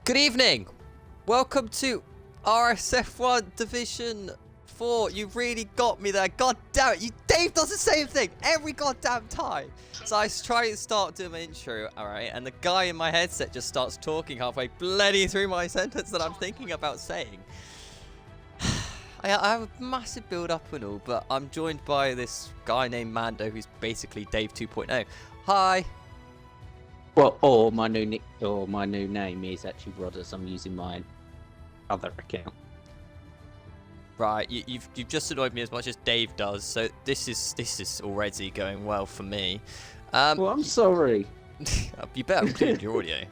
Good evening! Welcome to RSF1 Division 4. You really got me there. God damn it. Dave does the same thing every goddamn time. So I try to start doing my intro, alright, and the guy in my headset just starts talking halfway bloody through my sentence that I'm thinking about saying. I have a massive build up and all, but I'm joined by this guy named Mando who's basically Dave 2.0. Hi! Well, or my new name is actually Rodders. I'm using my other account. Right, you've just annoyed me as much as Dave does, so this is already going well for me. Well, I'm sorry. You better include your audio.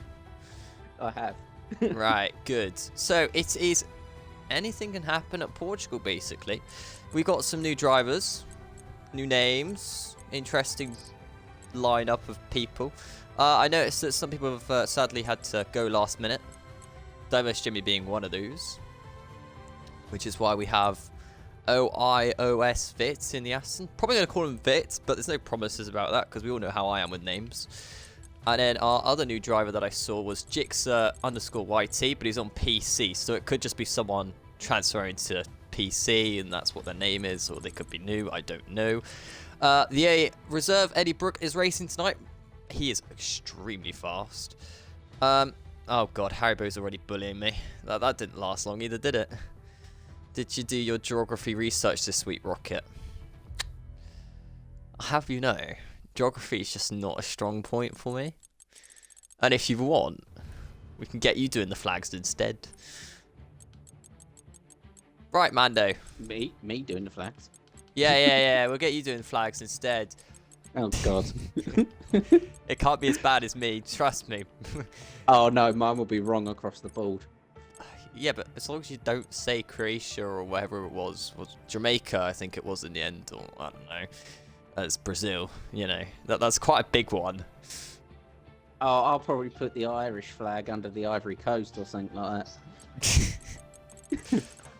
I have. Right, good. So it is anything can happen at Portugal, basically. We got some new drivers, new names, interesting lineup of people. I noticed that some people have sadly had to go last minute. Diverse Jimmy being one of those. Which is why we have OIOS Vit in the Aston. Probably going to call him Vit, but there's no promises about that because we all know how I am with names. And then our other new driver that I saw was Jixer_YT, but he's on PC, so it could just be someone transferring to PC and that's what their name is, or they could be new, I don't know. The reserve Eddie Brook is racing tonight. He is extremely fast. Oh god, Haribo's already bullying me. That didn't last long either, did it? Did you do your geography research this week, Rocket? I'll have you know, geography is just not a strong point for me. And if you want, we can get you doing the flags instead. Right, Mando. Me doing the flags? Yeah, we'll get you doing flags instead. Oh god. It can't be as bad as me, trust me. Oh no, mine will be wrong across the board. Yeah, but as long as you don't say Croatia or whatever it was Jamaica, I think it was in the end, or I don't know. That's Brazil, you know. That's quite a big one. Oh, I'll probably put the Irish flag under the Ivory Coast or something like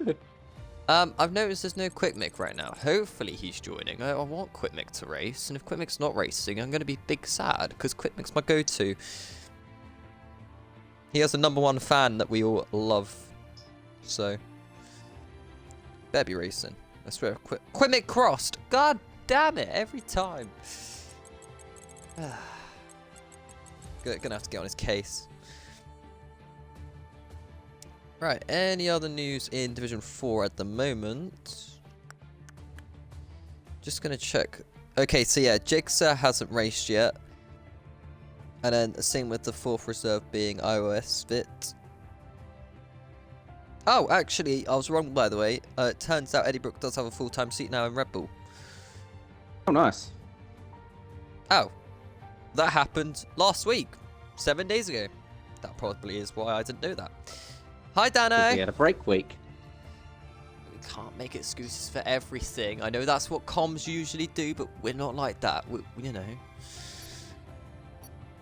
that. I've noticed there's no Quick Mick right now. Hopefully he's joining. I want Quick Mick to race, and if Quick Mick's not racing, I'm going to be big sad, because Quick Mick's my go-to. He has a #1 fan that we all love, so better be racing. I swear, Quick Mick crossed. God damn it, every time. Gonna have to get on his case. Right, any other news in Division 4 at the moment? Just gonna check. Okay, so yeah, Jigsaw hasn't raced yet. And then the same with the 4th reserve being iOS Fit. Oh, actually, I was wrong, by the way. It turns out Eddie Brook does have a full-time seat now in Red Bull. Oh, nice. Oh, that happened last week, 7 days ago. That probably is why I didn't know that. Hi, Dano. We had a break week. We can't make excuses for everything. I know that's what comms usually do, but we're not like that. You know.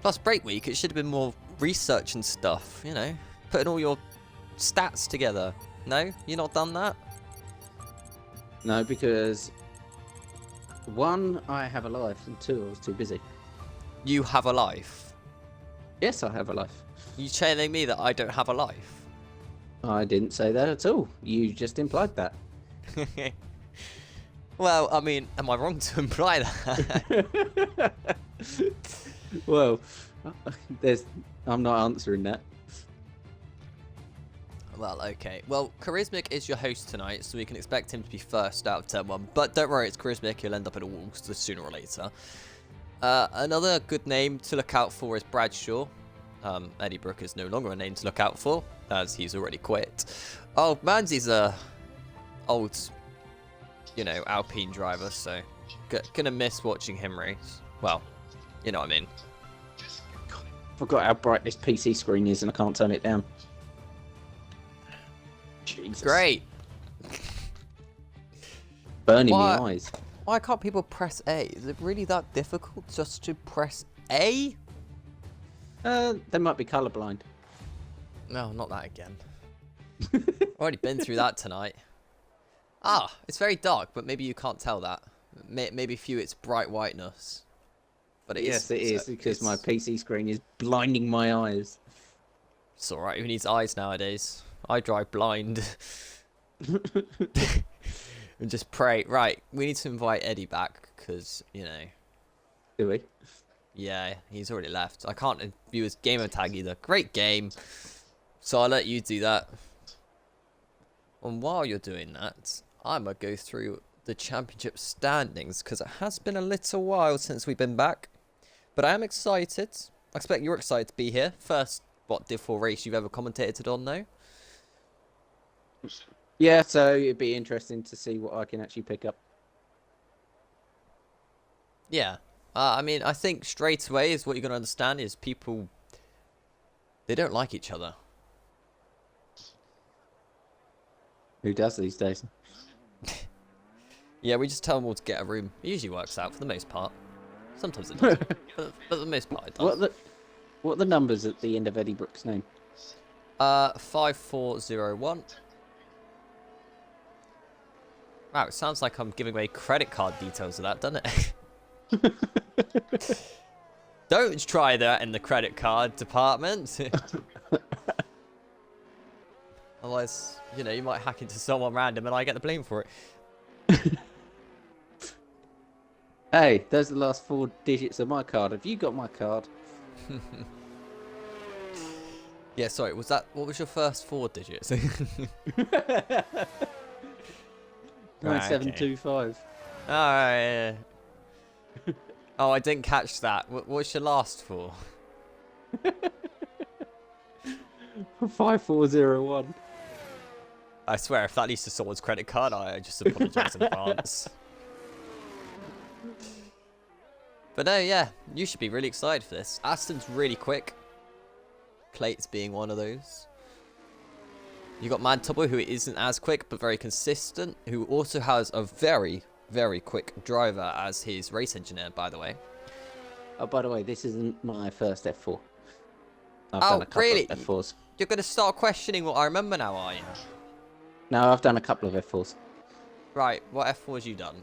Plus, break week, it should have been more research and stuff, you know. Putting all your stats together. No? You not done that? No, because 1, I have a life, and 2, I was too busy. You have a life? Yes, I have a life. You telling me that I don't have a life? I didn't say that at all. You just implied that. Well, I mean, am I wrong to imply that? Well, I'm not answering that. Well, okay. Well, Charismic is your host tonight, so we can expect him to be first out of turn 1. But don't worry, it's Charismic. He'll end up in a wall sooner or later. Another good name to look out for is Bradshaw. Eddie Brook is no longer a name to look out for, as he's already quit. Oh, Manzi's a old, you know, Alpine driver, so gonna miss watching him race. Well, you know what I mean. Forgot how bright this PC screen is and I can't turn it down. Jesus. Great. Burning my eyes. Why can't people press A? Is it really that difficult just to press A? They might be colourblind. No, not that again. Already been through that tonight. Ah, it's very dark, but maybe you can't tell that. Maybe for you it's bright whiteness. But it Yes, is, it is, because my PC screen is blinding my eyes. It's alright, who needs eyes nowadays? I drive blind. And just pray. Right, we need to invite Eddie back, because, you know... Do we? Yeah, he's already left. I can't view his gamer tag either. Great game. So I'll let you do that. And while you're doing that, I'm going to go through the championship standings, because it has been a little while since we've been back. But I am excited. I expect you're excited to be here. First, what Div 4 race you've ever commentated on, though? Yeah, so it'd be interesting to see what I can actually pick up. Yeah. I mean, I think straight away is what you're going to understand is people, they don't like each other. Who does these days? Yeah, we just tell them all to get a room. It usually works out for the most part. Sometimes it doesn't, but for the most part it does. What are the numbers at the end of Eddie Brooks' name? 5401. Wow, it sounds like I'm giving away credit card details of that, doesn't it? Don't try that in the credit card department. Otherwise, you know, you might hack into someone random and I get the blame for it. Hey, those are the last 4 digits of my card. Have you got my card? Yeah, sorry, was that, what was your first 4 digits? 9725. Oh, yeah. Oh, I didn't catch that. What's your last 4? 5401. I swear, if that leads to someone's credit card, I just apologise in advance. But no, yeah, you should be really excited for this. Aston's really quick. Plates being one of those. You got Mantubbo, who isn't as quick, but very consistent, who also has a very, very quick driver as his race engineer, by the way. Oh, by the way, this isn't my first F4. I've done a couple really? of F4s. You're going to start questioning what I remember now, are you? No, I've done a couple of F4s. Right, what F4s you done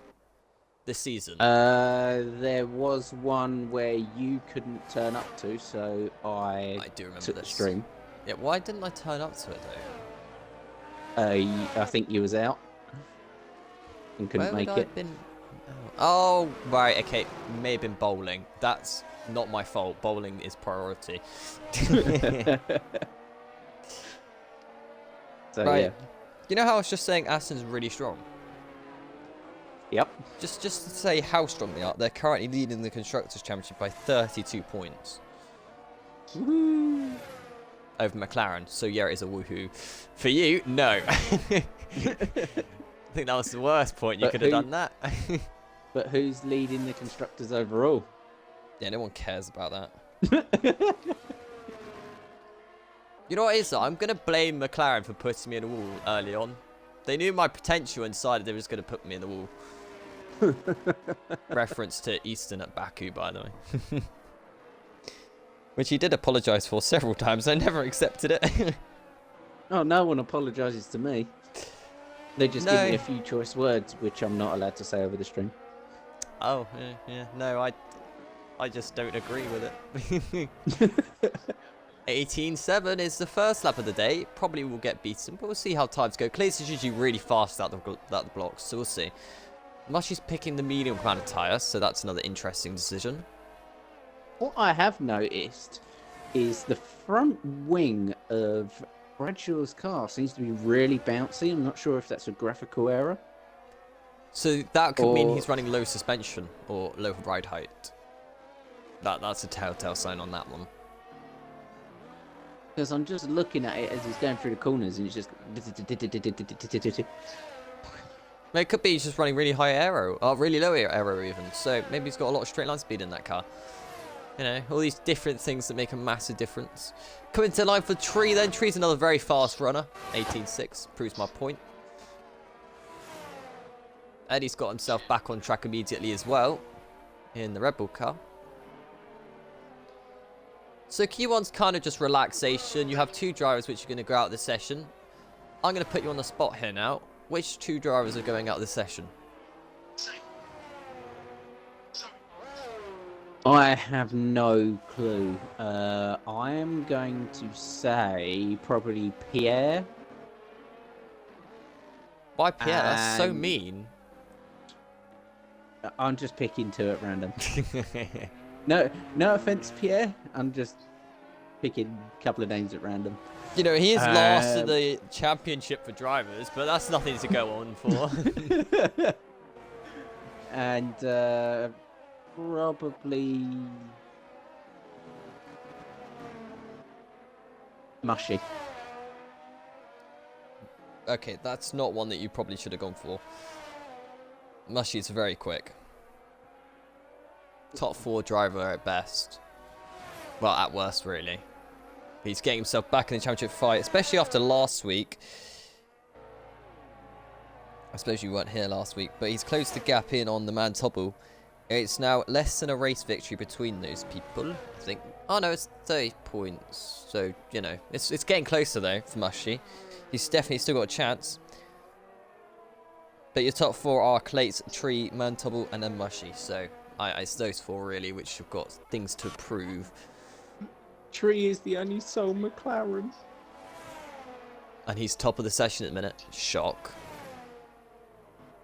this season? There was one where you couldn't turn up to, so I do remember took this. the stream. Yeah, why didn't I turn up to it, though? I think you was out and couldn't make it. Oh, right, okay. May have been bowling. That's not my fault. Bowling is priority. So, right. yeah. You know how I was just saying Aston's really strong? Yep. Just to say how strong they are, they're currently leading the Constructors' Championship by 32 points. Woohoo! Over McLaren. So, yeah, it is a woohoo. For you, no. I think that was the worst point. You could have done that. But who's leading the Constructors overall? Yeah, no one cares about that. You know what it is, though? I'm going to blame McLaren for putting me in the wall early on. They knew my potential and decided they were just going to put me in the wall. Reference to Easton at Baku, by the way. Which he did apologise for several times. I never accepted it. Oh, no one apologises to me. They just give me a few choice words, which I'm not allowed to say over the stream. Oh, yeah. No, I just don't agree with it. 18.7 is the first lap of the day. Probably will get beaten, but we'll see how times go. Cleats is usually really fast out the blocks, so we'll see. Mushy's picking the medium amount of tyre, so that's another interesting decision. What I have noticed is the front wing of Bradshaw's car seems to be really bouncy. I'm not sure if that's a graphical error. So that could mean he's running low suspension or low ride height. That's a telltale sign on that one. Because I'm just looking at it as he's going through the corners and it's just... It could be he's just running really high aero, or really low aero even. So maybe he's got a lot of straight line speed in that car. You know, all these different things that make a massive difference. Coming to line for Tree then. Tree's another very fast runner. 18.6 proves my point. Eddie's got himself back on track immediately as well in the Red Bull car. So Q1's kind of just relaxation. You have 2 drivers which are going to go out this session. I'm going to put you on the spot here now. Which 2 drivers are going out this session? I have no clue. I am going to say probably Pierre. Why Pierre? That's so And- mean. I'm just picking 2 at random. No offense, Pierre. I'm just picking a couple of names at random. You know, he is last in the championship for drivers, but that's nothing to go on for. And probably Mushy. Okay, that's not one that you probably should have gone for. Mushy's very quick. Top 4 driver at best. Well, at worst, really. He's getting himself back in the championship fight, especially after last week. I suppose you weren't here last week, but he's closed the gap in on the man Tobble. It's now less than a race victory between those people, I think. Oh no, it's 30 points. So, you know, it's getting closer though for Mushy. He's definitely still got a chance. But your top 4 are Clates, Tree, Mantubble, and then Mushy. So it's those 4 really which have got things to prove. Tree is the only sole McLaren. And he's top of the session at the minute. Shock.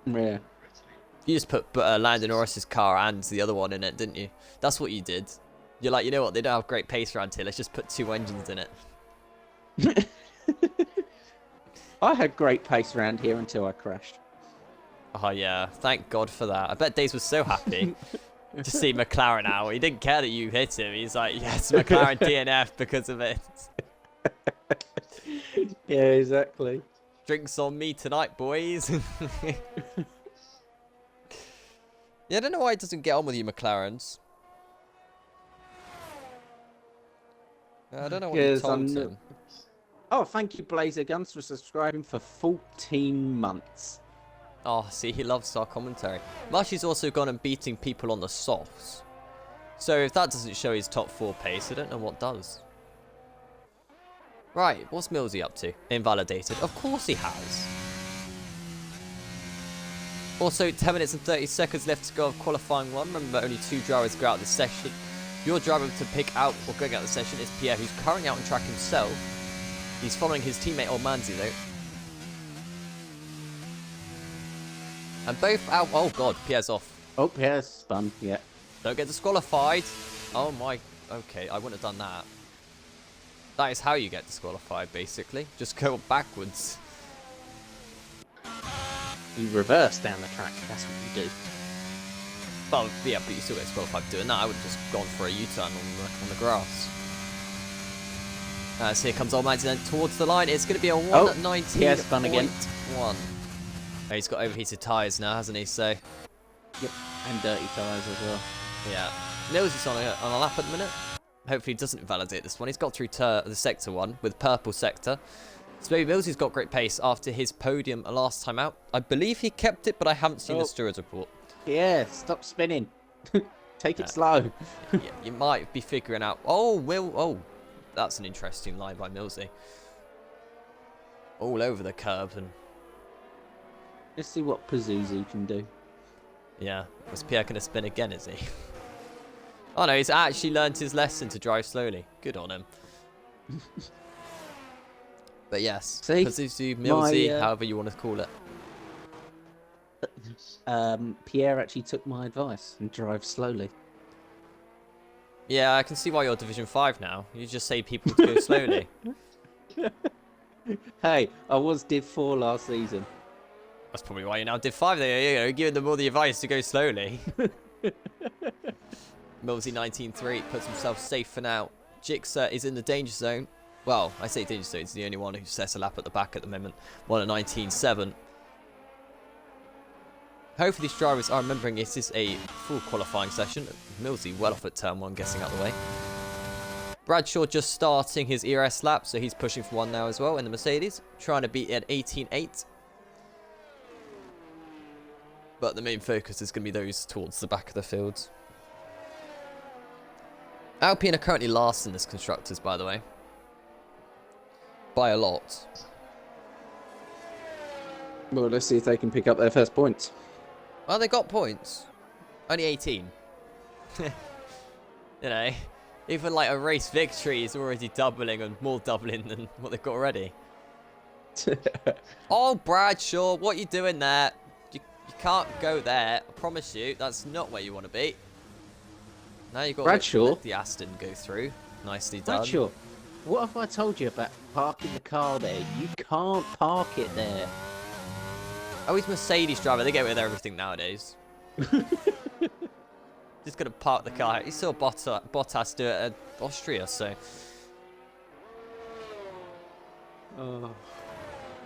Yeah. You just put Landon Norris's car and the other one in it, didn't you? That's what you did. You're like, you know what? They don't have great pace around here. Let's just put 2 engines in it. I had great pace around here until I crashed. Oh yeah, thank God for that. I bet Daze was so happy to see McLaren out. He didn't care that you hit him. He's like, yes, McLaren DNF because of it. Yeah, exactly. Drinks on me tonight, boys. Yeah, I don't know why it doesn't get on with you, McLarens. I don't know what you told him. Oh, thank you, Blazer Guns, for subscribing for 14 months. Oh, see, he loves our commentary. Mushy's also gone and beating people on the softs. So if that doesn't show his top 4 pace, I don't know what does. Right, what's Millsy up to? Invalidated. Of course he has. Also, 10 minutes and 30 seconds left to go of qualifying 1. Remember, only 2 drivers go out this session. Your driver to pick out or going out the session is Pierre, who's currently out on track himself. He's following his teammate Ormanzi, though. And both out. Oh, God, Pierre's off. Oh, Pierre's spun, yeah. Don't get disqualified. Oh, my. Okay, I wouldn't have done that. That is how you get disqualified, basically. Just go backwards. You reverse down the track, that's what you do. Well, yeah, but you still get disqualified doing that. I would have just gone for a U-turn on the grass. So here comes Ormanzi then towards the line. It's going to be a 1:19.1. Pierre's spun again. Oh, he's got overheated tyres now, hasn't he? So, Yep, and dirty tyres as well. yeah. Mills is on a lap at the minute. Hopefully he doesn't invalidate this one. He's got through the sector 1 with purple sector. So maybe Millsy's got great pace after his podium last time out. I believe he kept it, but I haven't seen the stewards report. Yeah, stop spinning. Take it slow. Yeah, you might be figuring out. Oh, that's an interesting line by Millsy. All over the curb and Let's see what Pazuzu can do. yeah. Was Pierre going to spin again? Is he? Oh no, he's actually learned his lesson to drive slowly. Good on him. But yes, See, Pazuzu, Millsy, my, however you want to call it. Pierre actually took my advice and drive slowly. Yeah, I can see why you're Division 5 now. You just say people to go slowly. Hey, I was Div 4 last season. That's probably why you're now Div 5 there, you know, giving them all the advice to go slowly. Millsy 19.3 puts himself safe for now. Jixer is in the danger zone. Well, I say danger zone, he's the only one who sets a lap at the back at the moment. 1:19.7. Hopefully these drivers are remembering this is a full qualifying session. Millsy well off at turn 1, getting out of the way. Bradshaw just starting his ERS lap, so he's pushing for 1 now as well in the Mercedes. Trying to beat at 18.8. But the main focus is going to be those towards the back of the field. Alpine are currently last in this Constructors, by the way. By a lot. Well, let's see if they can pick up their first points. Well, they got points. Only 18. You know, even like a race victory is already doubling and more doubling than what they've got already. Oh, Bradshaw, what are you doing there? You can't go there. I promise you, that's not where you want to be. Now you've got to let the Aston go through. Nicely done. Bradshaw, what have I told you about parking the car there? You can't park it there. Oh, he's Mercedes driver. They get away with everything nowadays. Just gonna park the car. You saw Bottas do it at Austria, so. Oh.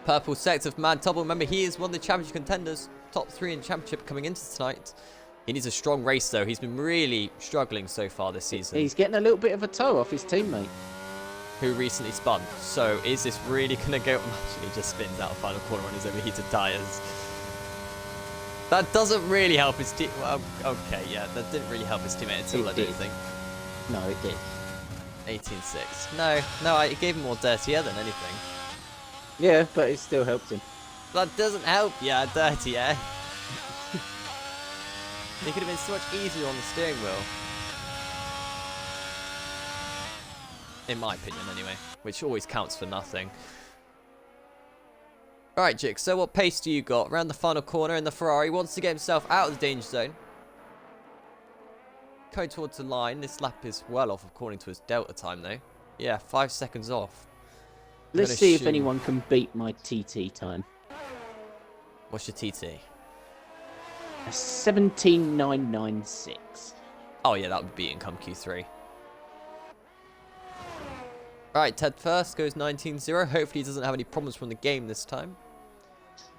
Purple sector of Man Tubble. Remember, he is one of the championship contenders. Top 3 in championship coming into tonight. He needs a strong race, though. He's been really struggling so far this season. He's getting a little bit of a toe off his teammate, who recently spun. So is this really going to go? Actually, just spins out of final corner on his overheated tyres. That doesn't really help his team. Well, okay, yeah, that didn't really help his teammate at all, I don't think. No, it did. 18-6. No, it gave him more dirty air than anything. Yeah, but it still helped him. That doesn't help, yeah, dirty air. It could have been so much easier on the steering wheel. In my opinion, anyway. Which always counts for nothing. Alright, Jix, so what pace do you got? Around the final corner, and the Ferrari wants to get himself out of the danger zone. Going towards the line. This lap is well off according to his delta time, though. Yeah, 5 seconds off. Let's see if anyone can beat my TT time. What's your TT? 17.996. Oh, yeah, that would be income Q3. Alright, Ted first goes 19-0. Hopefully he doesn't have any problems from the game this time.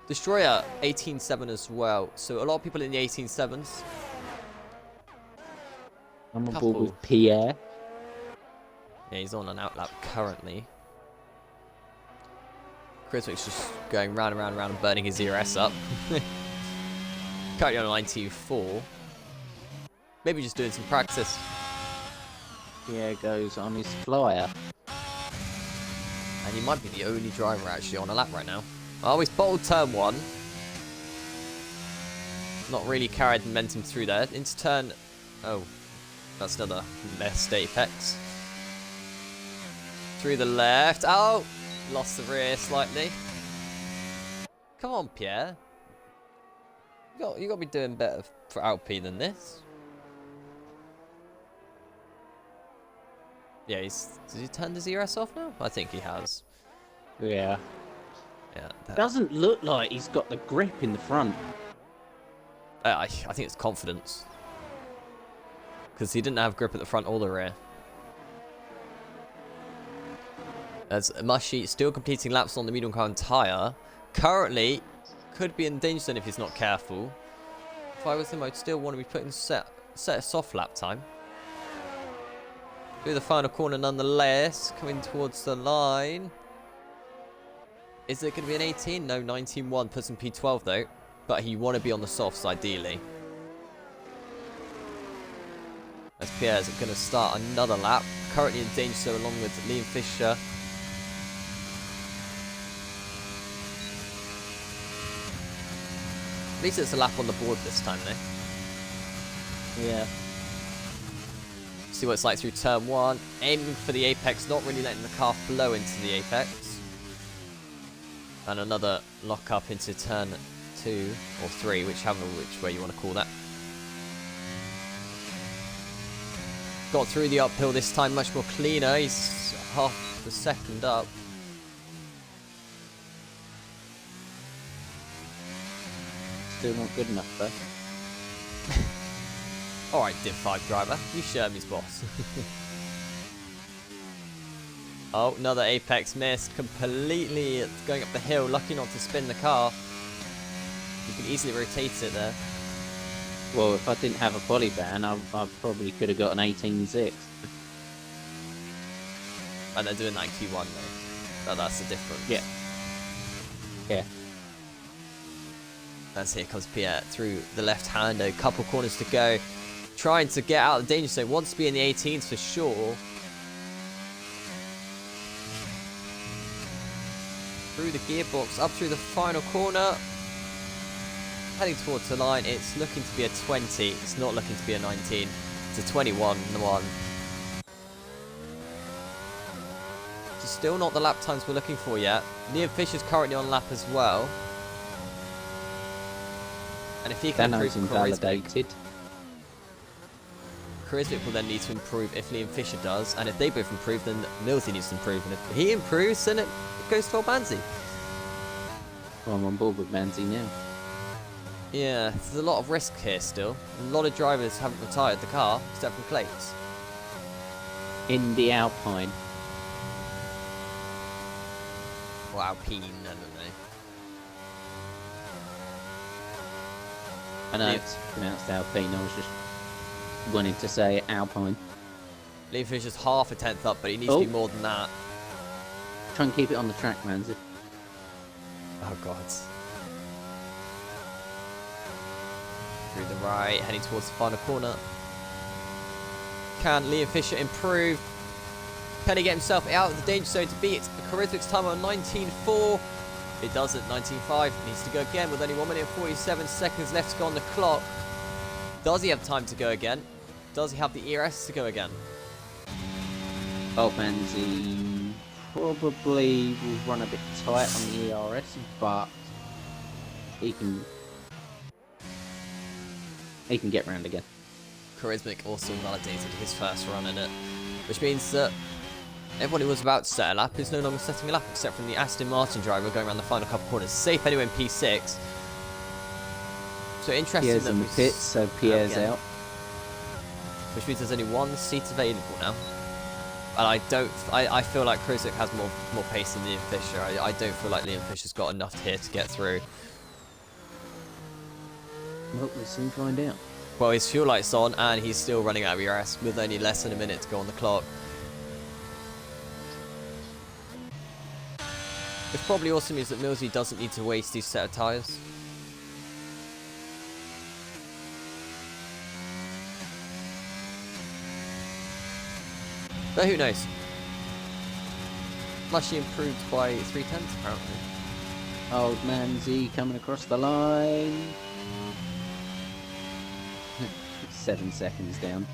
Destroyer 18-7 as well. So a lot of people in the 18-7s. I'm on board with Pierre. Yeah, he's on an outlap currently. Chriswick's just going round and round and round and burning his ERS up. Currently on 19-4. Maybe just doing some practice. Pierre goes on his flyer. And he might be the only driver actually on a lap right now. Oh, he's bottled turn 1. Not really carried momentum through there. Into turn... Oh, that's another messed apex. Through the left. Oh, lost the rear slightly. Come on, Pierre. You got to be doing better for Alpine than this. Yeah, does he turn his ERS off now? I think he has. Yeah. Yeah. Doesn't look like he's got the grip in the front. I think it's confidence. Because he didn't have grip at the front or the rear. As Mushy still completing laps on the medium car and tyre. Currently, could be in danger zone if he's not careful. If I was him, I'd still want to be putting set a soft lap time. Through the final corner nonetheless, coming towards the line. Is it going to be an 18? No, 19-1, puts him P12 though. But he want to be on the softs ideally. As Pierre's going to start another lap. Currently in danger zone along with Liam Fisher. At least it's a lap on the board this time though. Yeah. See what it's like through turn 1. Aiming for the apex, not really letting the car flow into the apex. And another lock up into turn 2 or 3, which way you want to call that. Got through the uphill this time, much more cleaner. He's half the second up. Still not good enough though. Alright, Div 5 driver. You show him his boss. Oh, another apex missed. Completely going up the hill. Lucky not to spin the car. You can easily rotate it there. Well, if I didn't have a quali ban, I probably could have got an 18-6. And they're doing that in Q1 though. That's the difference. Yeah. Yeah. As here comes Pierre through the left-hander. A couple corners to go. Trying to get out of the danger zone. Wants to be in the 18s for sure. Through the gearbox, up through the final corner. Heading towards the line. It's looking to be a 20. It's not looking to be a 19. It's a 21 and the 1. It's still not the lap times we're looking for yet. Liam Fisher's currently on lap as well. And if he can improve invalidated. Charismatic will then need to improve if Liam Fisher does. And if they both improve, then Millsy needs to improve. And if he improves, then it goes to Manzi. Well, I'm on board with Manzi now. Yeah, there's a lot of risk here still. A lot of drivers haven't retired the car, except for Clates. In the Alpine. Or Alpine, I don't know. I know it's pronounced Alpine, I was just wanting to say Alpine. Liam Fisher's half a tenth up, but he needs to be more than that. Try and keep it on the track, Manzi. Oh, God. Through the right, heading towards the final corner. Can Liam Fisher improve? Can he get himself out of the danger zone to beat Charismic's time on 19.4? It does at 19.5. Needs to go again with only 1 minute and 47 seconds left to go on the clock. Does he have time to go again? Does he have the ERS to go again? Oh, Manzi probably will run a bit tight on the ERS, but he can get round again. Charismatic also validated his first run in it, which means that everyone who was about to set a lap is no longer setting a lap, except from the Aston Martin driver going around the final couple corners. Safe anyway in P6. So interesting. Pierre's in the pits, so Pierre's out. Which means there's only one seat available now. And I feel like Charismatic has more pace than Liam Fisher. I don't feel like Liam Fisher's got enough here to get through. Well, we'll soon find out. Well, his fuel light's on, and he's still running out of ERS with only less than a minute to go on the clock. Which probably also means that Millsy doesn't need to waste these set of tyres. But who knows? Mushy improved by 3/10 apparently. Old Manzi coming across the line. 7 seconds down.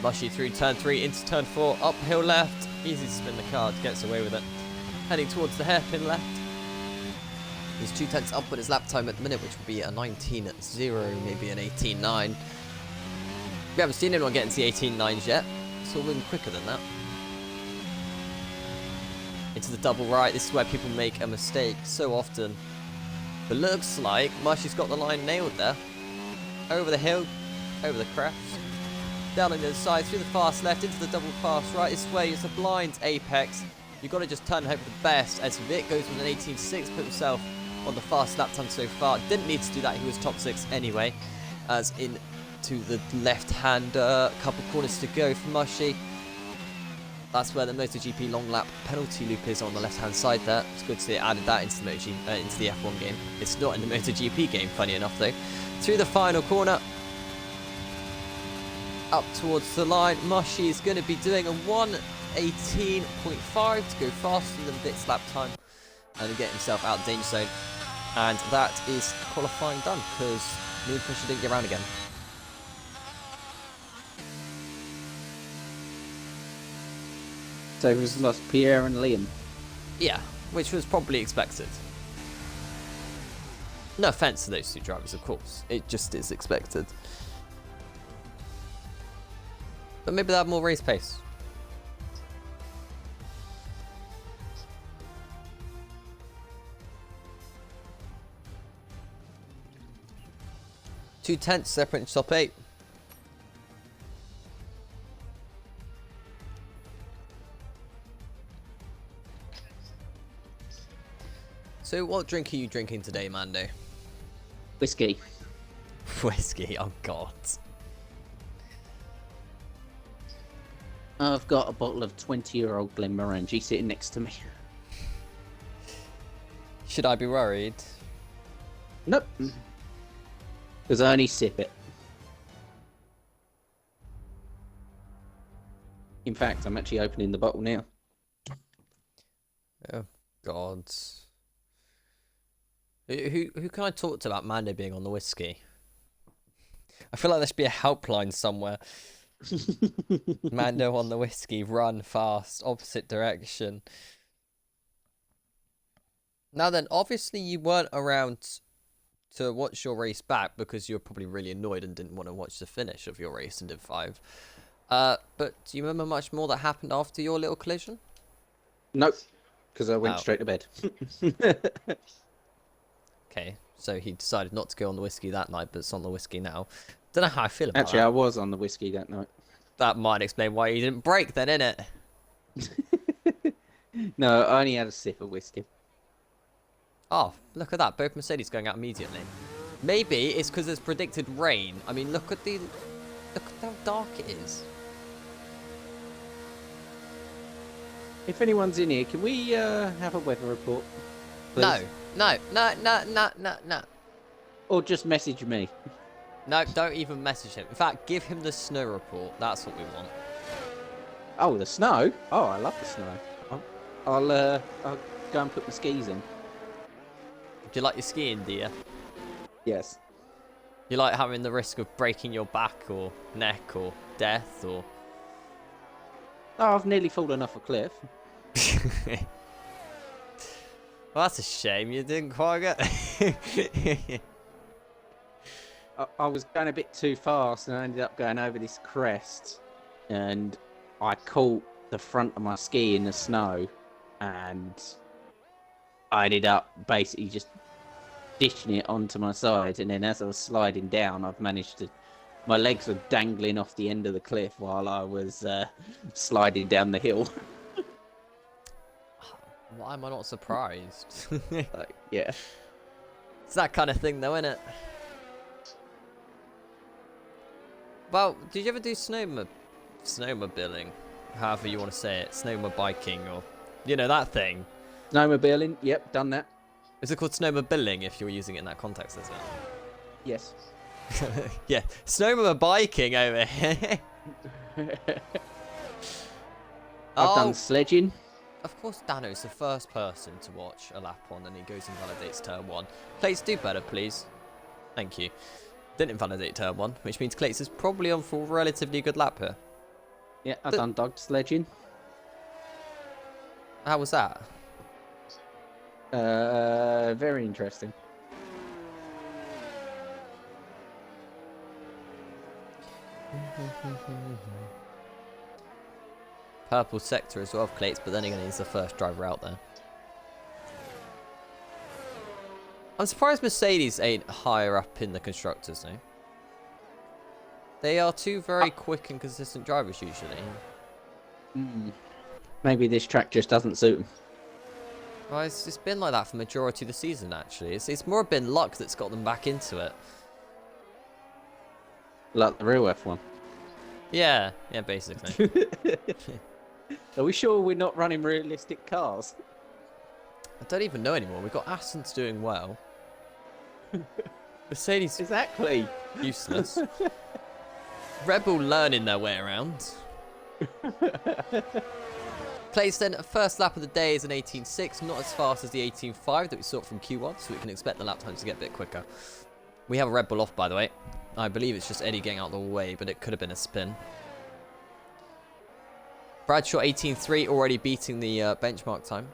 Mushy through turn 3 into turn 4, uphill left. Easy to spin the car, gets away with it. Heading towards the hairpin left. He's 2 tenths up with his lap time at the minute, which will be a 19.0, maybe an 18.9. We haven't seen anyone get into the 18.9s yet, so we're moving quicker than that. Into the double right, this is where people make a mistake so often. But looks like Mushy's got the line nailed there. Over the hill, over the crest. Down on the other side, through the fast left, into the double fast right. This way, it's a blind apex. You've got to just turn and hope for the best. As Vic goes with an 18.6, put himself on the fast lap time so far. Didn't need to do that, he was top 6 anyway. As into the left-hander, couple corners to go for Mushy. That's where the MotoGP long lap penalty loop is on the left-hand side there. It's good to see it added that into the F1 game. It's not in the MotoGP game, funny enough though. Through the final corner. Up towards the line. Mushy is going to be doing a 1:18.5 to go faster than Vic's lap time and get himself out of the danger zone. And that is qualifying done because Liam Fisher didn't get around again. So we've lost Pierre and Liam. Yeah, which was probably expected. No offence to those two drivers, of course. It just is expected. But maybe they have more race pace. Two tenths separate in top 8. So what drink are you drinking today, Mando? Whiskey. Whiskey, oh god. I've got a bottle of 20-year-old Glenmorangie sitting next to me. Should I be worried? Nope. Because I only sip it. In fact, I'm actually opening the bottle now. Oh, God. Who can I talk to about Mando being on the whiskey? I feel like there should be a helpline somewhere. Mando on the whiskey, run fast, opposite direction. Now then, obviously you weren't around to watch your race back because you were probably really annoyed and didn't want to watch the finish of your race in Div 5. But do you remember much more that happened after your little collision? Nope. Because I went straight to bed. Okay, so he decided not to go on the whiskey that night, but it's on the whiskey now. Don't know how I feel about Actually, that. I was on the whiskey that night. That might explain why you didn't break then, innit? No, I only had a sip of whiskey. Oh, look at that. Both Mercedes going out immediately. Maybe it's because there's predicted rain. I mean, look at how dark it is. If anyone's in here, can we have a weather report? Please? No. Or just message me. No, don't even message him. In fact, give him the snow report. That's what we want. Oh, the snow? Oh, I love the snow. I'll go and put my skis in. Do you like your skiing, dear? Yes. You like having the risk of breaking your back or neck or death or... Oh, I've nearly fallen off a cliff. Well, that's a shame. You didn't quite get... I was going a bit too fast and I ended up going over this crest. And I caught the front of my ski in the snow. And I ended up basically just dishing it onto my side. And then as I was sliding down, I've managed to... My legs were dangling off the end of the cliff while I was sliding down the hill. Why am I not surprised? Yeah. It's that kind of thing though, isn't it? Well, did you ever do snowmobiling? However you want to say it. Snowmobiking or... You know, that thing. Snowmobiling, yep, done that. Is it called snowmobiling if you're using it in that context as well? Yes. Yeah, snowmobiking over here. I've done sledging. Of course, Dano's the first person to watch a lap on and he goes and validates turn 1. Clates, do better, please. Thank you. Didn't invalidate turn 1, which means Clates is probably on for a relatively good lap here. Yeah, I've done dog sledging. How was that? Very interesting. Purple sector as well, Clates, but then again, he's the first driver out there. I'm surprised Mercedes ain't higher up in the constructors now. They are two very quick and consistent drivers usually. Maybe this track just doesn't suit them. Well, it's been like that for the majority of the season actually. It's more been luck that's got them back into it. Like the real F1. Yeah, basically. Are we sure we're not running realistic cars? I don't even know anymore. We've got Aston's doing well. Mercedes Exactly. useless. Red Bull learning their way around. Placed then first lap of the day is an 18.6, not as fast as the 18.5 that we saw from Q1, so we can expect the lap times to get a bit quicker. We have a Red Bull off, by the way. I believe it's just Eddie getting out of the way, but it could have been a spin. Bradshaw 18.3 already beating the benchmark time.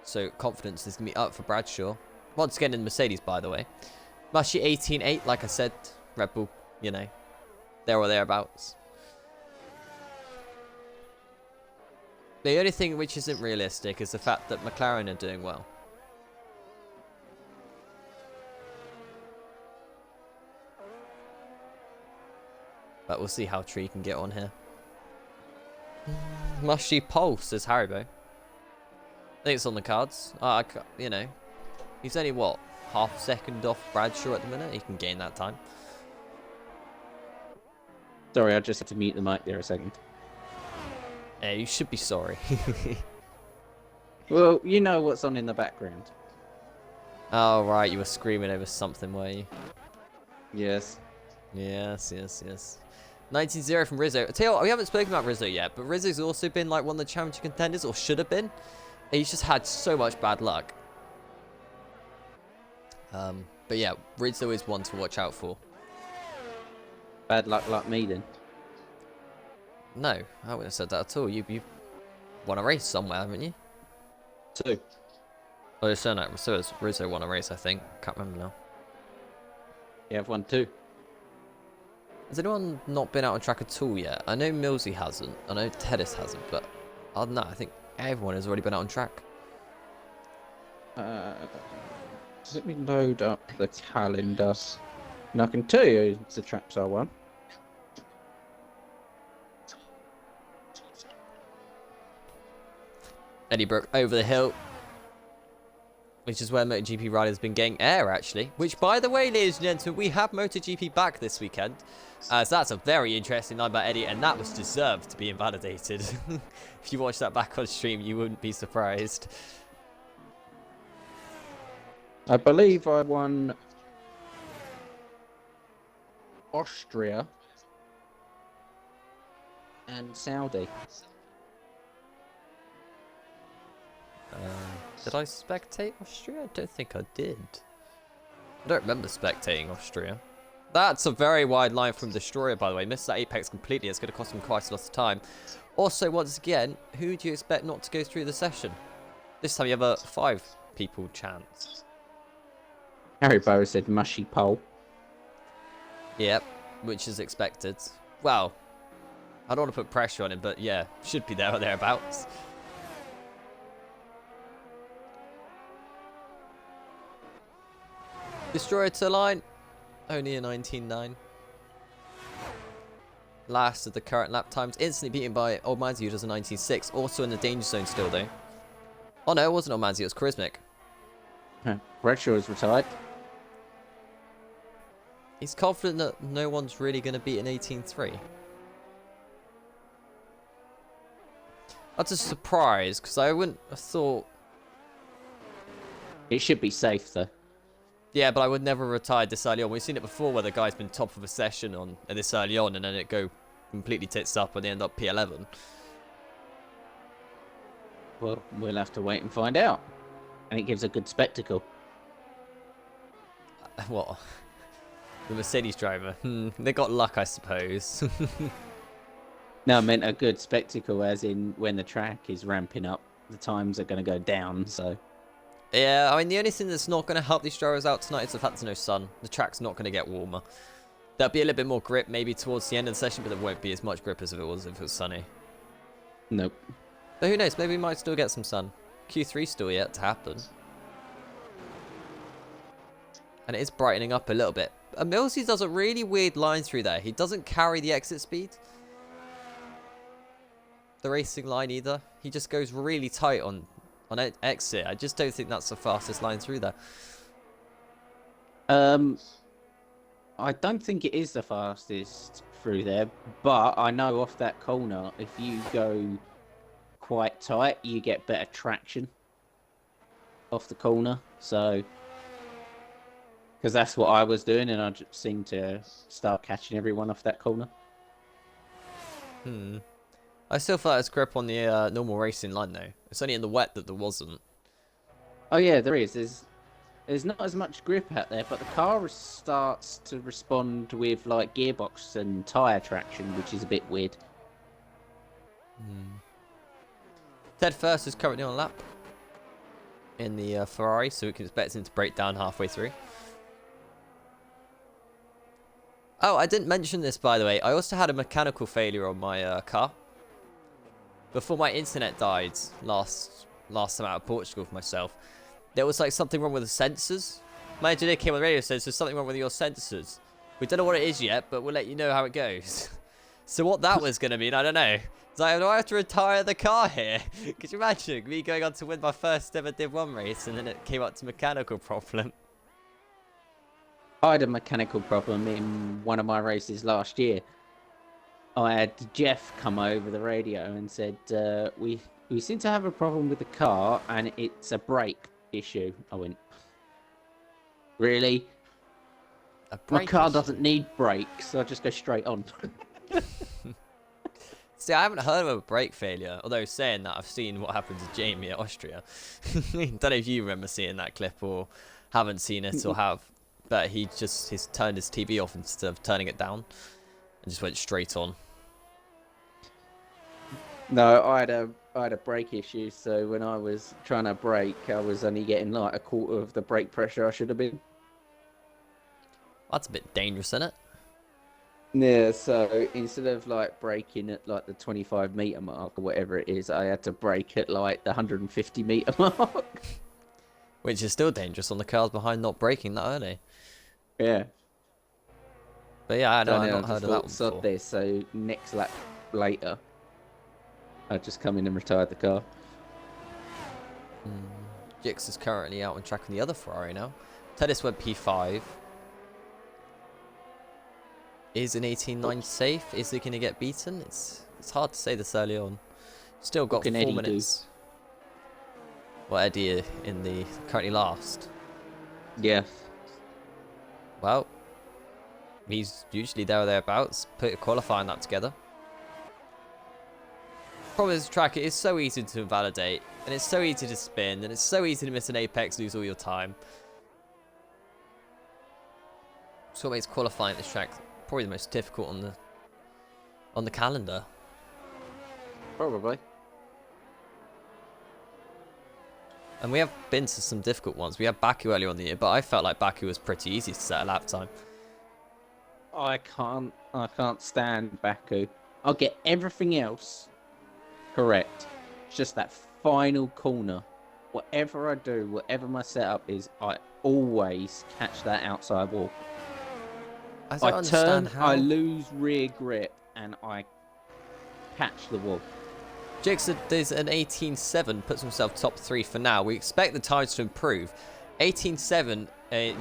So confidence is going to be up for Bradshaw. Once again in Mercedes, by the way. Mushy 18.8, like I said. Red Bull, you know, there or thereabouts. The only thing which isn't realistic is the fact that McLaren are doing well. But we'll see how Tree can get on here. Mushy pulse, says Haribo. I think it's on the cards. You know, he's only what, half a second off Bradshaw at the minute. He can gain that time. Sorry, I just had to mute the mic there a second. Yeah, you should be sorry. Well, you know what's on in the background. Oh, right, you were screaming over something, were you? Yes. Yes, yes, yes. 19-0 from Rizzo. I tell you what, we haven't spoken about Rizzo yet, but Rizzo's also been like one of the championship contenders, or should have been. He's just had so much bad luck. But yeah, Rizzo is one to watch out for. Bad luck like me then. No, I wouldn't have said that at all. You've won a race somewhere, haven't you? 2. Oh, so no, so has Rizzo won a race, I think. Can't remember now. Yeah, I've won 2. Has anyone not been out on track at all yet? I know Millsy hasn't. I know Tedis hasn't, but other than that, I think everyone has already been out on track. Let me load up the calendar. And I can tell you the traps I won. Eddie Brook over the hill. Which is where MotoGP riders have been getting air, actually. Which, by the way, ladies and gentlemen, we have MotoGP back this weekend. So that's a very interesting line by Eddie, and that was deserved to be invalidated. If you watch that back on stream, you wouldn't be surprised. I believe I won Austria and Saudi. Did I spectate Austria? I don't think I did. I don't remember spectating Austria. That's a very wide line from Destroyer, by the way. Missed that apex completely. It's going to cost him quite a lot of time. Also, once again, who do you expect not to go through the session? This time you have a 5 people chance. Harry Bow said mushy pole. Yep, which is expected. Well, I don't want to put pressure on him, but yeah, should be there or thereabouts. Destroyer to line. Only a 19.9. Last of the current lap times. Instantly beaten by Old Manzi, who does a 19.6. Also in the danger zone still, though. Oh, no, it wasn't Old Manzi. It was Charismic. Bradshaw is retired. He's confident that no one's really going to beat an 18.3. That's a surprise, because I wouldn't have thought... It should be safe, though. Yeah, but I would never retire this early on. We've seen it before where the guy's been top of a session on this early on, and then it go completely tits up and they end up P11. Well, we'll have to wait and find out. And it gives a good spectacle. What? The Mercedes driver? They got luck, I suppose. No, I meant a good spectacle, as in when the track is ramping up, the times are going to go down, so... Yeah, I mean, the only thing that's not going to help these drivers out tonight is the fact there's no sun. The track's not going to get warmer. There'll be a little bit more grip maybe towards the end of the session, but there won't be as much grip as if it was sunny. Nope. But who knows, maybe we might still get some sun. Q3 still yet to happen. And it is brightening up a little bit. Millsy does a really weird line through there. He doesn't carry the exit speed. The racing line either. He just goes really tight on exit. I just don't think that's the fastest line through there. I don't think it is the fastest through there, but I know off that corner, if you go quite tight, you get better traction off the corner. So, because that's what I was doing, and I just seemed to start catching everyone off that corner. I still thought it's grip on the normal racing line though. It's only in the wet that there wasn't. Oh yeah, there is. There's not as much grip out there, but the car starts to respond with like gearbox and tyre traction, which is a bit weird. Ted First is currently on a lap in the Ferrari, so we can expect him to break down halfway through. Oh, I didn't mention this, by the way. I also had a mechanical failure on my car before my internet died last time out of Portugal for myself. There was like something wrong with the sensors. My engineer came on the radio and says there's something wrong with your sensors. We don't know what it is yet, but we'll let you know how it goes. So what that was going to mean, I don't know. It's like, do I have to retire the car here? Could you imagine me going on to win my first ever Div 1 race and then it came up to mechanical problem? I had a mechanical problem in one of my races last year. I had Jeff come over the radio and said, we seem to have a problem with the car, and it's a brake issue. I went, really? A My brake car issue. doesn't need brakes, so I just go straight on. See, I haven't heard of a brake failure, although saying that, I've seen what happened to Jamie at Austria. Don't know if you remember seeing that clip or haven't seen it or have, but he's turned his TV off instead of turning it down and just went straight on. No, I had a brake issue, so when I was trying to brake, I was only getting like a quarter of the brake pressure I should have been. That's a bit dangerous, isn't it? Yeah, so instead of like braking at like the 25-meter mark or whatever it is, I had to brake at like the 150-meter mark. Which is still dangerous on the cars behind not braking that early. Yeah. But yeah, I know, So I've now not heard of that one sod before. this, so next lap later, I just come in and retired the car. Jix is currently out on track on the other Ferrari now. Tennis went P5. Is an 18.9 safe? Is he going to get beaten? It's hard to say this early on. Still got 4 minutes. Well, Eddie in the currently last. Yeah. Well, he's usually there or thereabouts. Qualifying that together. Problem is, the track, it is so easy to invalidate, and it's so easy to spin, and it's so easy to miss an apex, lose all your time. So what makes qualifying this track probably the most difficult on the calendar. Probably. And we have been to some difficult ones. We had Baku earlier on the year, but I felt like Baku was pretty easy to set a lap time. I can't stand Baku. I'll get everything else correct. It's just that final corner. Whatever I do, whatever my setup is, I always catch that outside wall. I don't understand how. I lose rear grip, and I catch the wall. Jigsaw does an 18.7, puts himself top 3 for now. We expect the times to improve. 18.7,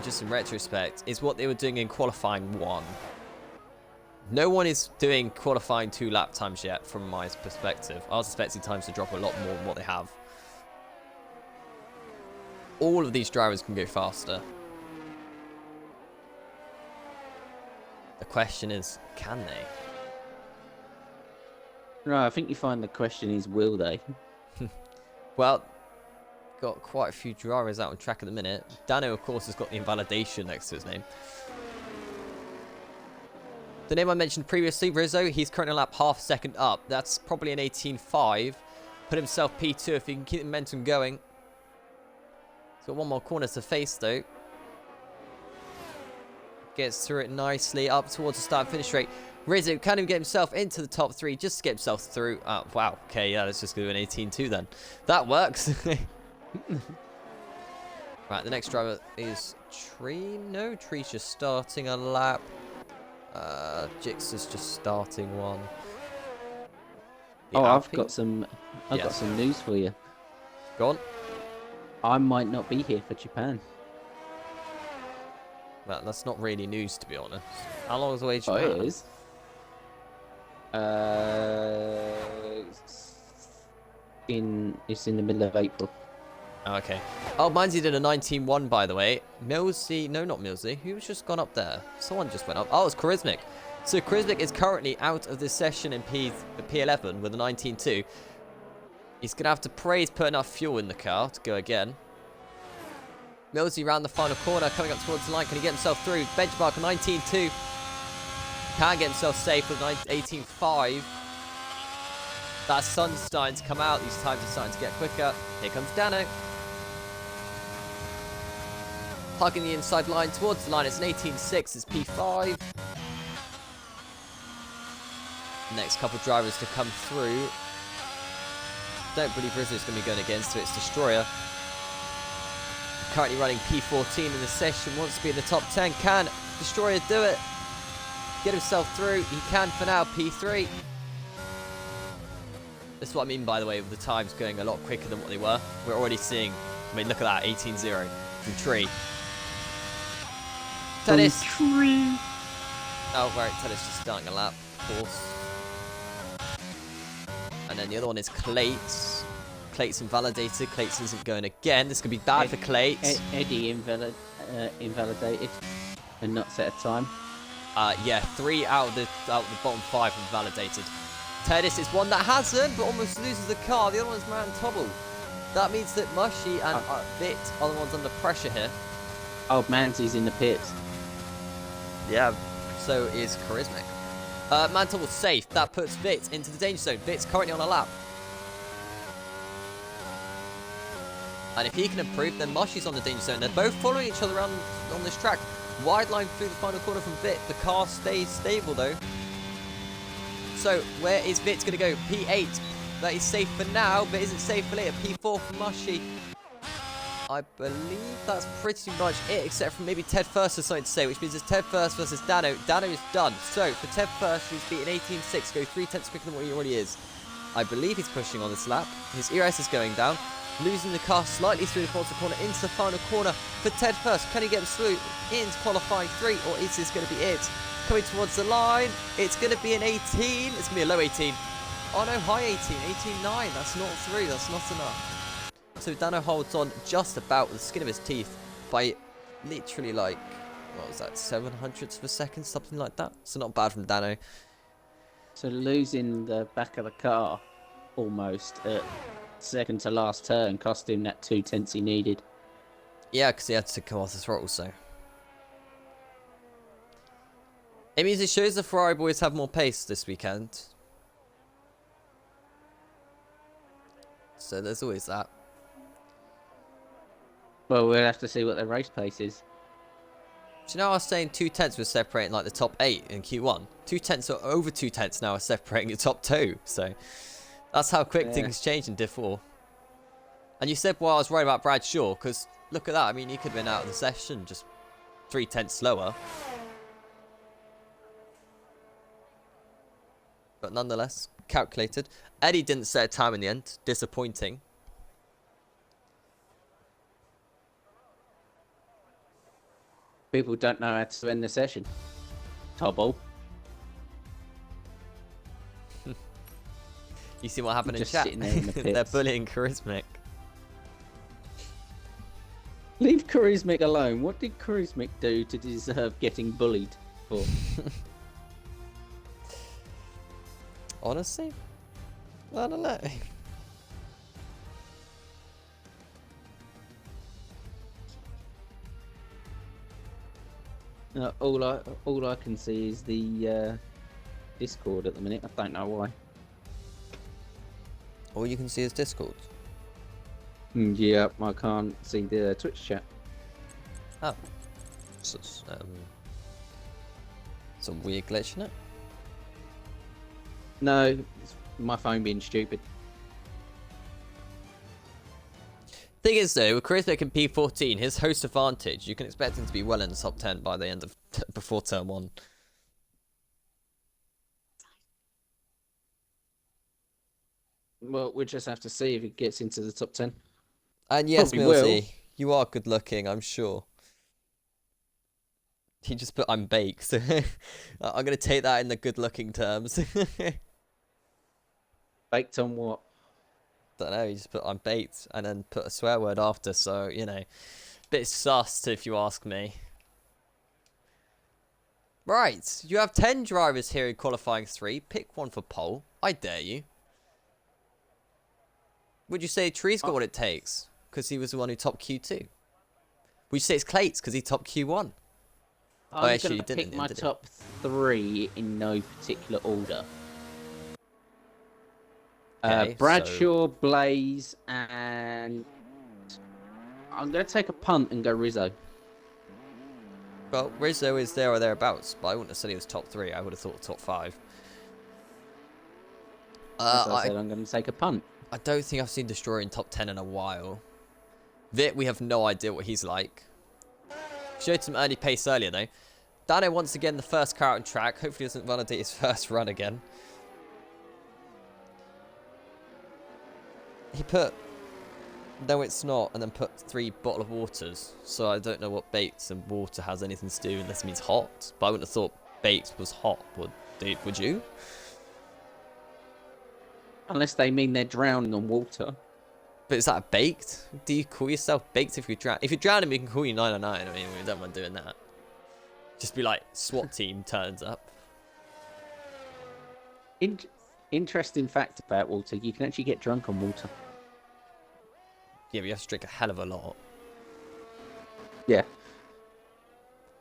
just in retrospect, is what they were doing in qualifying 1. No one is doing qualifying 2 lap times yet, from my perspective. I was expecting times to drop a lot more than what they have. All of these drivers can go faster. The question is, can they? No, I think you find the question is, will they? Well, got quite a few drivers out on track at the minute. Dano, of course, has got the invalidation next to his name. The name I mentioned previously, Rizzo, he's currently a lap half a second up. That's probably an 18.5. Put himself P2 if he can keep the momentum going. He's got one more corner to face, though. Gets through it nicely, up towards the start finish rate. Rizzo can't even get himself into the top 3 just to get himself through. Wow, okay, yeah, let's just do an 18.2 then. That works. Right, the next driver is Tree. No, Tree's just starting a lap. Jix is just starting one. I've got some news for you. Go on. I might not be here for Japan. Well, that's not really news, to be honest. How long is the way to Oh, Japan? it is. It's in the middle of April. Oh, okay. Oh, Mindsy did a 19.1, by the way. Millsy, no, not Millsy. Who's just gone up there? Someone just went up. Oh, it's Charismic. So Charismic is currently out of this session in P11 with a 19.2. He's going to have to pray he's put enough fuel in the car to go again. Millsy round the final corner, coming up towards the line. Can he get himself through? Benchmark 19.2. Can get himself safe with 18.5. That sun's starting to come out. These times are starting to get quicker. Here comes Dano. Hugging the inside line towards the line. It's an 18.6. It's P5. Next couple of drivers to come through. Don't believe Rizzo's going to be going against it. It's Destroyer. Currently running P14 in the session. Wants to be in the top 10. Can Destroyer do it? Get himself through. He can for now. P3. This is what I mean, by the way, with the times going a lot quicker than what they were. We're already seeing, I mean, look at that, 18.0 from Tree. Tennis. Oh, right, Tennis just starting a lap, of course. And then the other one is Clates. Clates invalidated. Clates isn't going again. This could be bad for Clates. Eddie invalidated and not set a time. Yeah, 3 out of the bottom 5 invalidated. Tedis is one that hasn't, but almost loses the car. The other one's Man Tobble. That means that Mushy and Vit are the ones under pressure here. Old Mansy's in the pits. Yeah. So is Charismic. Man Tobble's safe. That puts Vit into the danger zone. Vit's currently on a lap. And if he can improve, then Mushy's on the danger zone. They're both following each other around on this track. Wide line through the final corner from Vit. The car stays stable though. So where is Vit going to go? P8. That is safe for now, but isn't safe for later. P4 for Mushy. I believe that's pretty much it, except for maybe Ted First has something to say, which means it's Ted First versus Dano. Dano is done. So for Ted First, he's beaten 18.6, go 3 tenths quicker than what he already is. I believe he's pushing on this lap. His ERS is going down, losing the car slightly through the quarter corner into the final corner for Ted First. Can he get him through into qualifying 3, or is this going to be it? Coming towards the line, it's going to be an 18. It's going to be a low 18. Oh no, high 18, 18.9. That's not through, that's not enough. So Dano holds on just about with the skin of his teeth by literally like, what was that, 700ths of a second, something like that. So not bad from Dano. So losing the back of the car almost at second to last turn cost him that 2 tenths he needed. Yeah, because he had to come off the throttle, so. It means it shows the Ferrari boys have more pace this weekend. So there's always that. Well, we'll have to see what their race pace is. Do you know I was saying 2 tenths was separating like the top 8 in Q1? 2 tenths or over 2 tenths now are separating the top 2. So that's how quick things change in Div 4. And you said, well, I was worried about Brad Shaw, because look at that. I mean, he could have been out of the session just 3 tenths slower. But nonetheless, calculated. Eddie didn't set a time in the end. Disappointing. People don't know how to end the session. Tobble. You see what happened in Just chat? sitting there in the They're pits. bullying Charismic. Leave Charismic alone. What did Charismic do to deserve getting bullied for? Honestly? I don't know. All I can see is the Discord at the minute. I don't know why. All you can see is Discord. Yeah, I can't see the Twitch chat. Oh. So, it's a weird glitch, isn't it? No, it's my phone being stupid. Thing is, though, with Charismic and P14, his host advantage, you can expect him to be well in the top 10 by the end of before turn 1. Well, we'll just have to see if he gets into the top 10. And yes, Probably will. Millsy, you are good looking, I'm sure. He just put I'm baked, so I'm going to take that in the good looking terms. Baked on what? Don't know, he just put I'm baked and then put a swear word after, so, you know, bit sus if you ask me. Right, you have 10 drivers here in qualifying 3. Pick one for pole. I dare you. Would you say Tree's got what it takes? Because he was the one who topped Q2. Would you say it's Clates because he topped Q1? I'm actually, going to he didn't pick my did he? top 3 in no particular order. Okay, Bradshaw, Blaze, and I'm going to take a punt and go Rizzo. Well, Rizzo is there or thereabouts, but I wouldn't have said he was top 3. I would have thought top 5. As I said, I'm going to take a punt. I don't think I've seen Destroyer in top 10 in a while. Vit, we have no idea what he's like. Showed some early pace earlier, though. Dano, once again, the first car out on track. Hopefully he doesn't validate his first run again. He put, no it's not, and then put 3 bottle of waters. So I don't know what baked and water has anything to do unless it means hot. But I wouldn't have thought baked was hot, would you? Unless they mean they're drowning on water. But is that baked? Do you call yourself baked if you drown? If you're drowning, we can call you 999. I mean, we don't mind doing that. Just be like, SWAT team turns up. Interesting fact about water: you can actually get drunk on water. Yeah, but you have to drink a hell of a lot. Yeah.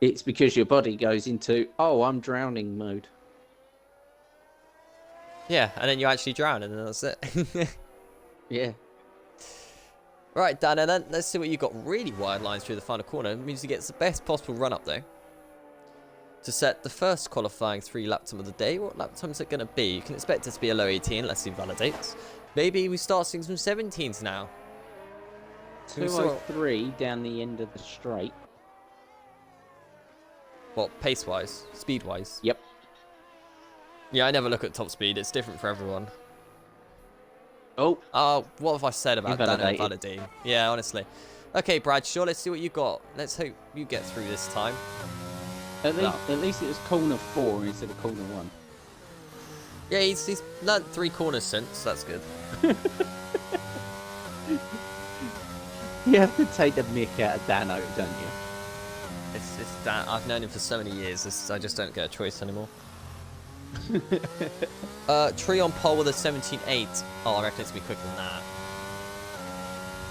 It's because your body goes into, oh, I'm drowning mode. Yeah, and then you actually drown, and then that's it. Yeah. Right, Dan, and then let's see what you got. Really wide lines through the final corner. It means he gets the best possible run up, though. To set the first qualifying 3 lap time of the day. What lap time is it going to be? You can expect it to be a low 18, unless he validates. Maybe we start seeing some 17s now. 203 down the end of the straight. What, pace-wise? Speed-wise? Yep. Yeah, I never look at top speed. It's different for everyone. Oh. What have I said about Dan validating? Yeah, honestly. Okay, Bradshaw, let's see what you got. Let's hope you get through this time. At least it was corner 4 instead of corner 1. Yeah, he's learnt 3 corners since. That's good. You have to take the mick out of Dano, don't you? It's Dan. I've known him for so many years. I just don't get a choice anymore. Tree on pole with a 17.8. Oh, I reckon it's going to be quicker than that.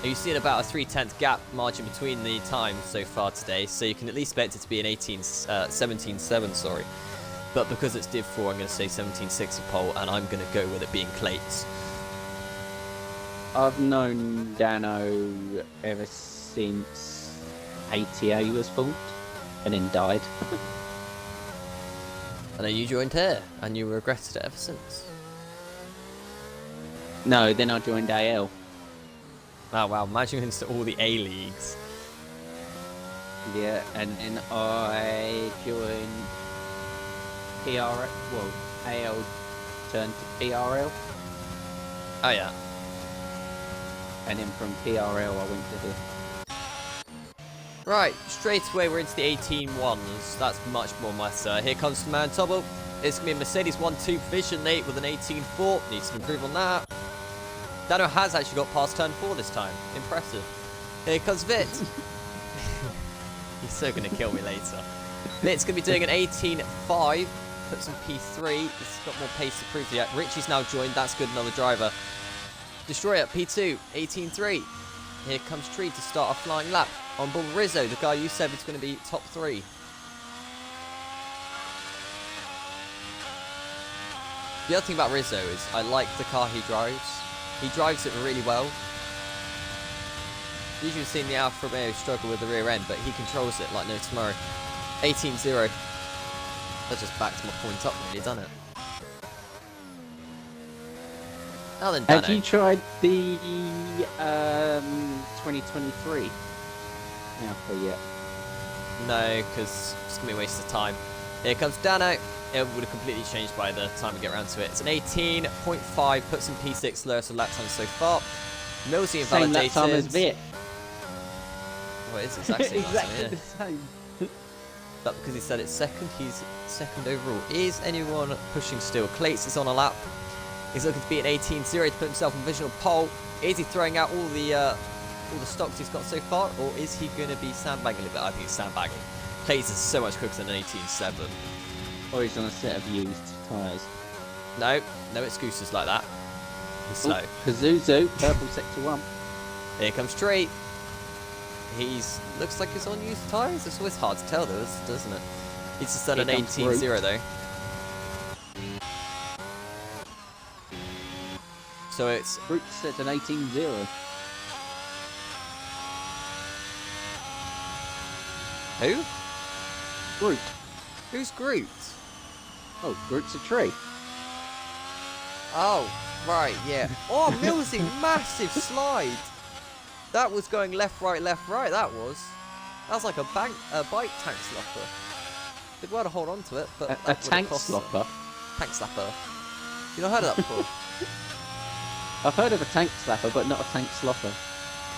You've seen about a 3/10 gap margin between the times so far today, so you can at least expect it to be an 17.7, sorry. But because it's Div 4, I'm going to say 17.6 a pole, and I'm going to go with it being Clates. I've known Dano ever since ATA was formed, and then died. And then you joined here, and you regretted it ever since. No, then I joined AL. Oh wow, imagine into all the A leagues. Yeah, and then I joined PRL. Well, AL turned to PRL. Oh yeah. And then from PRL I went to the... Right, straight away we're into the 18-1s. That's much more meta. Here comes the man Tobble. It's going to be a Mercedes 1-2 provisionally with an 18-4. Needs to improve on that. Dano has actually got past turn 4 this time. Impressive. Here comes Vit. He's so going to kill me later. Vit's going to be doing an 18-5. Puts in P3. He's got more pace to prove yet. Richie's now joined. That's good, another driver. Destroyer, P2, 18-3. Here comes Tree to start a flying lap. On board Rizzo, the guy you said was going to be top 3. The other thing about Rizzo is I like the car he drives. He drives it really well. Usually we've seen the Alfa Romeo struggle with the rear end, but he controls it like no tomorrow. 18-0. That just backs my point up really, doesn't it? Oh, then Have you tried the 2023 Alpha yet? No, because it's going to be a waste of time. Here comes Dano. It would have completely changed by the time we get around to it. It's an 18.5, puts in P6, lowest of lap time so far. Millsy invalidated. Same lap time as Viet. Well, it's exactly the same. But because he said it's second, he's second overall. Is anyone pushing still? Clates is on a lap. He's looking to be an 18-0 to put himself in visual pole. Is he throwing out all the stocks he's got so far, or is he going to be sandbagging a little bit? I think he's sandbagging. Clates is so much quicker than an 18-7. Or he's on a set of used tyres. No excuses like that. He's slow. Pazuzu, purple sector 1. Here comes Tree. Looks like he's on used tyres. It's always hard to tell though, doesn't it? He's just done an 18-0 though. So it's... Brute set an 18-0. Who? Groot. Who's Groot? Oh, Groot's a tree. Oh, right, yeah. Oh, Millsy, massive slide. That was going left, right, that was. That was like a bike tank slapper. Did well to hold on to it, but... A tank slapper? Tank slapper. You not heard of that before? I've heard of a tank slapper, but not a tank slopper.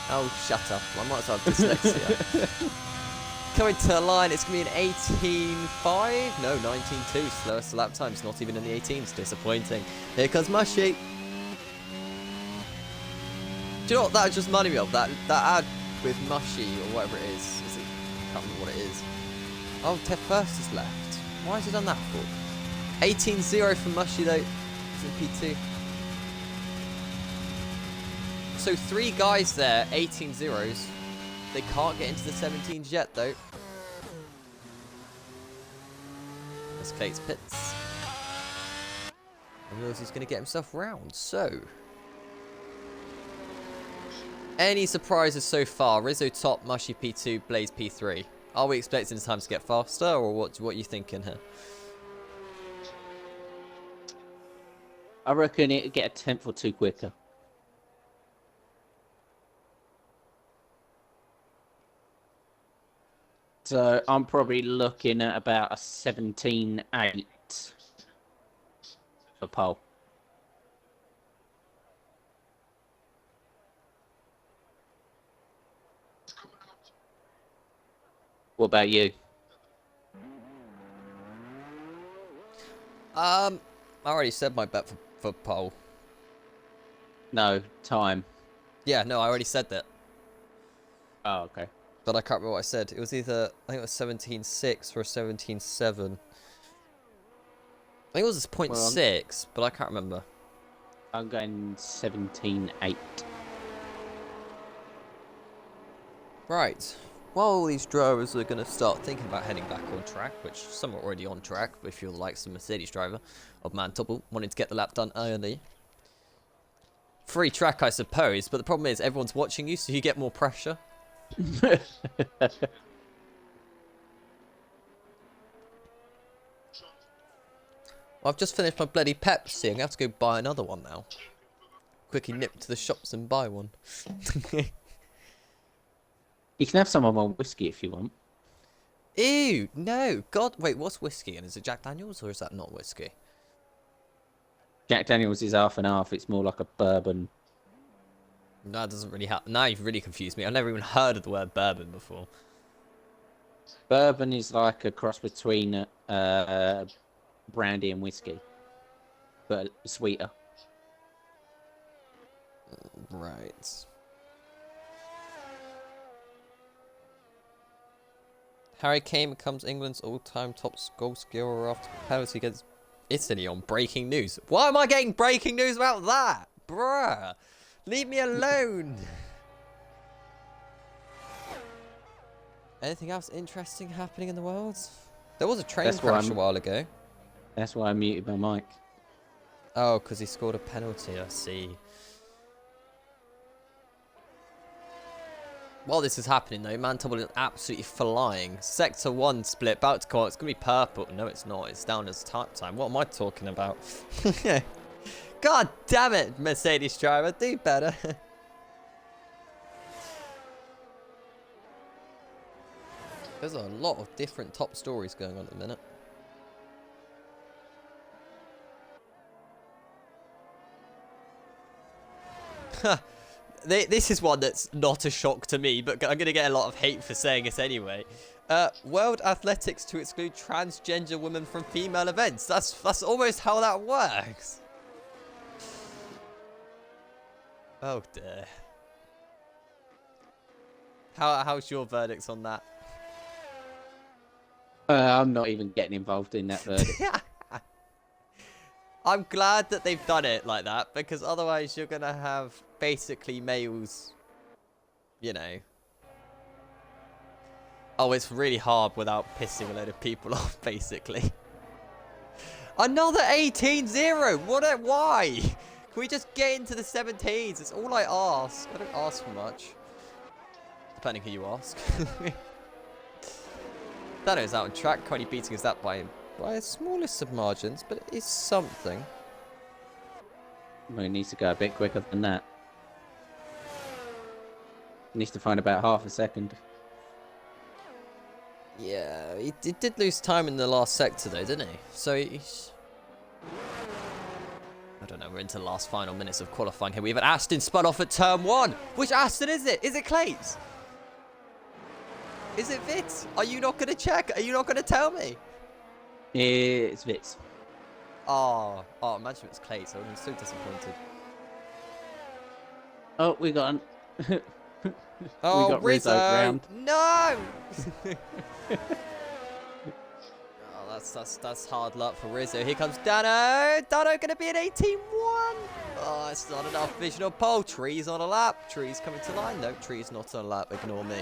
Oh, shut up. I might as well have dyslexia. Coming to the line, it's going to be an 18.5. No, 19.2. Slowest lap times, not even in the 18s. Disappointing. Here comes Mushy. you know what that just reminded me of? That ad with Mushy or whatever it is. I can't remember what it is. Oh, Ted First is left. Why has he done that for? 18-0 for Mushy though. He's in P2. So 3 guys there, 18 zeros. They can't get into the 17s yet though. That's Clay's pits. And he's going to get himself round. So, any surprises so far? Rizzo top, Mushy P2, Blaze P3. Are we expecting the times to get faster, or what are you thinking here? I reckon it'd get a tenth or two quicker. So I'm probably looking at about a 17.8 for pole. What about you? I already said my bet for pole. No, time. Yeah, no, I already said that. Oh, okay. But I can't remember what I said. It was either, I think it was 17.6 or 17.7. I think it was 0.6, but I can't remember. I'm going 17.8. Right. While all these drivers are going to start thinking about heading back on track, which some are already on track, if you're like some Mercedes driver of Mantubble, wanting to get the lap done early. Free track, I suppose, but the problem is everyone's watching you, so you get more pressure. I've just finished my bloody Pepsi. I'm going to have to go buy another one now. Quickly nip to the shops and buy one. You can have some of my whiskey if you want. Ew, no. God, wait, what's whiskey? And is it Jack Daniels or is that not whiskey? Jack Daniels is half and half. It's more like a bourbon. That doesn't really happen. Now you've really confused me. I've never even heard of the word bourbon before. Bourbon is like a cross between brandy and whiskey, but sweeter. Right. Harry Kane becomes England's all-time top goal scorer after penalty against Italy on breaking news. Why am I getting breaking news about that? Bruh. Leave me alone. Anything else interesting happening in the world? There was a train crash a while ago. That's why I muted my mic. Oh, because he scored a penalty, I see. While this is happening though, Mantubble is absolutely flying. Sector 1 split, about to come out. It's going to be purple. No, it's not. It's down as time. What am I talking about? God damn it, Mercedes driver. Do better. There's a lot of different top stories going on at the minute. This is one that's not a shock to me, but I'm going to get a lot of hate for saying it anyway. World Athletics to exclude transgender women from female events. That's almost how that works. Oh dear. How's your verdicts on that? I'm not even getting involved in that verdict. I'm glad that they've done it like that, because otherwise you're going to have basically males, you know. Oh, it's really hard without pissing a load of people off, basically. Another 18-0! Why? Can we just get into the 17s? It's all I ask. I don't ask for much. Depending who you ask. Dano's out on track, currently beating us that by a smallest of margins, but it is something. Well, he needs to go a bit quicker than that. He needs to find about half a second. Yeah, he did lose time in the last sector though, didn't he? So he's... I don't know, we're into the last final minutes of qualifying here. We have an Aston spun off at turn 1. Which Aston is it? Is it Clates? Is it Vitz? Are you not going to check? Are you not going to tell me? It's Vitz. Oh, imagine it was Clates. I would have been so disappointed. Oh, we got we Oh, got Rizzo Rizzo! round. No! Oh, that's hard luck for Rizzo. Here comes Dano. Dano gonna be an 18-1. Oh, it's not enough vision of pole. Tree's on a lap. Tree's coming to line. No, Tree's not on a lap. Ignore me.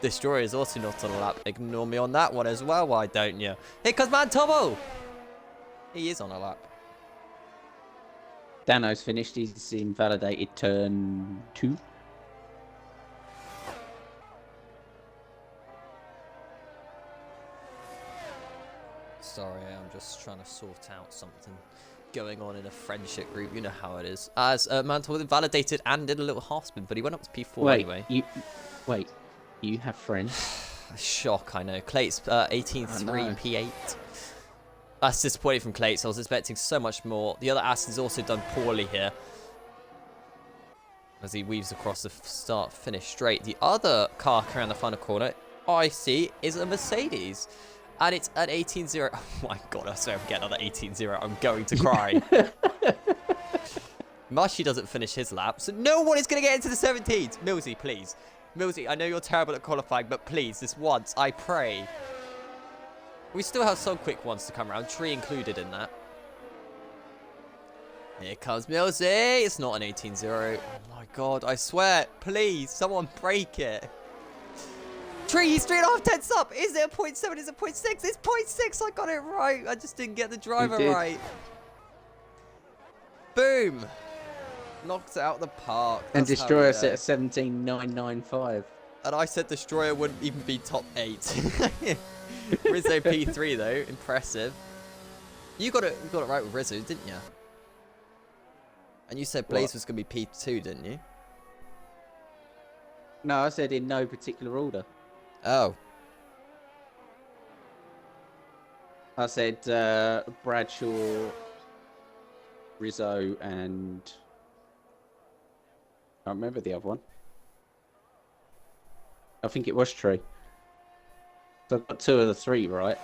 Destroyer is also not on a lap. Ignore me on that one as well. Why don't you? Here comes Mantobo. He is on a lap. Dano's finished. He's invalidated turn 2. Sorry, I'm just trying to sort out something going on in a friendship group. You know how it is. As Mantle was invalidated and did a little half spin, but he went up to P4 anyway. You have friends? Shock, I know. Clates 18-3 P8. That's disappointing from Clates. I was expecting so much more. The other Aston's also done poorly here, as he weaves across the start-finish straight. The other car around the final corner, I see, is a Mercedes. And it's an 18-0. Oh my god, I swear if I get another 18-0, I'm going to cry. Mushy doesn't finish his lap, so no one is going to get into the 17s. Millsy, please. Millsy, I know you're terrible at qualifying, but please, this once, I pray. We still have some quick ones to come around, Tree included in that. Here comes Millsy. It's not an 18-0. Oh my god, I swear. Please, someone break it. Tree, he's 3.5 tenths up. Is it a 0.7? Is it 0.6? It's 0.6. I got it right. I just didn't get the driver right. Boom. Knocked it out of the park. And Destroyer set a 17.995. And I said Destroyer wouldn't even be top 8. Rizzo P3 though. Impressive. You got it right with Rizzo, didn't you? And you said Blaze was going to be P2, didn't you? No, I said in no particular order. Oh. I said Bradshaw, Rizzo, and I can't remember the other one. I think it was Tree. So I've got 2 of the 3 right.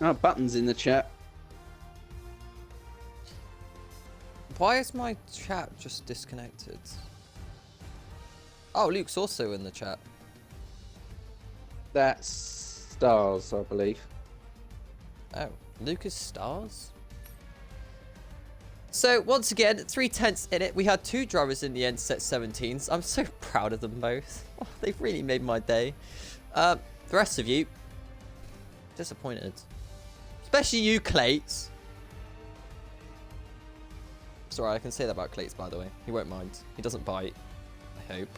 Oh, Button's in the chat. Why is my chat just disconnected? Oh, Luke's also in the chat. That's Stars, I believe. Oh, Lucas Stars? So, once again, 3/10 in it. We had 2 drivers in the end set 17s. I'm so proud of them both. Oh, they've really made my day. The rest of you, disappointed. Especially you, Clates. Sorry, I can say that about Clates, by the way. He won't mind. He doesn't bite, I hope.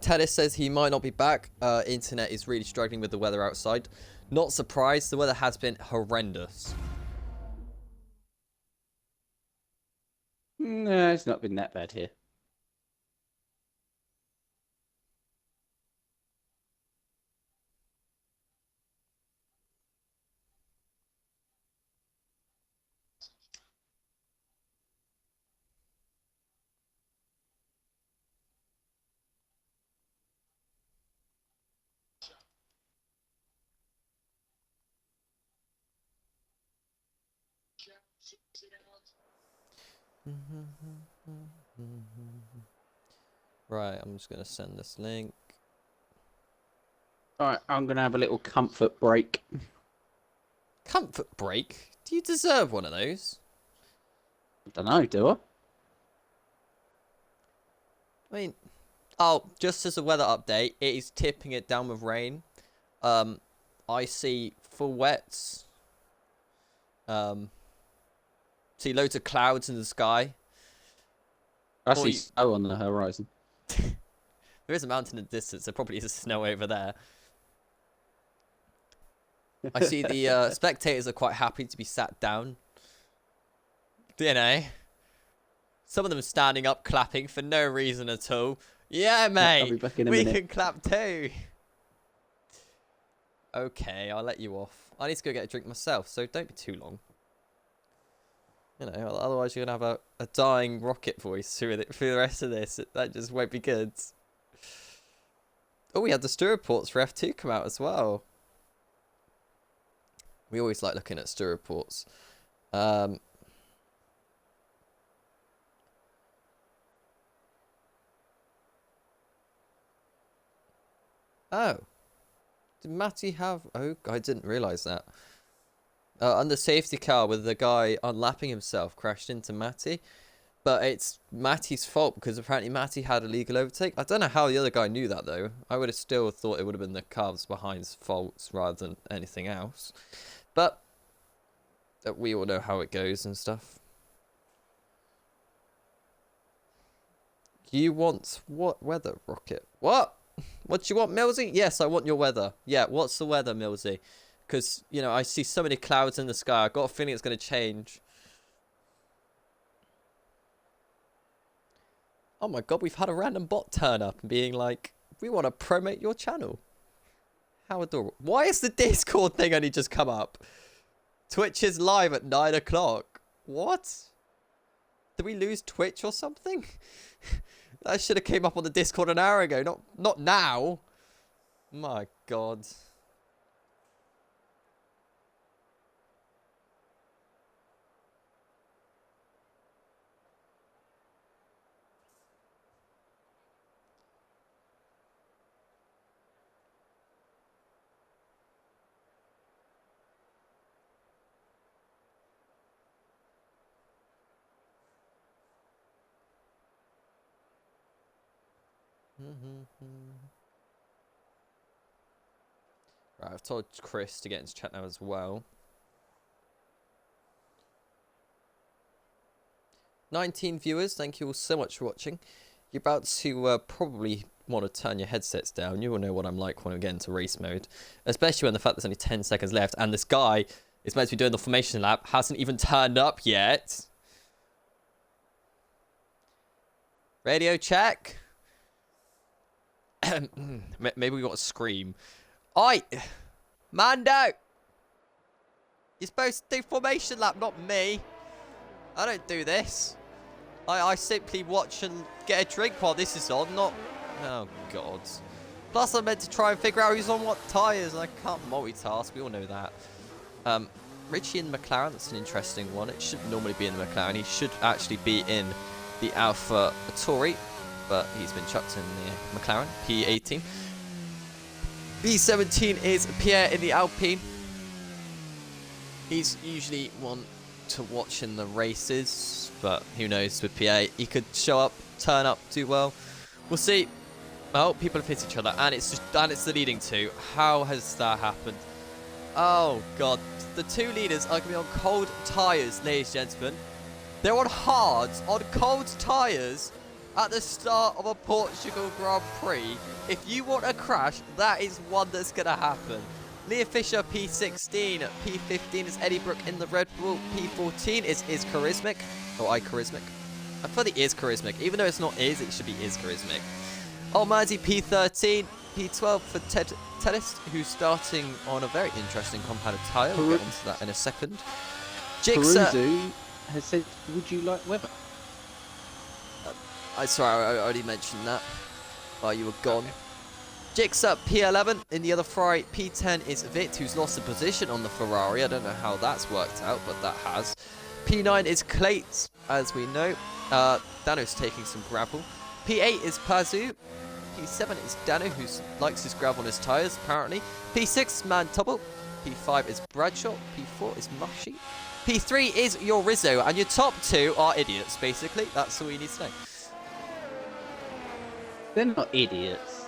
Tennis says he might not be back. Internet is really struggling with the weather outside. Not surprised, the weather has been horrendous. No, it's not been that bad here. Right, I'm just going to send this link. Alright, I'm going to have a little comfort break. Comfort break? Do you deserve one of those? I don't know, do I? I mean, oh, just as a weather update, it is tipping it down with rain. I see full wets. See loads of clouds in the sky. I see snow on the horizon. There is a mountain in the distance. There probably is snow over there. I see the spectators are quite happy to be sat down. You know. Some of them standing up clapping for no reason at all. Yeah, mate. We can clap too. Okay, I'll let you off. I need to go get a drink myself, so don't be too long. You know, otherwise you're going to have a dying rocket voice through the rest of this. That just won't be good. Oh, we had the stew reports for F2 come out as well. We always like looking at stew reports. Oh. Did Matty have... Oh, I didn't realise that. Under safety car with the guy unlapping himself crashed into Matty. But it's Matty's fault because apparently Matty had a legal overtake. I don't know how the other guy knew that though. I would have still thought it would have been the cars behind's faults rather than anything else. But we all know how it goes and stuff. You want what weather, Rocket? What? What do you want, Millsy? Yes, I want your weather. Yeah, what's the weather, Millsy? Because, you know, I see so many clouds in the sky. I've got a feeling it's going to change. Oh my god, we've had a random bot turn up and being like, we want to promote your channel. How adorable. Why is the Discord thing only just come up? Twitch is live at 9 o'clock. What? Did we lose Twitch or something? That should have came up on the Discord an hour ago, not now. My god. Right, I've told Chris to get into chat now as well. 19 viewers, thank you all so much for watching. You're about to probably want to turn your headsets down. You all know what I'm like when we get into race mode. Especially when the fact there's only 10 seconds left and this guy is meant to be doing the formation lap, hasn't even turned up yet. Radio check. Maybe we got to scream. Oi! Mando! You're supposed to do formation lap, not me. I don't do this. I simply watch and get a drink while this is on, not... Oh, God. Plus, I'm meant to try and figure out who's on what tyres, and I can't multitask. We all know that. Richie in the McLaren, that's an interesting one. It shouldn't normally be in the McLaren. He should actually be in the Alpha Tauri, but he's been chucked in the McLaren, P18. B17 is Pierre in the Alpine. He's usually one to watch in the races, but who knows with Pierre. He could show up, turn up, do well. We'll see. Oh, people have hit each other, and it's the leading two. How has that happened? Oh, God. The two leaders are going to be on cold tyres, ladies and gentlemen. They're on hards, on cold tyres, at the start of a Portugal Grand Prix. If you want a crash, that is one that's going to happen. Leah Fisher, P16. P15 is Eddie Brooke in the Red Bull. P14 is Charismatic. Or Charismatic. I thought it is Charismatic. Even though it's not is, it should be is Charismatic. Almighty, P13. P12 for Tellis, who's starting on a very interesting compounded tyre. We'll get onto that in a second. Jigsaw has said, would you like weather? Sorry, I already mentioned that while you were gone. Okay. Jigsaw, P11 in the other Ferrari. P10 is Vit, who's lost a position on the Ferrari. I don't know how that's worked out, but that has. P9 is Clates, as we know. Dano's taking some gravel. P8 is Pazu. P7 is Dano, who likes his gravel on his tyres, apparently. P6, Mantubble. P5 is Bradshaw. P4 is Mushy. P3 is your Rizzo, and your top two are idiots, basically. That's all you need to know. They're not idiots.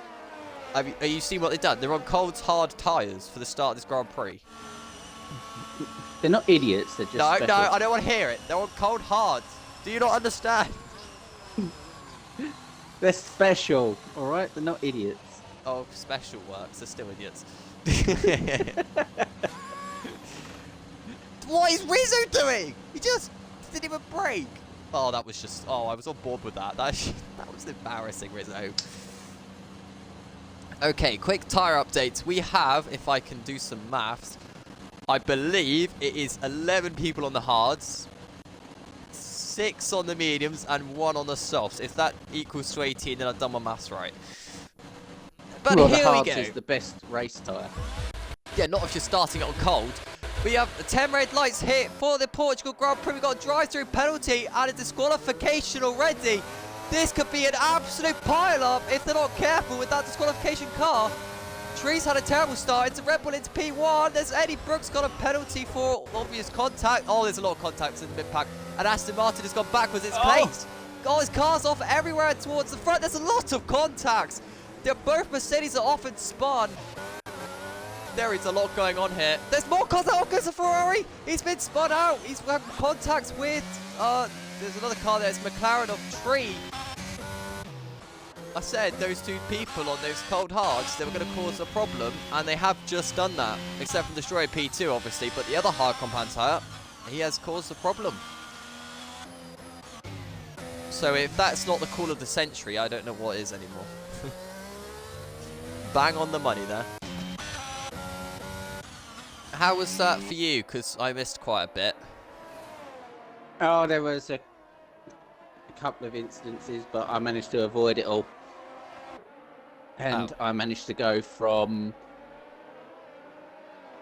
Have you seen what they've done? They're on cold, hard tyres for the start of this Grand Prix. They're not idiots, they're just special. No, I don't want to hear it. They're on cold, hard. Do you not understand? They're special, alright? They're not idiots. Oh, special works. They're still idiots. What is Rizzo doing? He just didn't even brake. Oh, that was just... Oh, I was on board with that. That was embarrassing, Rizzo. Okay, quick tyre updates. We have, if I can do some maths, I believe it is 11 people on the hards. 6 on the mediums and 1 on the softs. If that equals to 18, then I've done my maths right. But well, here the we hards go. is the best race tyre. Yeah, not if you're starting it on cold. We have 10 red lights here for the Portugal Grand Prix. We've got a drive-through penalty and a disqualification already. This could be an absolute pile-up if they're not careful with that disqualification car. Trees had a terrible start into Red Bull into P1. There's Eddie Brooks got a penalty for obvious contact. Oh, there's a lot of contacts in the mid-pack. And Aston Martin has gone backwards. It's plates. Oh, his car's off everywhere towards the front. There's a lot of contacts. Both Mercedes are off and spun. There is a lot going on here. There's more contact. Oh, goes the Ferrari. He's been spun out. He's had contacts with... there's another car there. It's McLaren of Tree. I said those two people on those cold hards, they were going to cause a problem, and they have just done that. Except for Destroyer P2, obviously, but the other hard compound tyre, he has caused a problem. So if that's not the call of the century, I don't know what is anymore. Bang on the money there. How was that for you? Because I missed quite a bit. Oh, there was a couple of instances, but I managed to avoid it all. And I managed to go from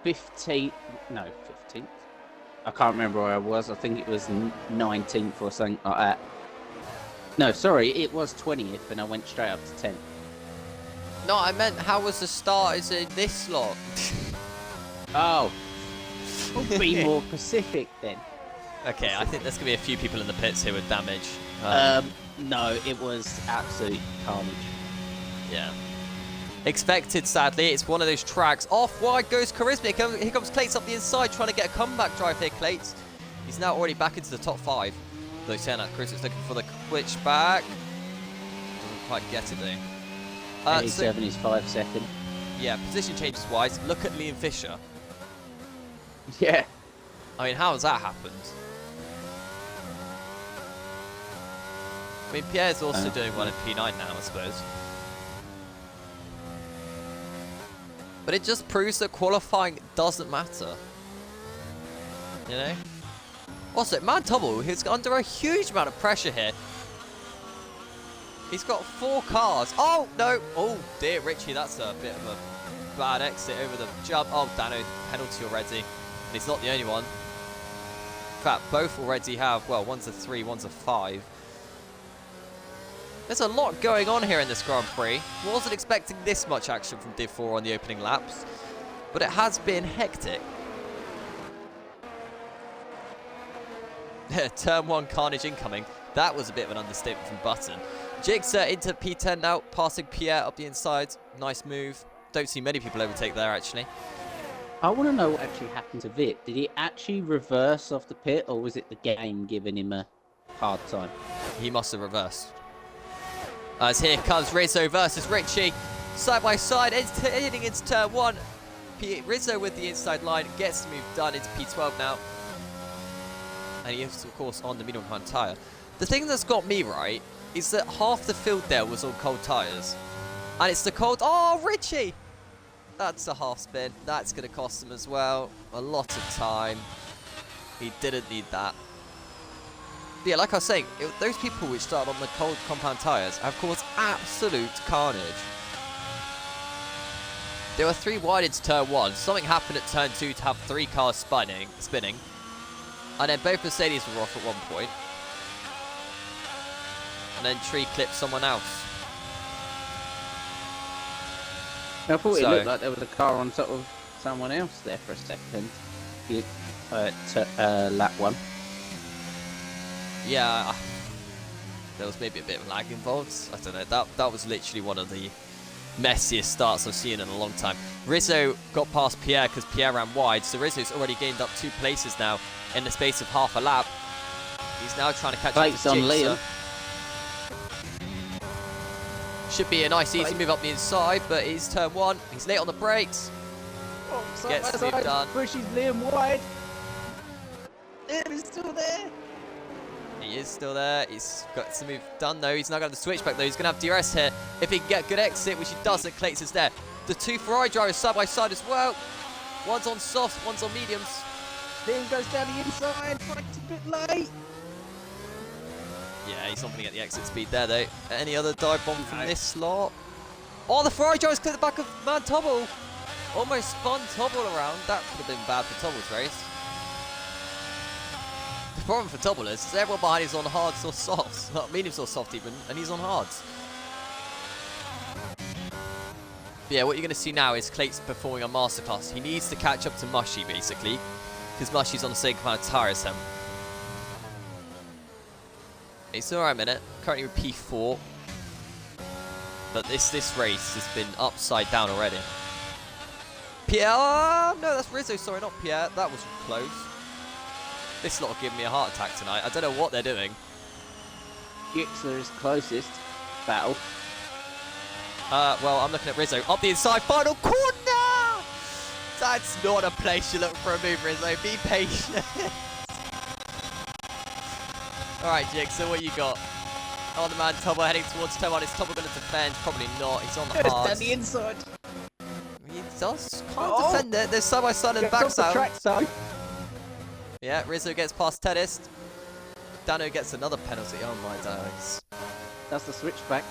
15th. I can't remember where I was. I think it was 19th or something like that. No, sorry, it was 20th, and I went straight up to 10th. No, I meant how was the start as in this slot? Oh, we'll be more specific then. Okay, I think there's going to be a few people in the pits here with damage. No, it was absolute carnage. Yeah. Expected, sadly. It's one of those tracks. Off wide goes Charisma. Here comes Clates up the inside trying to get a comeback drive here, Clates. He's now already back into the top 5. Though saying that, Chris is looking for the switch back. Doesn't quite get it though. 87 is 5 seconds. Yeah, position changes wise. Look at Liam Fisher. Yeah. I mean, how has that happened? I mean, Pierre's also doing well in P9 now, I suppose. But it just proves that qualifying doesn't matter. You know? Also, Man Tubble, he's under a huge amount of pressure here. He's got 4 cars. Oh, no. Oh, dear, Richie, that's a bit of a bad exit over the jump. Oh, Dano, penalty already. And he's not the only one. In fact, both already have, well, one's a 3, one's a 5. There's a lot going on here in this Grand Prix. Wasn't expecting this much action from Div 4 on the opening laps, but it has been hectic. Turn 1 carnage incoming. That was a bit of an understatement from Button. Jigsaw into P10 now, passing Pierre up the inside. Nice move. Don't see many people overtake there, actually. I want to know what actually happened to Vit. Did he actually reverse off the pit, or was it the game giving him a hard time? He must have reversed. As here comes Rizzo versus Richie. Side by side, heading into turn 1. Rizzo with the inside line, gets the move done into P12 now. And he is, of course, on the medium compound tyre. The thing that's got me right is that half the field there was on cold tyres. And it's the cold... Oh, Richie! That's a half spin. That's going to cost him as well. A lot of time. He didn't need that. But yeah, like I was saying, those people which started on the cold compound tyres have caused absolute carnage. There were 3 wide into turn 1. Something happened at turn 2 to have 3 cars spinning. And then both Mercedes were off at one point. And then Tree clipped someone else. I thought it looked like there was a car on top of someone else there for a second. Lap 1. Yeah, there was maybe a bit of lag involved. I don't know. That was literally one of the messiest starts I've seen in a long time. Rizzo got past Pierre because Pierre ran wide, so Rizzo's already gained up 2 places now in the space of half a lap. He's now trying to catch up to on Liam. Should be a nice easy move up the inside, but it's turn 1. He's late on the brakes. Gets the move done. Pushes Liam wide. Liam is still there. He is still there. He's got some move done though. He's now got the switchback though. He's going to have DRS here. If he can get good exit, which he doesn't, Clates is there. The 2 Ferrari drivers side by side as well. One's on softs, one's on mediums. Liam goes down the inside. Brakes a bit late. Yeah, he's not going to get the exit speed there, though. Any other dive bomb from this slot? Oh, the Ferrari driver's cleared the back of Man Tobble. Almost spun Tobble around. That could have been bad for Tobble's race. The problem for Tobble is everyone behind is on hards or softs. Not mediums or soft even, and he's on hards. But yeah, what you're going to see now is Clate's performing a masterclass. He needs to catch up to Mushy, basically, because Mushy's on the same kind of tyre as him. It's an alright minute, currently with P4. But this race has been upside down already. Pierre, no, that's Rizzo, sorry, not Pierre. That was close. This lot will give me a heart attack tonight. I don't know what they're doing. Gixler is closest. Battle. Well, I'm looking at Rizzo. Up the inside, final corner! That's not a place you look for a move, Rizzo. Be patient. Alright, Jigsaw, what you got? Oh, the Man Tobble heading towards turn 1. Is Tobble going to defend? Probably not. He's on the hard. Down the inside. He does can't defend it. There's side by side and backs out. Track, so. Yeah, Rizzo gets past Tedist. Dano gets another penalty. Oh my days. That's the switchback.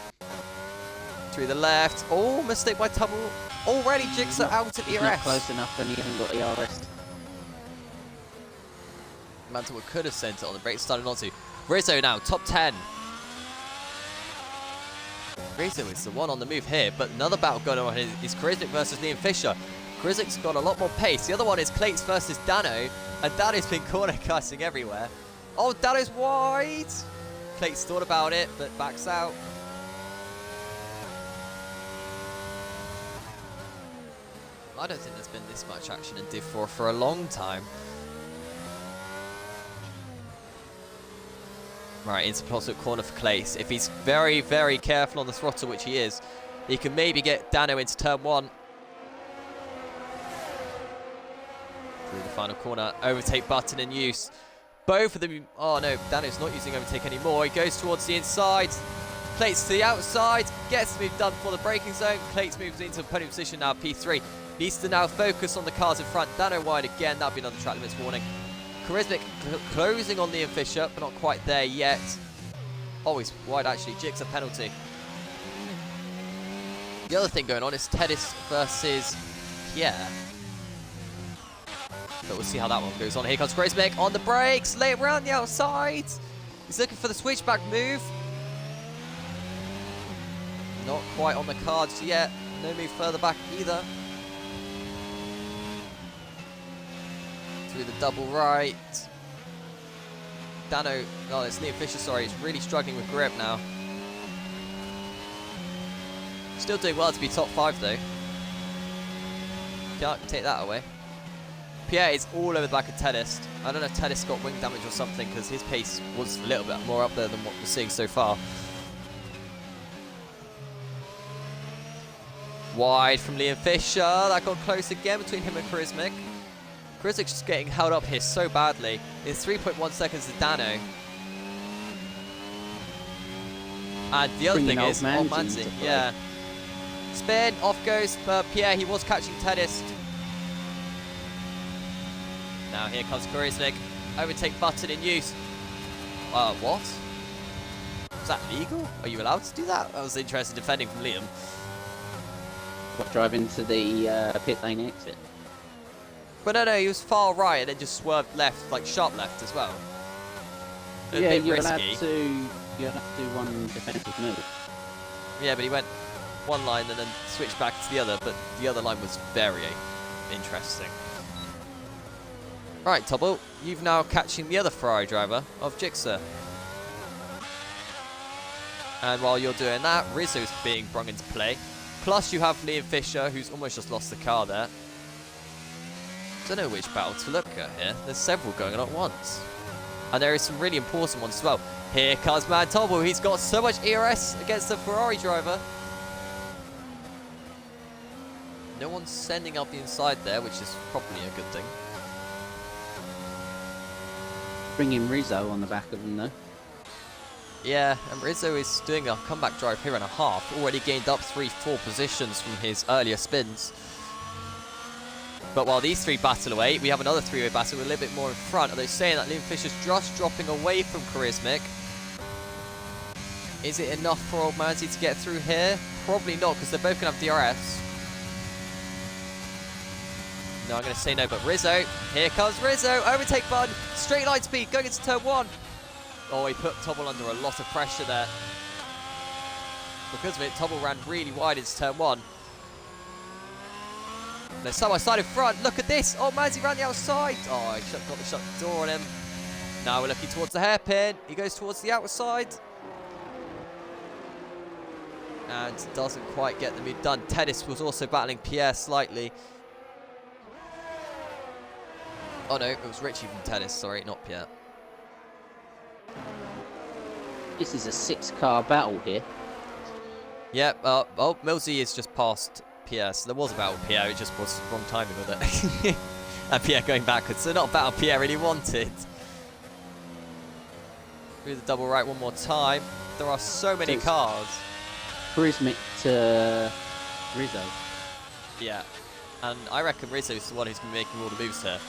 Through the left. Oh, mistake by Tobble. Already Jigsaw out at He's ERS. not close enough and he hasn't got ERS. Man Tobble could have sent it on the break, started not to. Rizzo now, top 10. Rizzo is the one on the move here, but another battle going on is Karizmic versus Liam Fisher. Karizmic's got a lot more pace. The other one is Clates versus Dano, and Dano's been corner cussing everywhere. Oh, Dano's wide! Clates thought about it, but backs out. I don't think there's been this much action in Div 4 for a long time. Right, into possible corner for Clace. If he's very, very careful on the throttle, which he is, he can maybe get Dano into turn 1. Through the final corner. Overtake button in use. Both of them... Oh, no. Dano's not using overtake anymore. He goes towards the inside. Clates to the outside. Gets the move done for the braking zone. Clates moves into a podium position now, P3. Needs to now focus on the cars in front. Dano wide again. That'll be another track limits warning. Karizmic closing on Liam Fisher, but not quite there yet. Oh, he's wide actually. Jigsaw penalty. The other thing going on is Tedis versus Pierre. But we'll see how that one goes on. Here comes Karizmic on the brakes. Lay it around the outside. He's looking for the switchback move. Not quite on the cards yet. No move further back either. Through the double right. Dano, oh, it's Liam Fisher, sorry, he's really struggling with grip now. Still doing well to be top 5 though. Can't take that away. Pierre is all over the back of Tedist. I don't know if Tedist got wing damage or something because his pace was a little bit more up there than what we're seeing so far. Wide from Liam Fisher. That got close again between him and Karizmic. Karizmic's just getting held up here so badly. It's 3.1 seconds to Dano. And the other thing is, oh, Manzi, yeah. Spin, off goes Pierre. He was catching Tedist. Now here comes Karizmic. Overtake button in use. What? Was that legal? Are you allowed to do that? That was interesting defending from Liam. What, drive into the pit lane exit? But no, he was far right and then just swerved left, like sharp left as well. Yeah, you're risky. allowed to do one defensive move. Yeah, but he went one line and then switched back to the other, but the other line was very interesting. Right, Tobble, you've now catching the other Ferrari driver of Jigsaw. And while you're doing that, Rizzo's being brought into play. Plus you have Liam Fisher, who's almost just lost the car there. Don't know which battle to look at here. There's several going on at once. And there is some really important ones as well. Here comes Man Tobble. He's got so much ERS against the Ferrari driver. No one's sending up the inside there, which is probably a good thing. Bringing Rizzo on the back of him though. Yeah, and Rizzo is doing a comeback drive here and a half. Already gained up 3-4 positions from his earlier spins. But while these three battle away, we have another three-way battle with a little bit more in front. Are they saying that Liam Fisher's just dropping away from Karizmic? Is it enough for Old Manzi to get through here? Probably not, because they're both going to have DRS. No, I'm going to say no, but Rizzo. Here comes Rizzo. Overtake button. Straight line speed going into turn 1. Oh, he put Tobble under a lot of pressure there. Because of it, Tobble ran really wide into turn 1. They're side by side in front. Look at this. Oh, Manzi ran the outside. Oh, he got the shut door on him. Now we're looking towards the hairpin. He goes towards the outside. And doesn't quite get the move done. Tennis was also battling Pierre slightly. Oh no, it was Richie from Tennis, sorry, not Pierre. This is a 6-car battle here. Yep, oh, Millsy is just past Pierre, so there was a battle with Pierre, it just was wrong timing with it. And Pierre going backwards, so not a battle Pierre really wanted. Through the double right one more time. There are so many cars. Prismic to Rizzo. Yeah, and I reckon Rizzo's the one who's been making all the moves here.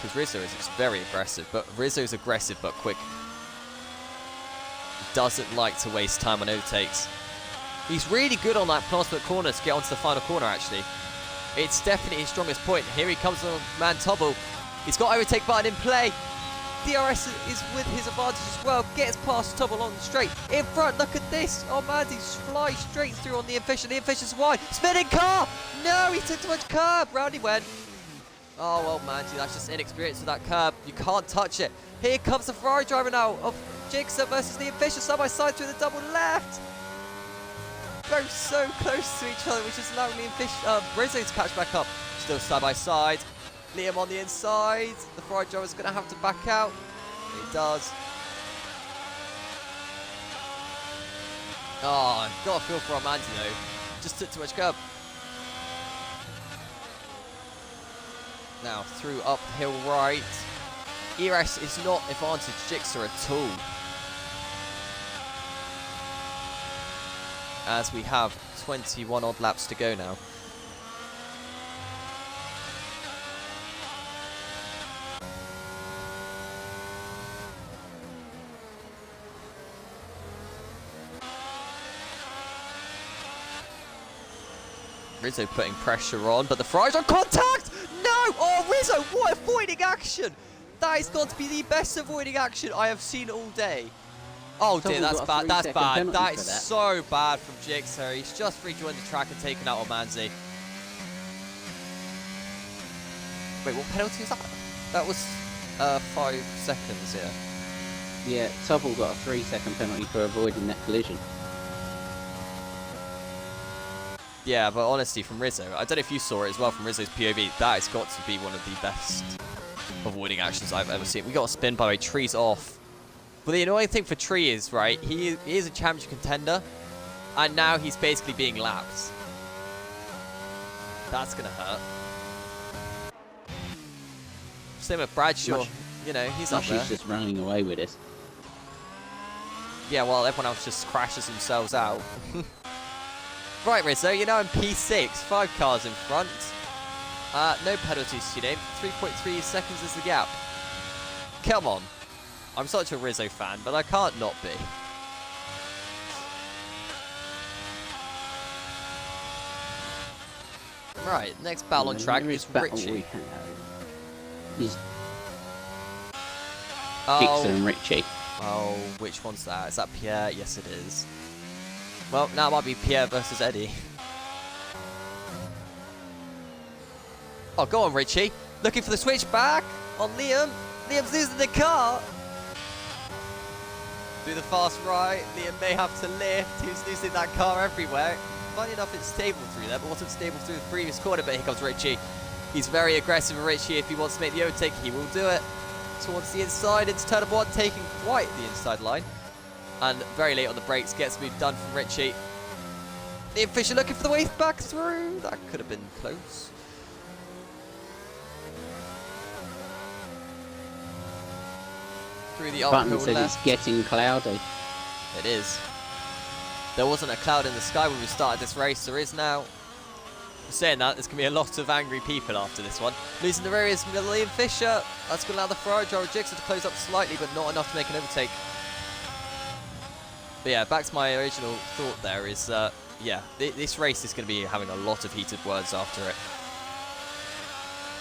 Because Rizzo is very aggressive, but Rizzo's aggressive but quick. He doesn't like to waste time on overtakes. He's really good on that penultimate corner to get onto the final corner, actually. It's definitely his strongest point. Here he comes on man Tobble. He's got overtake button in play. DRS is with his advantage as well. Gets past Tobble on the straight. In front, look at this. Oh, man, he flies straight through on the Inefficient. The Inefficient's wide. Spinning car! No, he took too much curb. Round he went. Oh, well, man, that's just inexperience with that curb. You can't touch it. Here comes the Ferrari driver now of Jigsaw versus the Inefficient side by side through the double left. Both so close to each other, which is allowing the Rizzo to catch back up. Still side by side. Liam on the inside. The Ferrari driver's going to have to back out. He does. Oh, I've got a feel for Armandi though. Just took too much curb. Now through uphill right. ERS is not advantage Jigsaw at all. As we have 21 odd laps to go now. Rizzo putting pressure on, but the Ferrari's on contact! No! Oh, Rizzo, what avoiding action! That is got to be the best avoiding action I have seen all day. Oh dear, that's bad, that's bad. That is so bad from Jigsaw. He's just rejoined the track and taken out Omanzi. Wait, what penalty is that? That was 5 seconds, yeah. Yeah, Tobble got a 3-second penalty for avoiding that collision. Yeah, but honestly, from Rizzo, I don't know if you saw it as well from Rizzo's POV, that has got to be one of the best avoiding actions I've ever seen. We got a spin, by the way, Tree's off. But the annoying thing for Tree is, right, he is a championship contender, and now he's basically being lapped. That's going to hurt. Same with Bradshaw, you know, he's up there. He's just running away with it. Yeah, well, everyone else just crashes themselves out. Right, Rizzo, you're now in P6, 5 cars in front. No penalties to your name. 3.3 seconds is the gap. Come on. I'm such a Rizzo fan, but I can't not be. Right, next battle on track is Richie. Is Oh. Jigsaw and Richie. Oh, which one's that? Is that Pierre? Yes, it is. Well, now it might be Pierre versus Eddie. Oh, go on, Richie. Looking for the switch back on Liam. Liam's losing the car. Do the fast right. Liam may have to lift. He's losing that car everywhere. Funny enough, it's stable through there, but wasn't stable through the previous corner. But here comes Richie. He's very aggressive, Richie. If he wants to make the overtake, he will do it. Towards the inside, into turn 1, taking quite the inside line. And very late on the brakes, gets moved done from Richie. The official looking for the way back through. That could have been close. Through the Button uphill says left. it's getting cloudy. It is. There wasn't a cloud in the sky when we started this race. There is now. Saying that, there's going to be a lot of angry people after this one. Losing the rear is Liam Fisher. That's going to allow the Ferrari driver Jigsaw to close up slightly, but not enough to make an overtake. But yeah, back to my original thought there is, yeah, this race is going to be having a lot of heated words after it.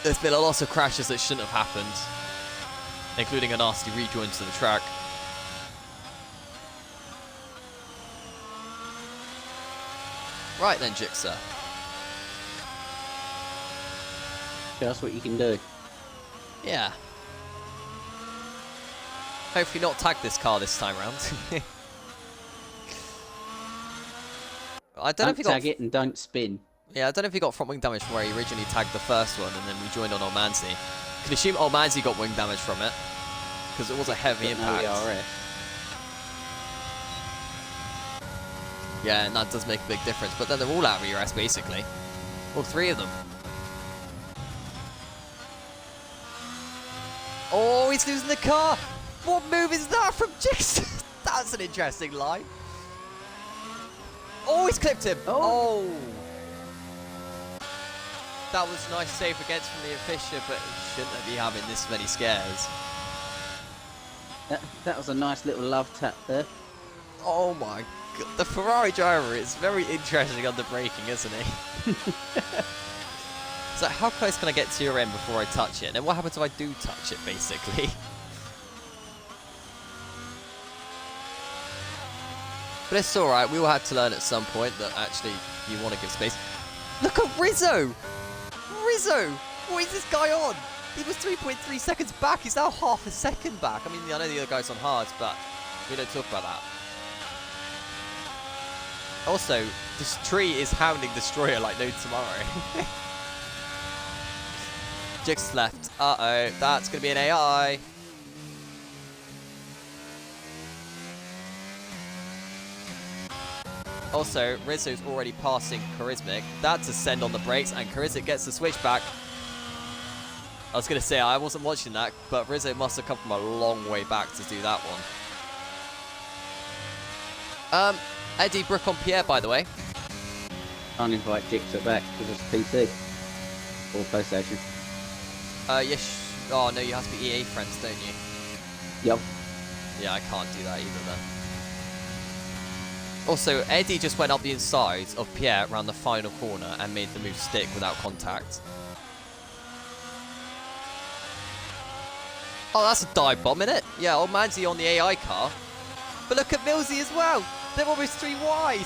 There's been a lot of crashes that shouldn't have happened, including a nasty rejoin to the track. Right then, Jixer. Show us what you can do. Yeah. Hopefully not tag this car this time round. I don't know if he got... tag it and don't spin. Yeah, I don't know if he got front wing damage from where he originally tagged the first one and then rejoined on Almanzi. Can assume Almanzi got wing damage from it, because it was a heavy impact. No RSF. Yeah, and that does make a big difference. But then they're all out of ERS, basically. All three of them. Oh, he's losing the car! What move is that from Jix? That's an interesting line. Oh, he's clipped him! Oh! That was a nice save against from Liam Fisher, but he shouldn't be having this many scares. That was a nice little love tap there. Oh my god, the Ferrari driver is very interesting under braking, isn't he? So how close can I get to your end before I touch it? And then what happens if I do touch it, basically? But it's alright, we will have to learn at some point that actually you want to give space. Look at Rizzo! Rizzo! What is this guy on? He was 3.3 seconds back, he's now half a second back. I mean, I know the other guy's on hards, but we don't talk about that. Also, this tree is hounding Destroyer like no tomorrow. Jix left. Uh-oh, that's going to be an AI. Also, Rizzo's already passing Charismic. That's a send on the brakes, and Charismic gets the switchback. I was going to say, I wasn't watching that, but Rizzo must have come from a long way back to do that one. Eddie, Brooke on Pierre, by the way. Can't invite Jixer back because it's PC or PlayStation. Yes. Oh, no, you have to be EA friends, don't you? Yep. Yeah, I can't do that either then. Also, Eddie just went up the inside of Pierre around the final corner and made the move stick without contact. Oh, that's a dive bomb, innit? Yeah, old Manzi on the AI car. But look at Millsy as well. They're almost 3 wide.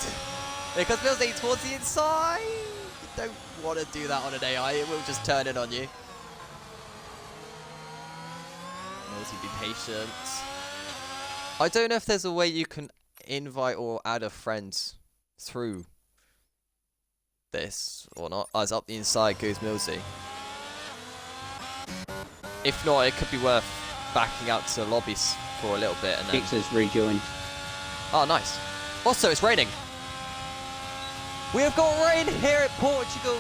There comes Millsy towards the inside. You don't want to do that on an AI. It will just turn it on you. Millsy, be patient. I don't know if there's a way you can invite or add a friend through this or not. As up the inside goes Millsy. If not, it could be worth backing out to lobbies for a little bit and then... Jixer's rejoined. Oh, nice. Also, it's raining. We have got rain here at Portugal.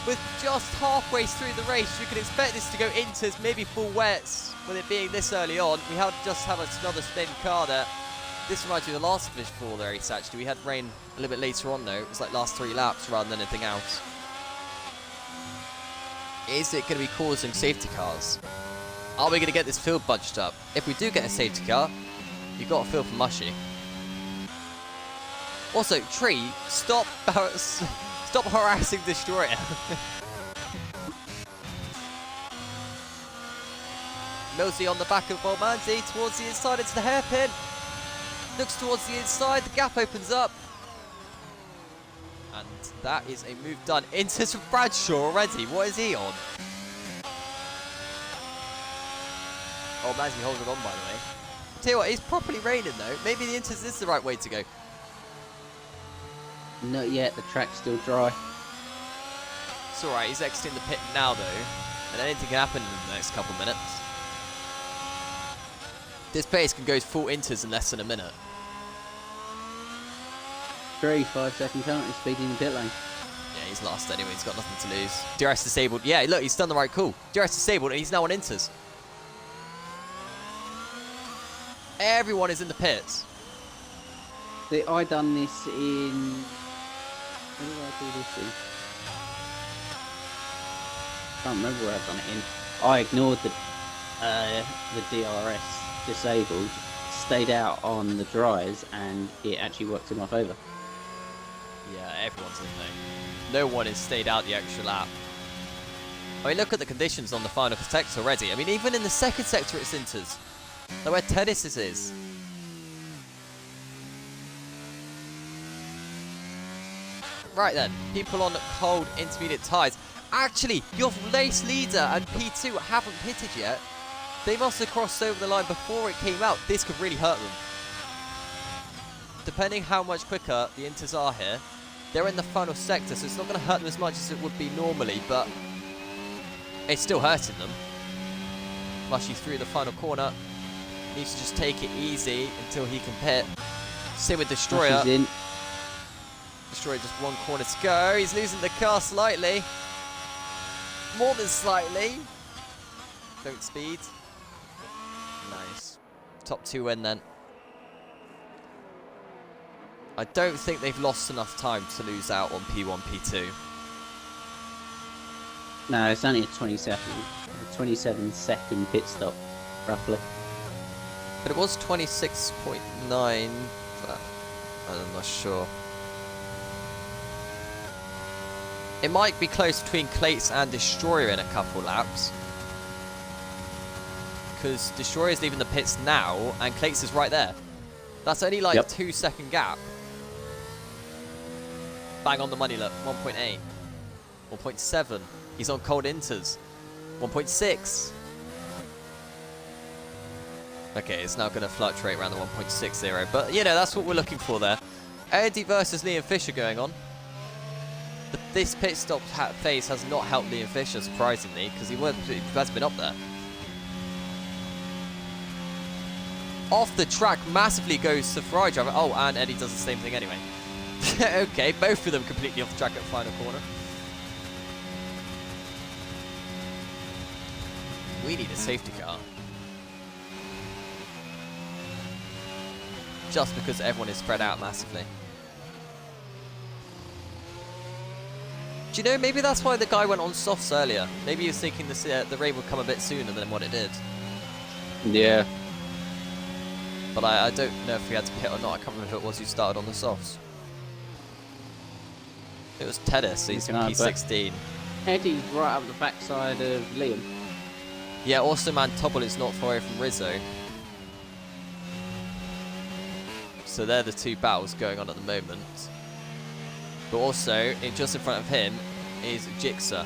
With just halfway through the race, you can expect this to go into maybe full wets. With it being this early on, we have just have another spin car there. This reminds me of the last finish for the race, actually. We had rain a little bit later on, though. It was like last 3 laps rather than anything else. Is it going to be causing safety cars? Are we going to get this field bunched up? If we do get a safety car, you've got to feel for Mushy. Also, Tree, stop harassing Destroyer. Millsy on the back of Bolmanzi towards the inside into the hairpin. Looks towards the inside, the gap opens up. And that is a move done into Bradshaw already. What is he on? Oh, Manzi holding on, by the way. Tell you what, it's properly raining though. Maybe the Inters is the right way to go. Not yet, the track's still dry. It's alright, he's exiting the pit now though. And anything can happen in the next couple minutes. This pace can go full Inters in less than a minute. 5-second penalty speed in the pit lane. Yeah, he's lost anyway, he's got nothing to lose. DRS disabled. Yeah, look, he's done the right call. DRS disabled and he's now on Inters. Everyone is in the pits. See, I done this in... Where did I do this in? I can't remember where I've done it in. I ignored the DRS disabled, stayed out on the dries, and it actually worked in my favour. Yeah, everyone's in there. No one has stayed out the extra lap. I mean, look at the conditions on the final sector already. I mean, even in the second sector it centres. Like where tennis is. Right then, people on cold intermediate tyres. Actually, your race leader and P2 haven't pitted yet. They must have crossed over the line before it came out. This could really hurt them. Depending how much quicker the Inters are here, they're in the final sector, so it's not going to hurt them as much as it would be normally, but it's still hurting them. Mushy through the final corner. Needs to just take it easy until he can pit. Same with Destroyer. In. Destroyer just one corner to go. He's losing the car slightly. More than slightly. Don't speed. Nice. Top 2 win then. I don't think they've lost enough time to lose out on P1, P2. No, it's only a 27-second pit stop, roughly. But it was 26.9. But I'm not sure. It might be close between Clates and Destroyer in a couple laps. Because Destroyer's leaving the pits now, and Clates is right there. That's only like a 2-second gap. Bang on the money, look. 1.8. 1.7. He's on cold inters. 1.6. Okay, it's now going to fluctuate around the 1.60, but you know, that's what we're looking for there. Eddie versus Liam Fisher going on. This pit stop phase has not helped Liam Fisher, surprisingly, because he has been up there. Off the track massively goes the Ferrari driver. Oh, and Eddie does the same thing anyway. Okay, both of them completely off the track at the final corner. We need a safety car. Just because everyone is spread out massively. Do you know, maybe that's why the guy went on softs earlier. Maybe he was thinking the rain would come a bit sooner than what it did. Yeah. But I don't know if he had to pit or not. I can't remember who it was who started on the softs. It was Tennis, he's in P16. Eddie's right up the backside of Liam. Yeah, also man, Tobble is not far away from Rizzo. So they're the two battles going on at the moment. But also, just in front of him is Jixer.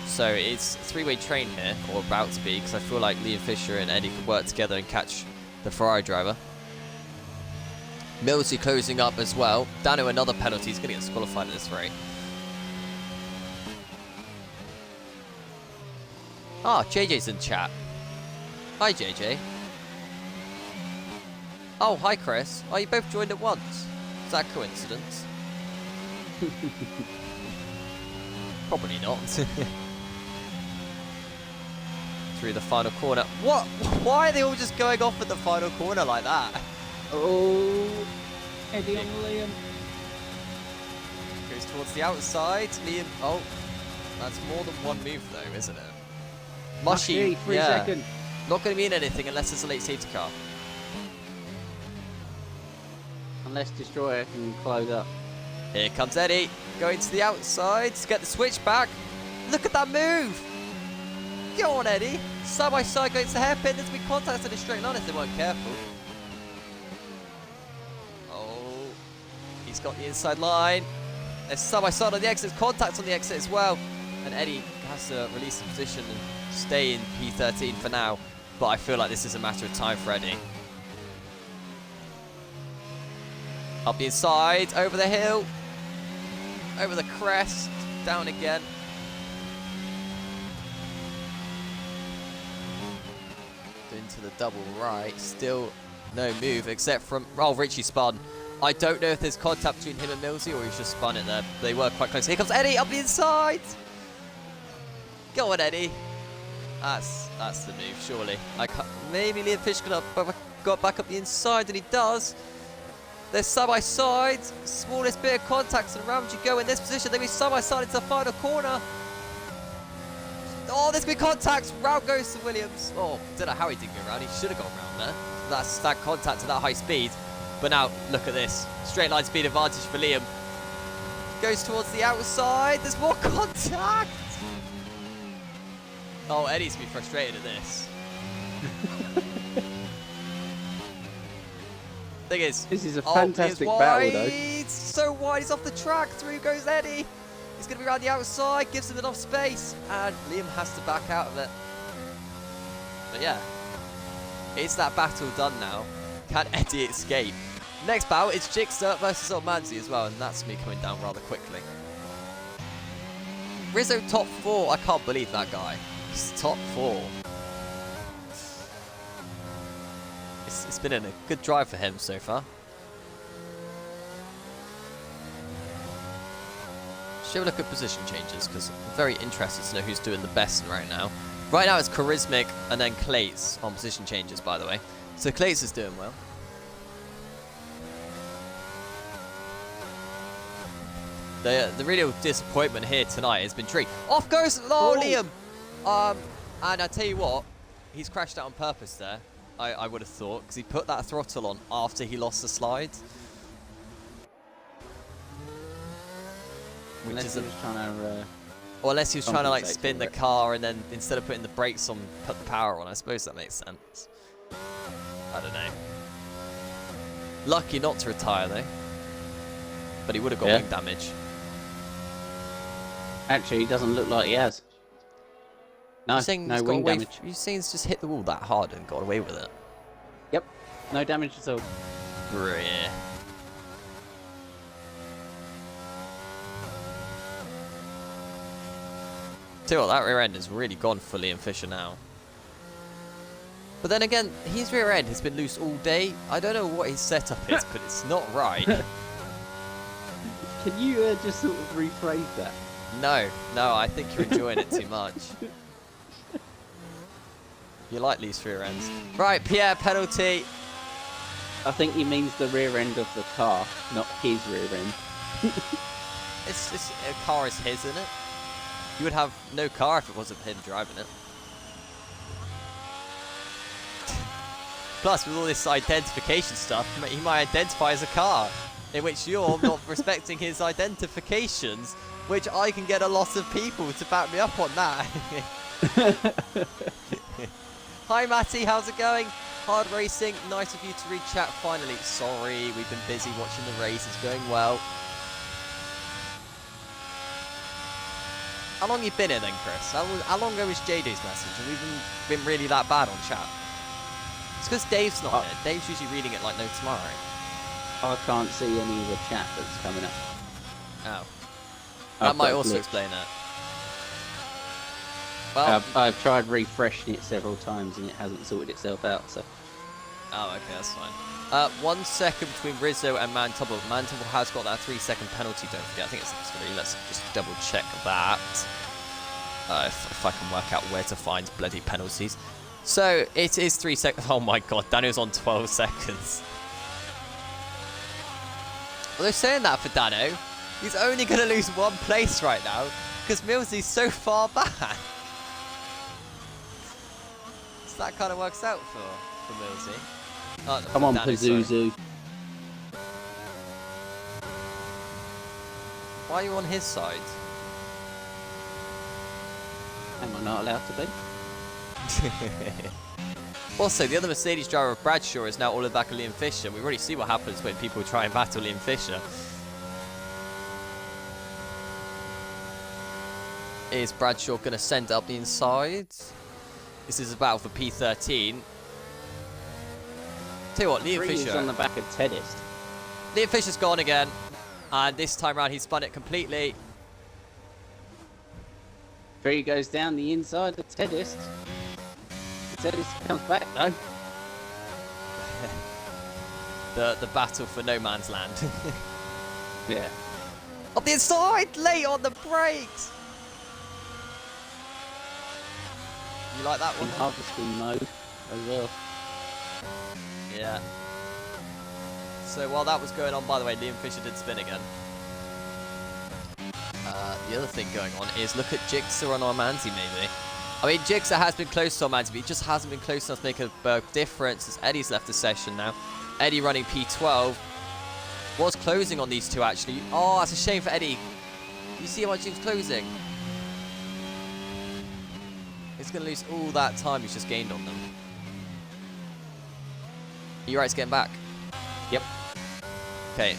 So it's a three-way train here, or about to be, because I feel like Liam Fisher and Eddie could work together and catch the Ferrari driver. Millsy closing up as well. Dano another penalty. He's going to get disqualified in this race. Ah, JJ's in chat. Hi, JJ. Oh, hi, Chris. Oh, you both joined at once. Is that a coincidence? Probably not. Through the final corner. What? Why are they all just going off at the final corner like that? Oh, Eddie on Liam. Goes towards the outside. Liam. Oh, that's more than one move though, isn't it? Mushy. 3 seconds. Not going to mean anything unless it's a late safety car. Unless Destroyer can close up. Here comes Eddie. Going to the outside to get the switch back. Look at that move. Go on, Eddie. Side by side going to the hairpin. There's been contacts in a straight line if they weren't careful. Oh, he's got the inside line. There's side by side on the exit. Contacts on the exit as well. And Eddie has to release the position and stay in P13 for now. But I feel like this is a matter of time for Eddie. Up the inside, over the hill, over the crest, down again. Into the double right, still no move except from, oh, Richie spun. I don't know if there's contact between him and Millsy or he's just spun it there. They were quite close. Here comes Eddie up the inside. Go on, Eddie. That's the move, surely. Maybe Liam Fish could have got back up the inside, and he does. They're side by side, smallest bit of contacts, and around you go in this position. They be side by side into the final corner. Oh, there's been contacts. Round goes to Williams. Oh, don't know how he didn't go around. He should have gone around there. that contact at that high speed. But now, look at this. Straight line speed advantage for Liam. Goes towards the outside. There's more contact. Oh, Eddie's going to be frustrated at this. Thing is, this is a fantastic battle, though. So wide, he's off the track. Through goes Eddie. He's going to be around the outside, gives him enough space, and Liam has to back out of it. But yeah, it's that battle done now. Can Eddie escape? Next battle, it's Jigsaw versus Manzi as well, and that's me coming down rather quickly. Rizzo top 4, I can't believe that guy. He's top 4. It's been a good drive for him so far. Should we look at position changes, because I'm very interested to know who's doing the best right now. Right now it's Charismic and then Clates on position changes, by the way. So Clates is doing well. The real disappointment here tonight has been Tree. Off goes Liam! And I tell you what, he's crashed out on purpose there, I would have thought, because he put that throttle on after he lost the slide. Unless he was trying to... or unless he was trying to like spin the car and then instead of putting the brakes on, put the power on. I suppose that makes sense. I don't know. Lucky not to retire though. But he would have got wing damage. Actually, he doesn't look like he has. No, no wing damage. You're saying he's just hit the wall that hard and got away with it? Yep, no damage at all. Yeah. Tell you what, that rear end has really gone for Liam Fisher now. But then again, his rear end has been loose all day. I don't know what his setup is, but it's not right. Can you just sort of rephrase that? No, I think you're enjoying it too much. You like loose rear ends. Right, Pierre, penalty. I think he means the rear end of the car, not his rear end. It's a car is his, isn't it? You would have no car if it wasn't him driving it. Plus, with all this identification stuff, he might identify as a car, in which you're not respecting his identifications, which I can get a lot of people to back me up on that. Hi Matty, how's it going? Hard racing, nice of you to read chat finally. Sorry, we've been busy watching the race, it's going well. How long you been here then, Chris? How long ago was JD's message? Have we been really that bad on chat? It's because Dave's not here. Dave's usually reading it like no tomorrow. I can't see any of the chat that's coming up. Oh. That might also explain it. Well, I've tried refreshing it several times and it hasn't sorted itself out, so... Oh, okay, that's fine. 1 second between Rizzo and Mantubble. Mantubble has got that 3-second penalty, don't forget. I think it's 3. Let's just double check that. If I can work out where to find bloody penalties. So, it is 3 seconds. Oh my god, Dano's on 12 seconds. Well, they're saying that for Dano. He's only going to lose 1 place right now because Millsy's so far back. So that kind of works out for Millsy. Oh, come on, Pazuzu. Why are you on his side? Am I not allowed to be? Also, the other Mercedes driver, Bradshaw, is now all the back of Liam Fisher. We already see what happens when people try and battle Liam Fisher. Is Bradshaw going to send up the inside? This is a battle for P13. Tell you what, Liam Fisher on the back of Teddist. Liam Fisher's gone again, and this time round he spun it completely. 3 goes down the inside of Teddist. Teddist comes back though. the battle for no man's land. Yeah. Up the inside, late on the brakes. You like that one? In harvesting mode as well. Yeah. So while that was going on, by the way, Liam Fisher did spin again. The other thing going on is look at Jigsaw and Armanzi maybe. I mean, Jigsaw has been close to Manti, but he just hasn't been close enough to make a difference as Eddie's left the session now. Eddie running P12. Was closing on these two, actually. Oh, that's a shame for Eddie. You see how much he's closing? He's going to lose all that time he's just gained on them. Are you right to get him back? Yep. Okay.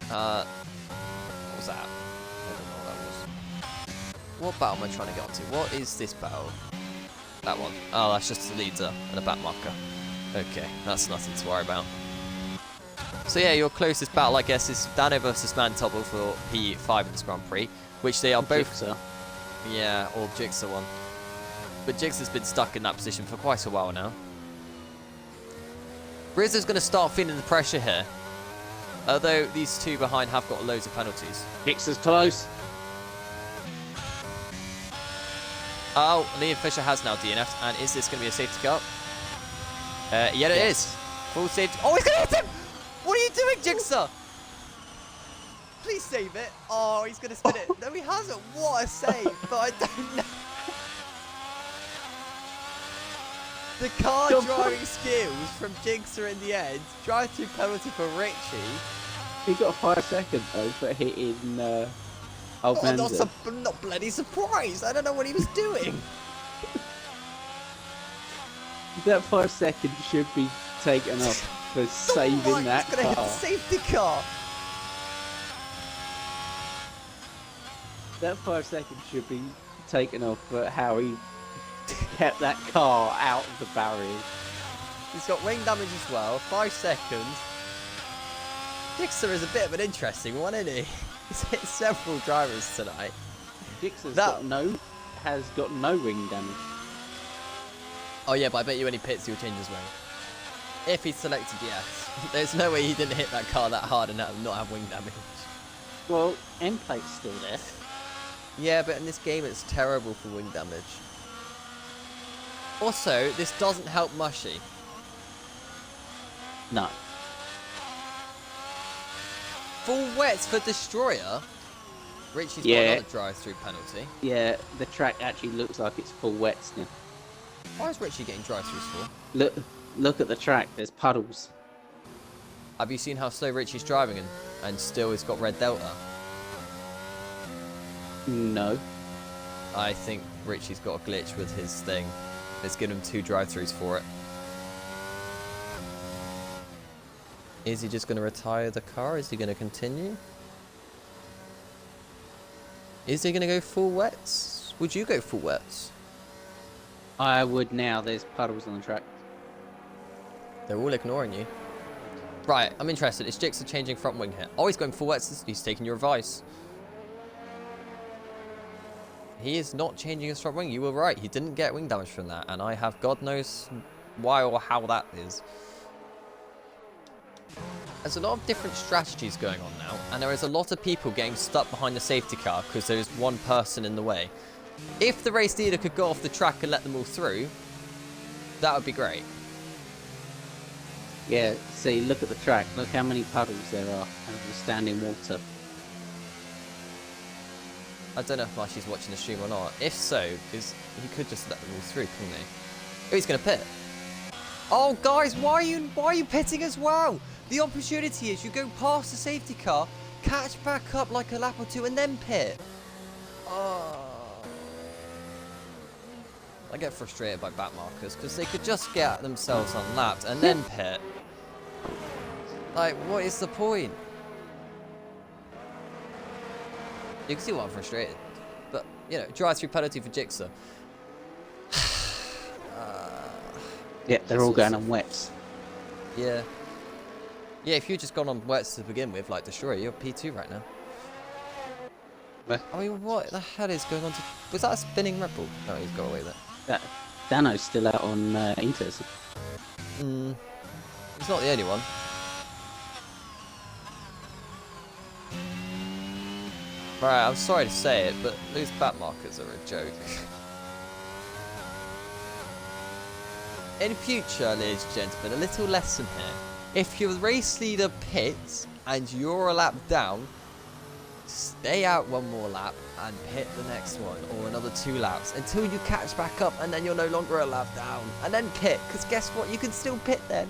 What was that? I don't know what that was. What battle am I trying to get onto? What is this battle? That one. Oh, that's just a leader and a back marker. Okay, that's nothing to worry about. So yeah, your closest battle, I guess, is Dano versus Mantobble for P5 in this Grand Prix, which they are both... Jigsaw. Yeah, or Jigsaw one. But Jigsaw's been stuck in that position for quite a while now. Rizzo's going to start feeling the pressure here. Although these two behind have got loads of penalties. Jigsaw's close. Oh, Liam Fisher has now DNF'd. And is this going to be a safety car? Yeah, it is. Full safety. Oh, he's going to hit him! What are you doing, Jigsaw? Please save it. Oh, he's going to spin it. No, he hasn't. What a save. But I don't know. The car driving skills from Jigsaw in the end. Drive-through penalty for Richie. He got 5 seconds though for hitting old Oh, Menzel. I'm not bloody surprised. I don't know what he was doing. That 5 seconds should be taken off for saving that He's going to hit the car. safety car. That 5 seconds should be taken off for how he kept that car out of the barrier. He's got wing damage as well. 5 seconds. Jigsaw is a bit of an interesting one, isn't he? He's hit several drivers tonight. Jigsaw's That- has got no wing damage. Oh yeah, but I bet you when he pits, he'll change his wing. If he's selected, yes. There's no way he didn't hit that car that hard and not have wing damage. Well, end plate's still there. Yeah, but in this game, it's terrible for wing damage. Also, this doesn't help Mushy. No. Full wets for Destroyer. Richie's got Yeah. another drive-through penalty. Yeah, the track actually looks like it's full wet still. Why is Richie getting drive-throughs for? Look at the track. There's puddles. Have you seen how slow Richie's driving and still he's got red delta? No. I think Richie's got a glitch with his thing. Let's give him 2 drive-throughs for it. Is he just going to retire the car? Is he going to continue? Is he going to go full wets? Would you go full wets? I would now. There's puddles on the track. They're all ignoring you. Right, I'm interested. Is Jigsaw changing front wing here? Oh, he's going full wets. He's taking your advice. He is not changing his front wing. You were right. He didn't get wing damage from that. And I have God knows why or how that is. There's a lot of different strategies going on now. And there is a lot of people getting stuck behind the safety car because there is one person in the way. If the race leader could go off the track and let them all through, that would be great. Yeah, see, look at the track. Look how many puddles there are and the standing water. I don't know if Mushy's watching the stream or not. If so, because he could just let them all through, couldn't he? Oh, he's going to pit. Oh, guys, why are you pitting as well? The opportunity is you go past the safety car, catch back up like a lap or two, and then pit. Oh. I get frustrated by back markers because they could just get themselves unlapped and then pit. Like, what is the point? You can see why I'm frustrated. But, you know, drive-through penalty for Jigsaw. Yeah, they're all going on wets. Yeah. Yeah, if you'd just gone on wets to begin with, like Destroyer, you're P2 right now. Where? I mean, what the hell is going on to... Was that a spinning Red Bull? No, he's got away with it. Dano's still out on Inters. He's not the only one. Right, I'm sorry to say it, but those back markers are a joke. In future, ladies and gentlemen, a little lesson here. If your race leader pits and you're a lap down, stay out one more lap and pit the next one, or another 2 laps until you catch back up, and then you're no longer a lap down, and then pit, because guess what, you can still pit then.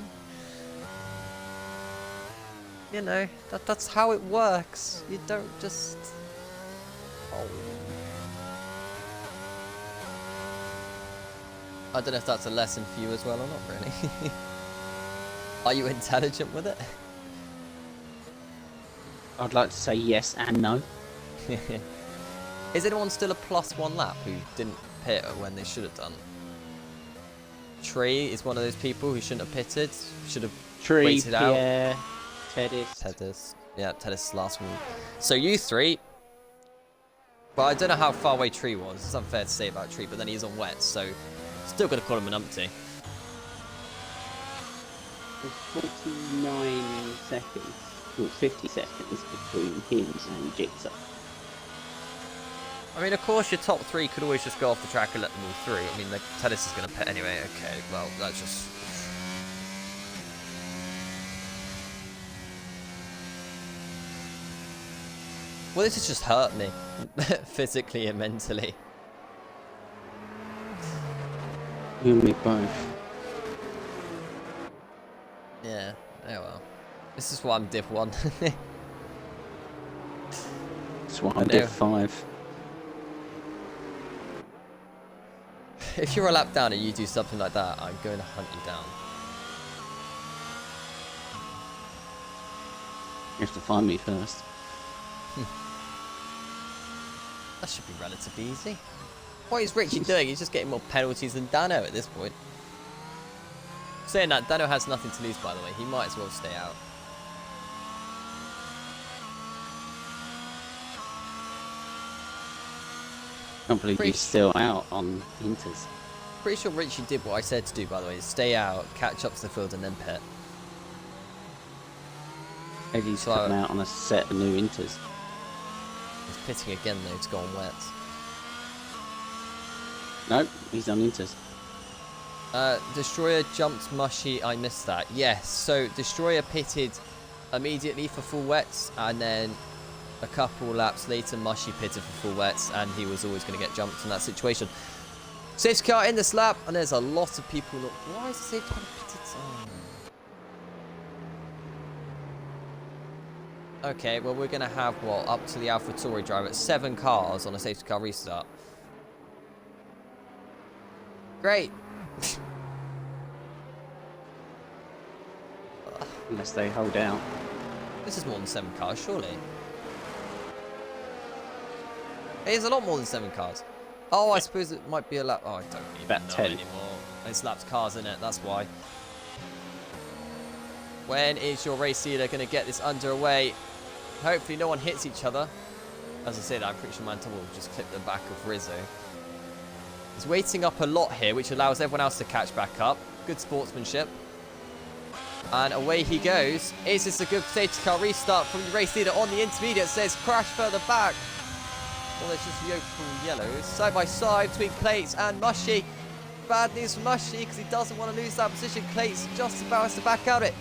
You know, that's how it works. You don't just... Oh. I don't know if that's a lesson for you as well or not, really. Are you intelligent with it? I'd like to say yes and no. Is anyone still a +1 lap who didn't pit when they should have done? Tree is one of those people who shouldn't have pitted, should have waited Pierre, out. Teddis. Yeah, Teddis last one. So you 3. Well, I don't know how far away Tree was. It's unfair to say about Tree, but then he's on wet, so still got to call him an umpty. 49 seconds, well, 50 seconds between him and Jigsaw. I mean, of course, your top 3 could always just go off the track and let them all through. I mean, Teddis is going to pit anyway. Okay, well, that's just... Well, this has just hurt me, physically and mentally. You and me both. Yeah, oh well. This is why I'm Div 1. That's why I'm Div 5. If you're a lap down and you do something like that, I'm going to hunt you down. You have to find me first. That should be relatively easy. What is Richie doing? He's just getting more penalties than Dano at this point. Saying that, Dano has nothing to lose, by the way. He might as well stay out. I can't believe he's still out on Inters. Pretty sure Richie did what I said to do, by the way. Stay out, catch up to the field, and then pit. Eddie's come out on a set of new Inters. He's pitting again, though, to go on wet. Nope, he's on Inters. Destroyer jumped Mushy. I missed that. Yes, so Destroyer pitted immediately for full wets, and then a couple laps later Mushy pitted for full wets, and he was always going to get jumped in that situation. Safety car in this lap, and there's a lot of people. Why is the safety car pitted? Oh. Okay, well, we're going to have, what, up to the AlphaTauri driver, 7 cars on a safety car restart. Great. Unless they hold out. This is more than 7 cars, surely. It is a lot more than 7 cars. Oh, I suppose it might be a lap. Oh, I don't even about know 10 anymore. It's laps cars in it, that's why. When is your race leader going to get this underway? Hopefully no one hits each other. As I said, I'm pretty sure Mantel will just clip the back of Rizzo. He's waiting up a lot here, which allows everyone else to catch back up. Good sportsmanship. And away he goes. Is this a good safety car restart from the race leader on the intermediate? Says crash further back. Well, there's just Yokel yellows. Side by side between Clates and Mushy. Bad news for Mushy because he doesn't want to lose that position. Clates just about has to back out it.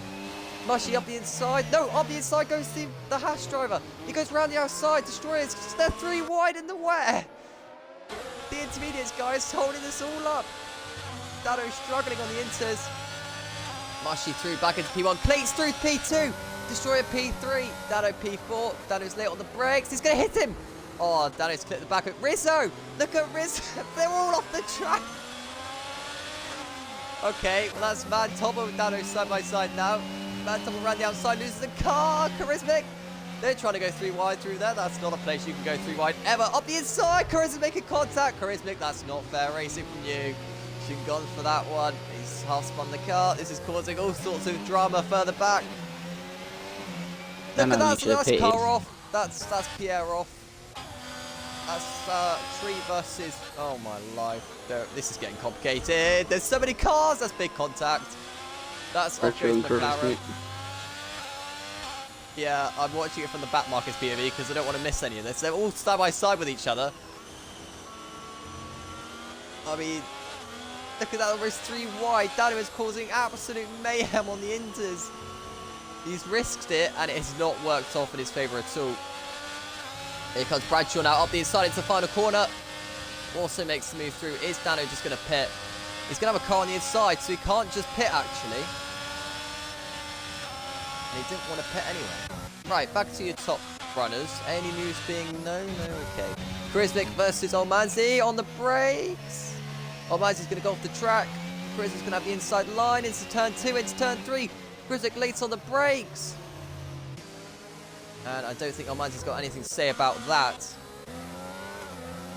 Mushy up the inside. No, up the inside goes the Hash driver. He goes round the outside. Destroyers. They're 3 wide in the wet. The intermediates, guys, holding this all up. Dado struggling on the inters. Mushy through back into P1. Clates through P2. Destroyer P3. Dado P4. Dado's late on the brakes. He's going to hit him. Oh, Dado's clipped the back of Rizzo. Look at Rizzo. They're all off the track. Okay, well, that's Mad Tobble with Dado side by side now. Mad Tobble around the outside, loses the car. Charismatic. They're trying to go 3 wide through there. That's not a place you can go 3 wide ever. Up the inside. Charismatic making contact. Charismatic, that's not fair racing from you. Shouldn't have gone for that one. He's half spun the car. This is causing all sorts of drama further back. Look at that. So that's car off. That's Pierre off. That's Tree versus... Oh, my life. This is getting complicated. There's so many cars. That's big contact. That's off goes McLaren. Yeah, I'm watching it from the back markers POV because I don't want to miss any of this. They're all side by side with each other. I mean, look at that, almost 3 wide. Dano is causing absolute mayhem on the inters. He's risked it and it has not worked off in his favour at all. Here comes Bradshaw now up the inside into the final corner. Also makes the move through. Is Dano just going to pit? He's going to have a car on the inside, so he can't just pit, actually. And he didn't want to pit anyway. Right, back to your top runners. Any moves being... No, okay. Krizmik versus Olmanzi on the brakes. Olmanzi's going to go off the track. Krizmik's going to have the inside line into turn 2, into turn 3. Krizmik late on the brakes. And I don't think Olmanzi's got anything to say about that.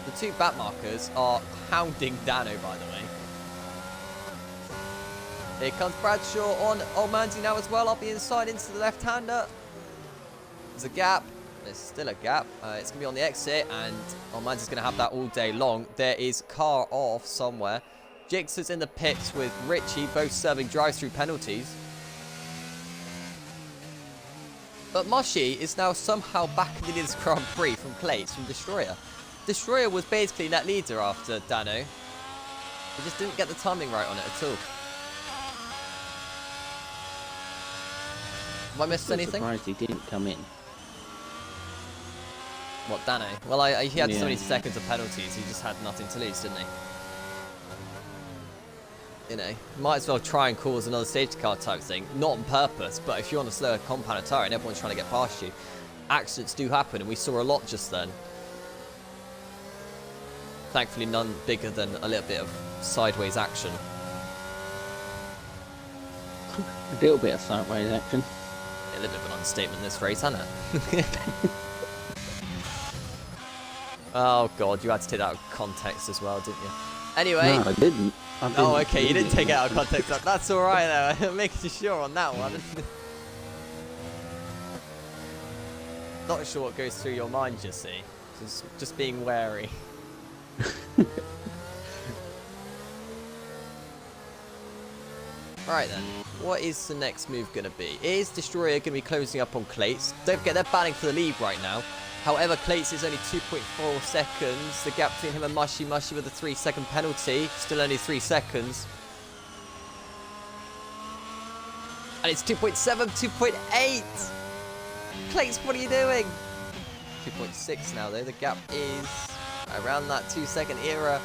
The two back markers are hounding Dano, by the way. Here comes Bradshaw on Olmanzi now as well. Up the inside into the left-hander. There's a gap. There's still a gap. It's going to be on the exit, and Olmanzi's going to have that all day long. There is car off somewhere. Jigsaws in the pits with Richie, both serving drive-through penalties. But Moshi is now somehow back in this Grand Prix from plates from Destroyer. Destroyer was basically net leader after Dano. He just didn't get the timing right on it at all. Have I missed anything? I'm surprised he didn't come in. What, Dano? Well, he had so many seconds of penalties, he just had nothing to lose, didn't he? You know, might as well try and cause another safety car type thing. Not on purpose, but if you're on a slower compound tire and everyone's trying to get past you, accidents do happen, and we saw a lot just then. Thankfully, none bigger than a little bit of sideways action. A little bit of sideways action. A little bit of an understatement in this phrase, hasn't it? Oh god, you had to take that out of context as well, didn't you? Anyway. No, I didn't. Oh, okay, you didn't take it out of context. That's alright though, I'm making sure on that one. Not sure what goes through your mind, you see. Just being wary. Right then, what is the next move going to be? Is Destroyer going to be closing up on Clates? Don't forget, they're battling for the lead right now. However, Clates is only 2.4 seconds. The gap between him and Mushy with a 3-second penalty. Still only 3 seconds. And it's 2.7, 2.8. Clates, what are you doing? 2.6 now though. The gap is around that 2-second era.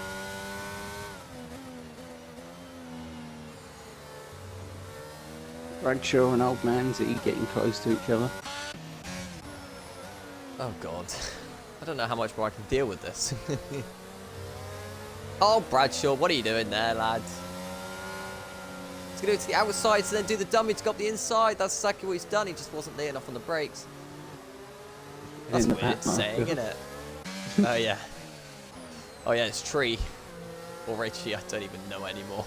Bradshaw and Olmanzi getting close to each other. Oh god. I don't know how much more I can deal with this. Oh, Bradshaw, what are you doing there, lad? He's going to go to the outside to then do the dummy to go up the inside. That's exactly what he's done. He just wasn't late enough on the brakes. That's weird saying, isn't it? Oh, yeah. Oh, yeah, it's Tree. Or Richie, I don't even know anymore.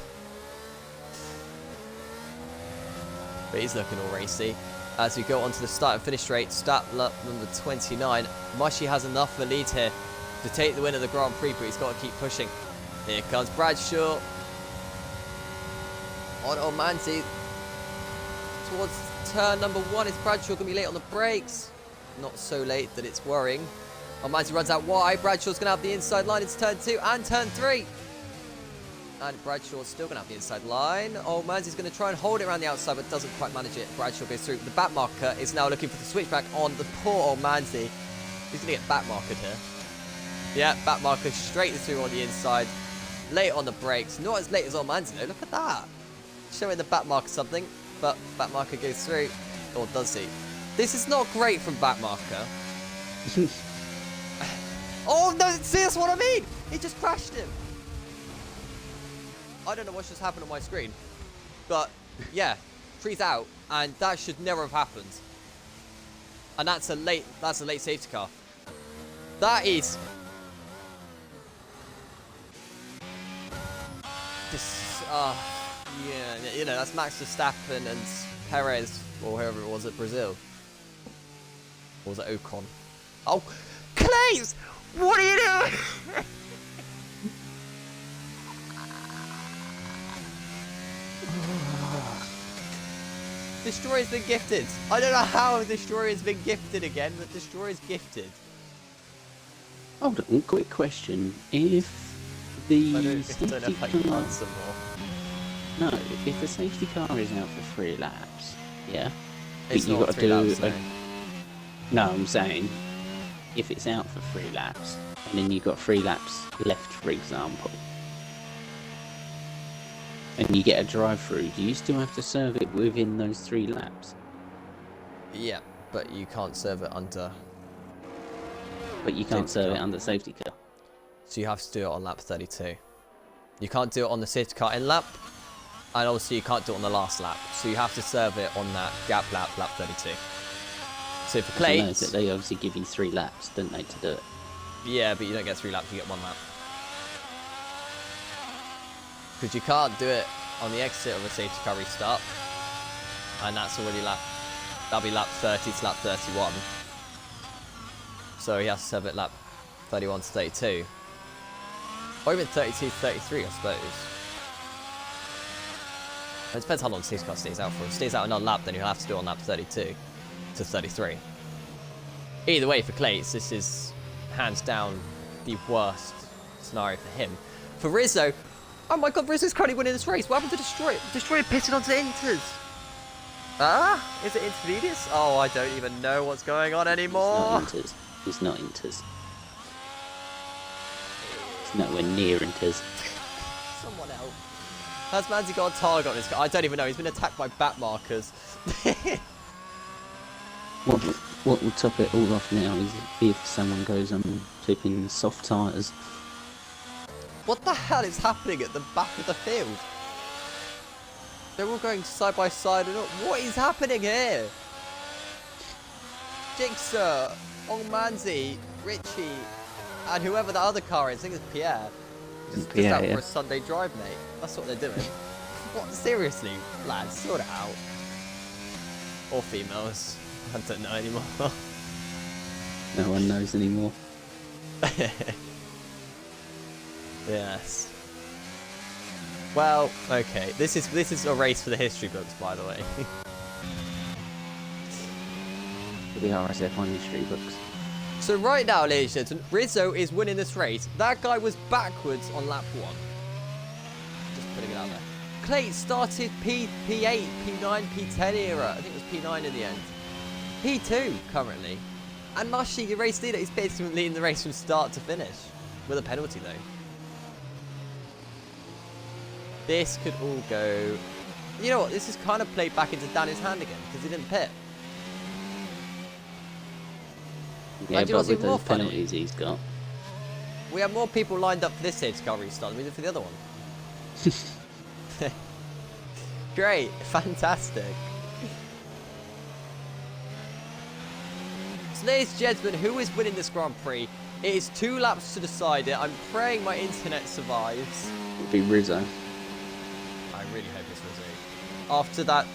But he's looking all racy. As we go on to the start and finish straight, start lap number 29. Mushy has enough of a lead here to take the win of the Grand Prix, but he's got to keep pushing. Here comes Bradshaw. On Olmanzi. Towards turn number 1. Is Bradshaw going to be late on the brakes? Not so late that it's worrying. Olmanzi runs out wide. Bradshaw's going to have the inside line into turn 2 and turn 3. And Bradshaw's still going to have the inside line. Olmanzi's going to try and hold it around the outside, but doesn't quite manage it. Bradshaw goes through. The back marker is now looking for the switchback on the poor Olmanzi. He's going to get back markered here. Yeah, back marker straight through on the inside. Late on the brakes. Not as late as Olmanzi though. Look at that. Showing the back marker something, but back marker goes through. Or does he? This is not great from back marker. Oh no, see, that's what I mean. He just crashed him. I don't know what's just happened on my screen, but yeah, Tree's out, and that should never have happened. And that's a late safety car. That is this. Yeah, you know, that's Max Verstappen and Perez, or whoever it was at Brazil. Or was it Ocon? Oh, Claves, what are you doing? Destroyer's been gifted. I don't know how Destroyer's been gifted again, but Destroyer's gifted. Hold on, quick question. If the I don't know safety if I can car... answer more. No, if the safety car is out for 3 laps, yeah? It's you've not got to 3 do laps, no. No, I'm saying if it's out for 3 laps, and then you've got 3 laps left, for example, and you get a drive-through, do you still have to serve it within those 3 laps? Yeah, but you can't serve it under. But you can't serve it under safety car. So you have to do it on lap 32. You can't do it on the safety car in lap, and also you can't do it on the last lap. So you have to serve it on that gap lap, lap 32. So for plates, they obviously give you 3 laps, don't they, to do it? Yeah, but you don't get 3 laps, you get 1 lap. Because you can't do it on the exit of a safety car restart. And that's already that'll be lap 30 to lap 31. So he has to serve it lap 31 to 32. Or even 32 to 33, I suppose. It depends how long the safety car stays out for. If it stays out another lap, then you'll have to do it on lap 32 to 33. Either way, for Clates, this is hands down the worst scenario for him. For Rizzo, oh my god, Rizzo's currently winning this race. What happened to Destroyer? Destroyer pitted onto Inters. Ah, is it Intermediates? Oh, I don't even know what's going on anymore. It's not Inters. It's nowhere near Inters. Someone else. Has Manzi got a target on his car? I don't even know. He's been attacked by bat markers. What will top it all off now is if someone goes on flipping soft tyres. What the hell is happening at the back of the field? They're all going side by side and all. What is happening here? Jigsaw, Ongmanzi, Richie, and whoever the other car is, I think it's Pierre. Just out for a Sunday drive, mate. That's what they're doing. What? Seriously, lads, sort it out. Or females. I don't know anymore. No one knows anymore. Yes. Well, okay. This is a race for the history books, by the way. For the RSF1 history books. So right now, ladies and gentlemen, Rizzo is winning this race. That guy was backwards on lap 1. Just putting it out there. Clay started P8, P9, P10 era. I think it was P9 in the end. P2 currently. And Mushy, the race leader, is basically leading the race from start to finish. With a penalty though. This could all go... You know what, this is kind of played back into Danny's hand again, because he didn't pit. Yeah, but with those penalties he's got. We have more people lined up for this safety car restart than we did for the other one. Great, fantastic. So ladies and gentlemen, who is winning this Grand Prix? It is 2 laps to decide it. I'm praying my internet survives. It'd be Rizzo. I really hope it's Rizzo. After that,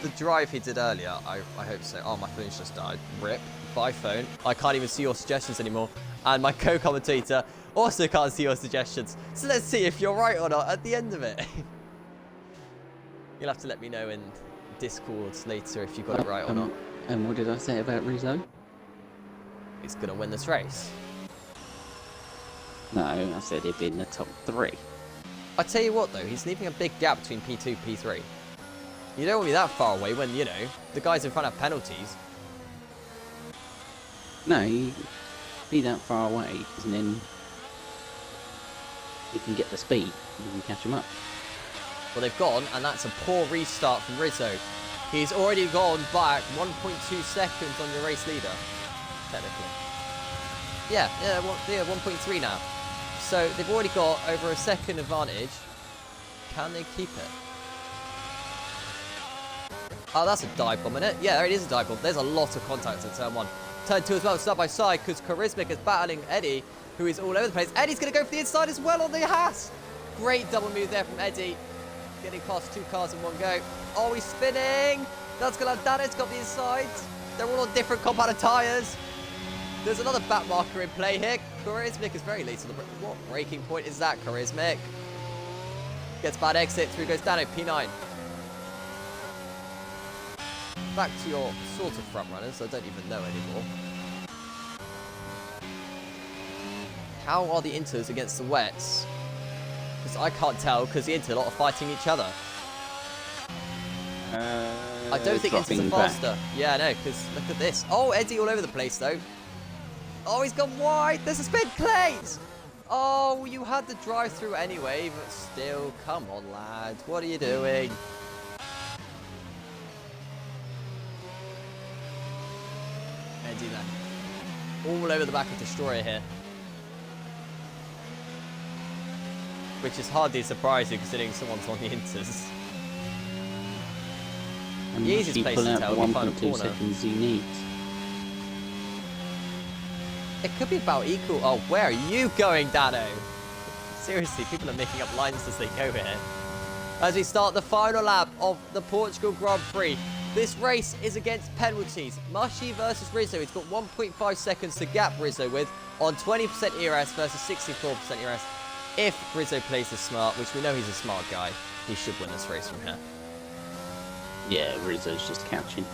the drive he did earlier, I hope so. Oh, my phone's just died. RIP. Bye, phone. I can't even see your suggestions anymore. And my co-commentator also can't see your suggestions. So let's see if you're right or not at the end of it. You'll have to let me know in Discord later if you got it right or not. And what did I say about Rizzo? He's going to win this race. No, I said he'd be in the top 3. I tell you what, though, he's leaving a big gap between P2 and P3. You don't want to be that far away when, you know, the guys in front have penalties. No, he'd be that far away, and then you can get the speed and you can catch him up. Well, they've gone, and that's a poor restart from Rizzo. He's already gone back 1.2 seconds on your race leader, technically. Yeah, 1.3 now. So they've already got over a second advantage. Can they keep it? Oh, that's a dive bomb in it. Yeah, there it is, a dive bomb. There's a lot of contacts in turn 1. Turn 2 as well, side by side, because Charismic is battling Eddie, who is all over the place. Eddie's going to go for the inside as well on the Haas. Great double move there from Eddie. Getting past 2 cars in one go. Oh, he's spinning. That's going to have Danet's got the inside. They're all on different compound of tyres. There's another back marker in play here. Charismic is very late on the break. What braking point is that, Charismic? Gets bad exit. Through goes Danet, P9. Back to your sort of front runners, I don't even know anymore. How are the Inters against the Wets? Because I can't tell, because the Inter lot are fighting each other. I don't think Inters are faster. Yeah, I know, because look at this. Oh, Eddie all over the place, though. Oh, he's gone wide. There's a spin plate. Oh, you had the drive-through anyway, but still, come on, lad. What are you doing? Eddie then. All over the back of Destroyer here. Which is hardly surprising considering someone's on the inters. And The easiest place to tell if you find a 1.2 corner. seconds you need. It could be about equal. Oh, where are you going, Dano? Seriously, people are making up lines as they go here. As we start the final lap of the Portugal Grand Prix. This race is against penalties. Mushy versus Rizzo. He's got 1.5 seconds to gap Rizzo with on 20% ERS versus 64% ERS. If Rizzo plays this smart, which we know he's a smart guy, he should win this race from here. Yeah, Rizzo's just catching.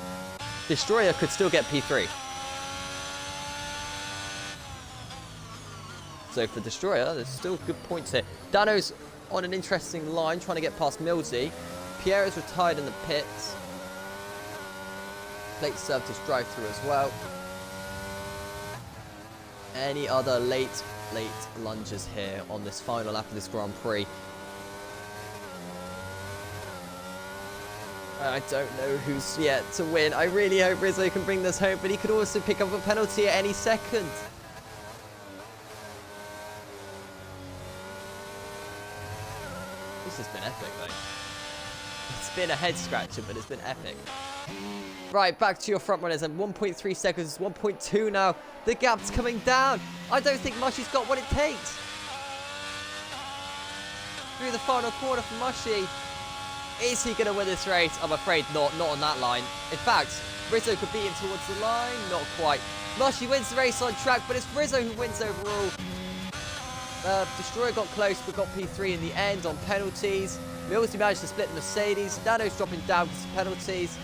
Destroyer could still get P3. So for Destroyer, there's still good points here. Dano's on an interesting line, trying to get past Millsy. Pierre's retired in the pits. Late served his drive-through as well. Any other late lunges here on this final lap of this Grand Prix? I don't know who's yet to win. I really hope Rizzo can bring this home, but he could also pick up a penalty at any second. This has been epic, though. It's been a head-scratcher, but it's been epic. Right, back to your front runners, and 1.3 seconds, 1.2 now. The gap's coming down. I don't think Mushy's got what it takes. Through the final corner for Mushy. Is he going to win this race? I'm afraid not on that line. In fact, Rizzo could beat him towards the line. Not quite. Mushy wins the race on track, but it's Rizzo who wins overall. Destroyer got close, but got P3 in the end on penalties. Millsy managed to split the Mercedes. Dano's dropping down because of penalties.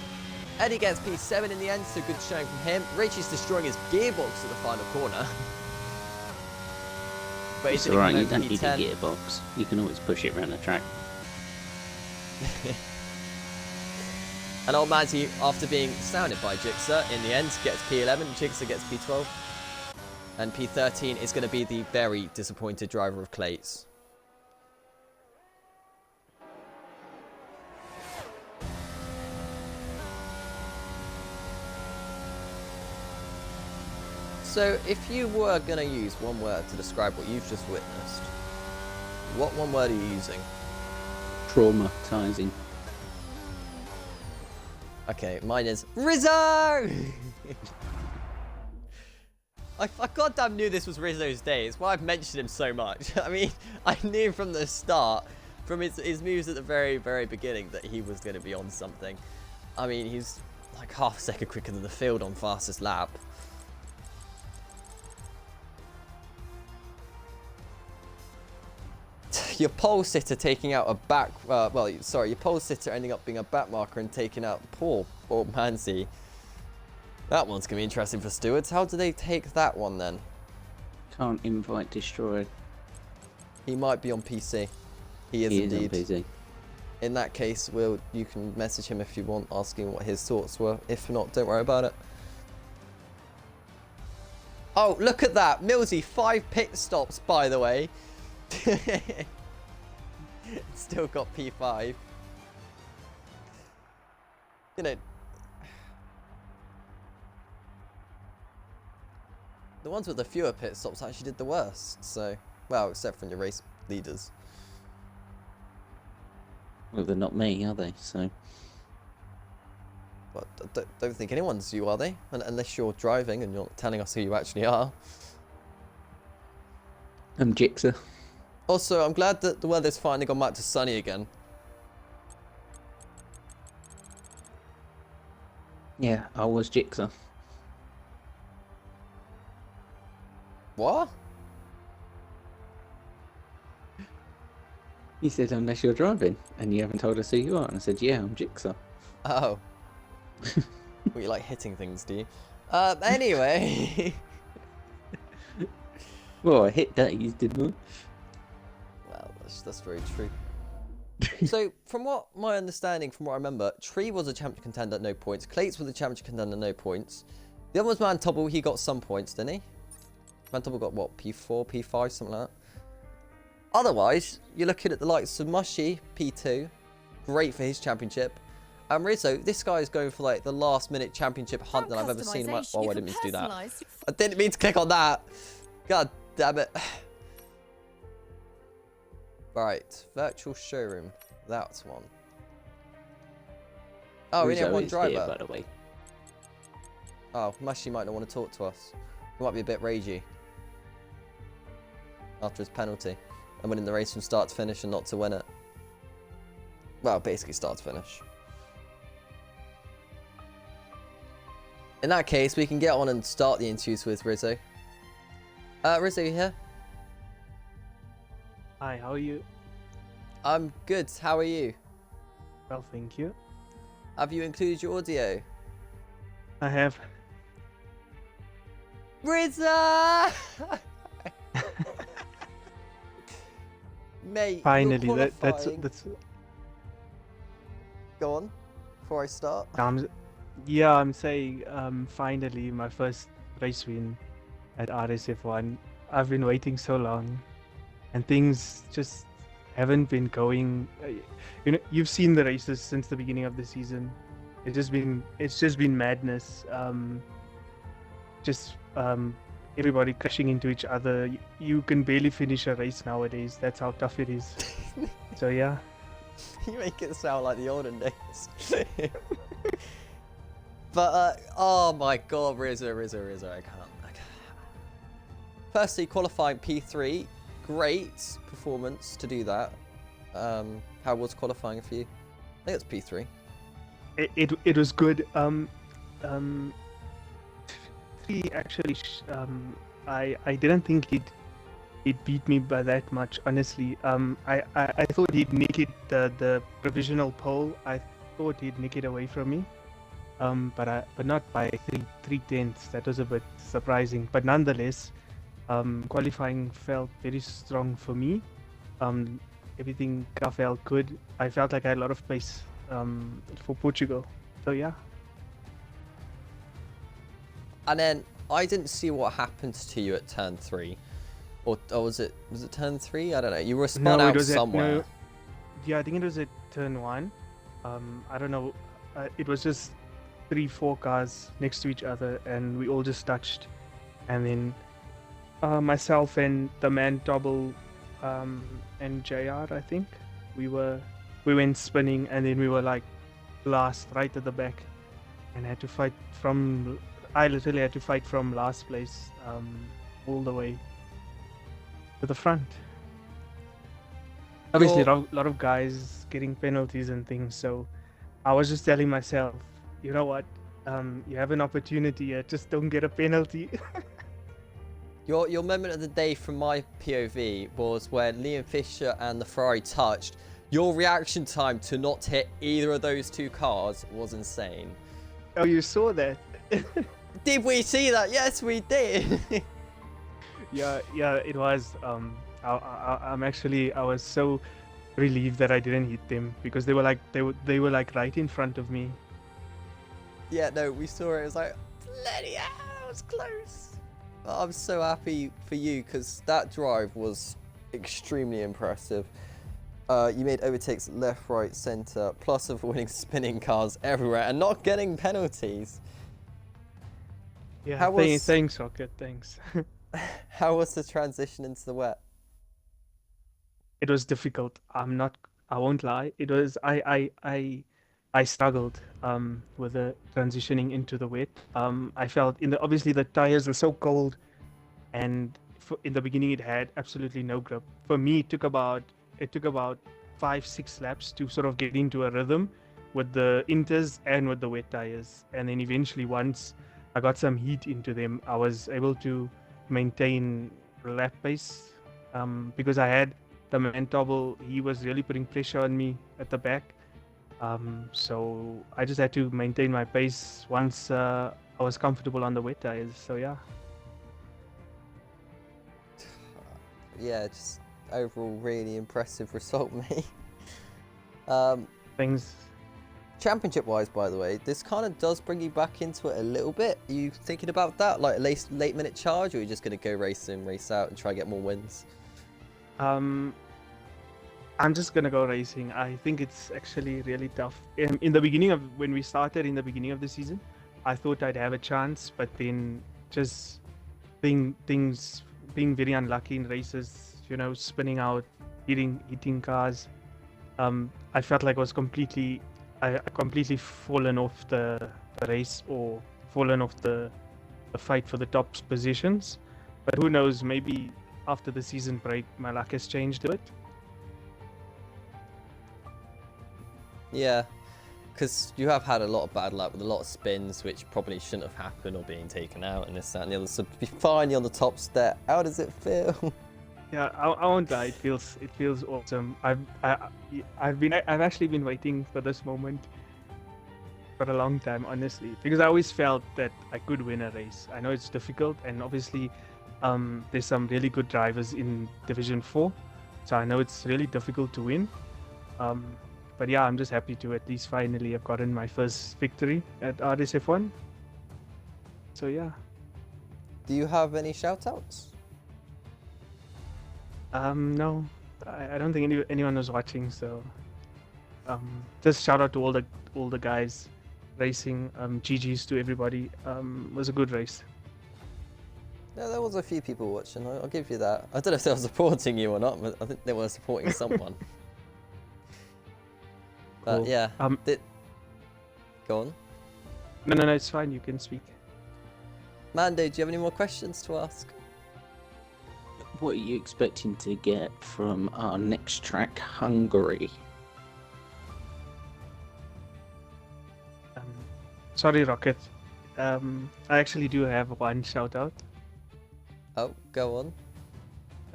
Eddie gets P7 in the end, so good showing from him. Richie's destroying his gearbox at the final corner. But It's alright, you don't need a gearbox. You can always push it around the track. And old Mazzy, after being sounded by Jixer, in the end gets P11. Jixer gets P12. And P13 is going to be the very disappointed driver of Clates. So, if you were going to use one word to describe what you've just witnessed, what one word are you using? Traumatizing. Okay, mine is Rizzo! I goddamn knew this was Rizzo's day. It's why I've mentioned him so much. I mean, I knew from the start, from his moves at the very, very beginning, that he was going to be on something. I mean, he's like half a second quicker than the field on fastest lap. Your pole sitter taking out a back, your pole sitter ending up being a back marker and taking out poor old Manzi. That one's going to be interesting for stewards. How do they take that one then? Can't invite Destroyer. He might be on PC. He is indeed. On PC. In that case, you can message him if you want, asking what his thoughts were. If not, don't worry about it. Oh, look at that. Millsy, 5 pit stops, by the way. Still got P5. You know, the ones with the fewer pit stops actually did the worst. So, well, except from your race leaders. Well, they're not me, are they? So. Well, don't think anyone's you, are they? Unless you're driving and you're telling us who you actually are. I'm Jixer. Also, I'm glad that the weather's finally gone back to sunny again. Yeah, I was Jixer. What? He said, unless you're driving, and you haven't told us who you are. And I said, yeah, I'm Jixer. Oh. Well, you like hitting things, do you? Anyway. Well, I hit days, didn't I? Well, that's very true. So, from what my understanding, from what I remember, Tree was a championship contender, no points. Clates was a championship contender, no points. The other was Man Tubble, he got some points, didn't he? Man Double got what, P4, P5, something like that. Otherwise, you're looking at the likes of Mushy, P2, great for his championship. And Rizzo, this guy is going for like the last minute championship hunt that I've ever seen in my... Oh, I didn't mean to do that. I didn't mean to click on that. God damn it. Right, virtual showroom. That's one. Oh, we only have one driver. Here, by the way. Oh, Mushy might not want to talk to us. He might be a bit ragey after his penalty and winning the race from start to finish and not to win it. Well, basically start to finish. In that case, we can get on and start the interviews with Rizzo. Rizzo, you here? Hi, how are you? I'm good. How are you? Well, thank you. Have you included your audio? I have. Rizzo! Mate, Finally, you're that's. Go on, before I start. I'm saying finally my first race win at RSF1. I've been waiting so long, and things just haven't been going. You know, you've seen the races since the beginning of the season. It's just been madness. Everybody crashing into each other. You can barely finish a race nowadays. That's how tough it is. So yeah. You make it sound like the olden days. But oh my god, Rizzo, I can't. Firstly, qualifying P3, great performance to do that. How was qualifying for you? I think it's P3. It was good. Actually, I didn't think he'd beat me by that much. Honestly, I thought he'd nick it the provisional pole. I thought he'd nick it away from me. But not by three tenths. That was a bit surprising. But nonetheless, qualifying felt very strong for me. Everything felt good. I felt like I had a lot of pace for Portugal. So yeah. And then I didn't see what happened to you at turn 3, or was it turn 3? I don't know. You were spun out somewhere. Yeah, I think it was at turn 1. I don't know. It was just 3-4 cars next to each other, and we all just touched. And then myself and the man double and JR, I think we went spinning, and then we were like last, right at the back, and I literally had to fight from last place all the way to the front. Obviously, a lot of guys getting penalties and things, so I was just telling myself, you know what, you have an opportunity here, just don't get a penalty. Your moment of the day from my POV was when Liam Fisher and the Ferrari touched. Your reaction time to not hit either of those two cars was insane. Oh, you saw that? Did we see that? Yes, we did. Yeah, it was. I was so relieved that I didn't hit them, because they were like right in front of me. Yeah, no, we saw it. It was like, bloody hell, it was close. I'm so happy for you, because that drive was extremely impressive. You made overtakes left, right, centre, plus avoiding spinning cars everywhere and not getting penalties. Yeah, thanks, Rocket, thanks. How was the transition into the wet? It was difficult. I won't lie. It was. I struggled with the transitioning into the wet. I felt obviously the tires were so cold, and in the beginning it had absolutely no grip. For me, it took about 5-6 laps to sort of get into a rhythm with the inters and with the wet tires, and then eventually once I got some heat into them, I was able to maintain lap pace because I had the man double. He was really putting pressure on me at the back, so I just had to maintain my pace once I was comfortable on the wet tires. So yeah. Yeah, just overall really impressive result, mate. Thanks. championship-wise, by the way, this kind of does bring you back into it a little bit. Are you thinking about that, like a late-minute charge, or are you just going to go race in, race out, and try to get more wins? I'm just gonna go racing. I think it's actually really tough. In the beginning of when we started in the beginning of the season, I thought I'd have a chance, but then just being very unlucky in races, spinning out, hitting cars. I felt like I completely fallen off the race or fallen off the fight for the top positions. But who knows? Maybe after the season break, my luck has changed a bit. Yeah, because you have had a lot of bad luck with a lot of spins, which probably shouldn't have happened, or being taken out, and this, that, and the other. So to be finally on the top step, how does it feel? Yeah, I won't lie. It feels awesome. I've actually been waiting for this moment for a long time, honestly, because I always felt that I could win a race. I know it's difficult, and obviously, there's some really good drivers in Division 4, so I know it's really difficult to win. But yeah, I'm just happy to at least finally have gotten my first victory at RSF1. So yeah. Do you have any shout-outs? No, I don't think anyone was watching. So, just shout out to all the guys racing. GGs to everybody. It was a good race. Yeah, there was a few people watching. I'll give you that. I don't know if they were supporting you or not, but I think they were supporting someone. But Cool. yeah, go on. No, it's fine. You can speak. Mando, do you have any more questions to ask? What are you expecting to get from our next track, Hungary? Sorry, Rocket. I actually do have one shout out. Oh, go on.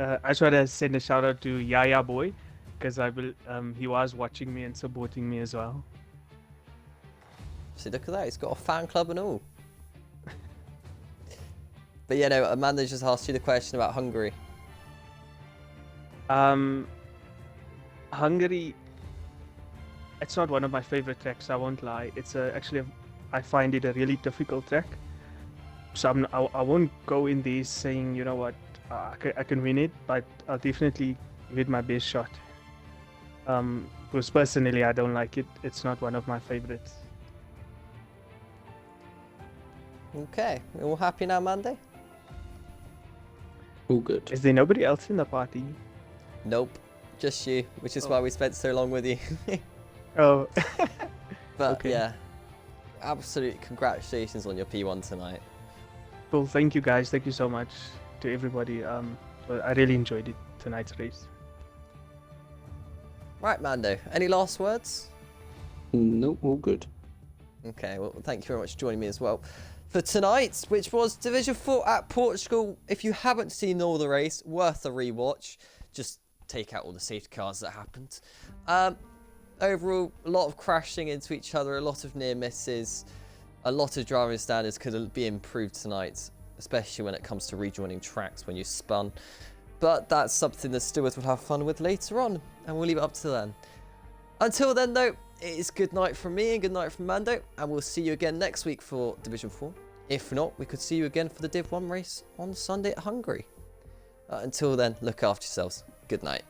I just want to send a shout out to Yaya Boy, because he was watching me and supporting me as well. See, look at that. He's got a fan club and all. But yeah, no, Amanda just asked you the question about Hungary. Hungary, it's not one of my favorite tracks, I won't lie. It's I find it a really difficult track. So I won't go in there saying, you know what, I can win it, but I'll definitely give it my best shot. Because personally, I don't like it. It's not one of my favorites. Okay, you all happy now, Mandy? All good. Is there nobody else in the party? Nope, just you, which is why we spent so long with you. Oh. But Okay. yeah, absolute congratulations on your P1 tonight. Well, thank you guys. Thank you so much to everybody. I really enjoyed it, tonight's race. Right, Mando, any last words? No, all good. Okay, well, thank you very much for joining me as well for tonight, which was Division 4 at Portugal. If you haven't seen all the race, worth a rewatch. Just take out all the safety cars that happened. Overall, a lot of crashing into each other, a lot of near misses, a lot of driving standards could be improved tonight, especially when it comes to rejoining tracks when you spun. But that's something that stewards will have fun with later on, and we'll leave it up to them. Until then, though, it is good night from me and good night from Mando, and we'll see you again next week for Division 4. If not, we could see you again for the Div 1 race on Sunday at Hungary. Until then, look after yourselves. Good night.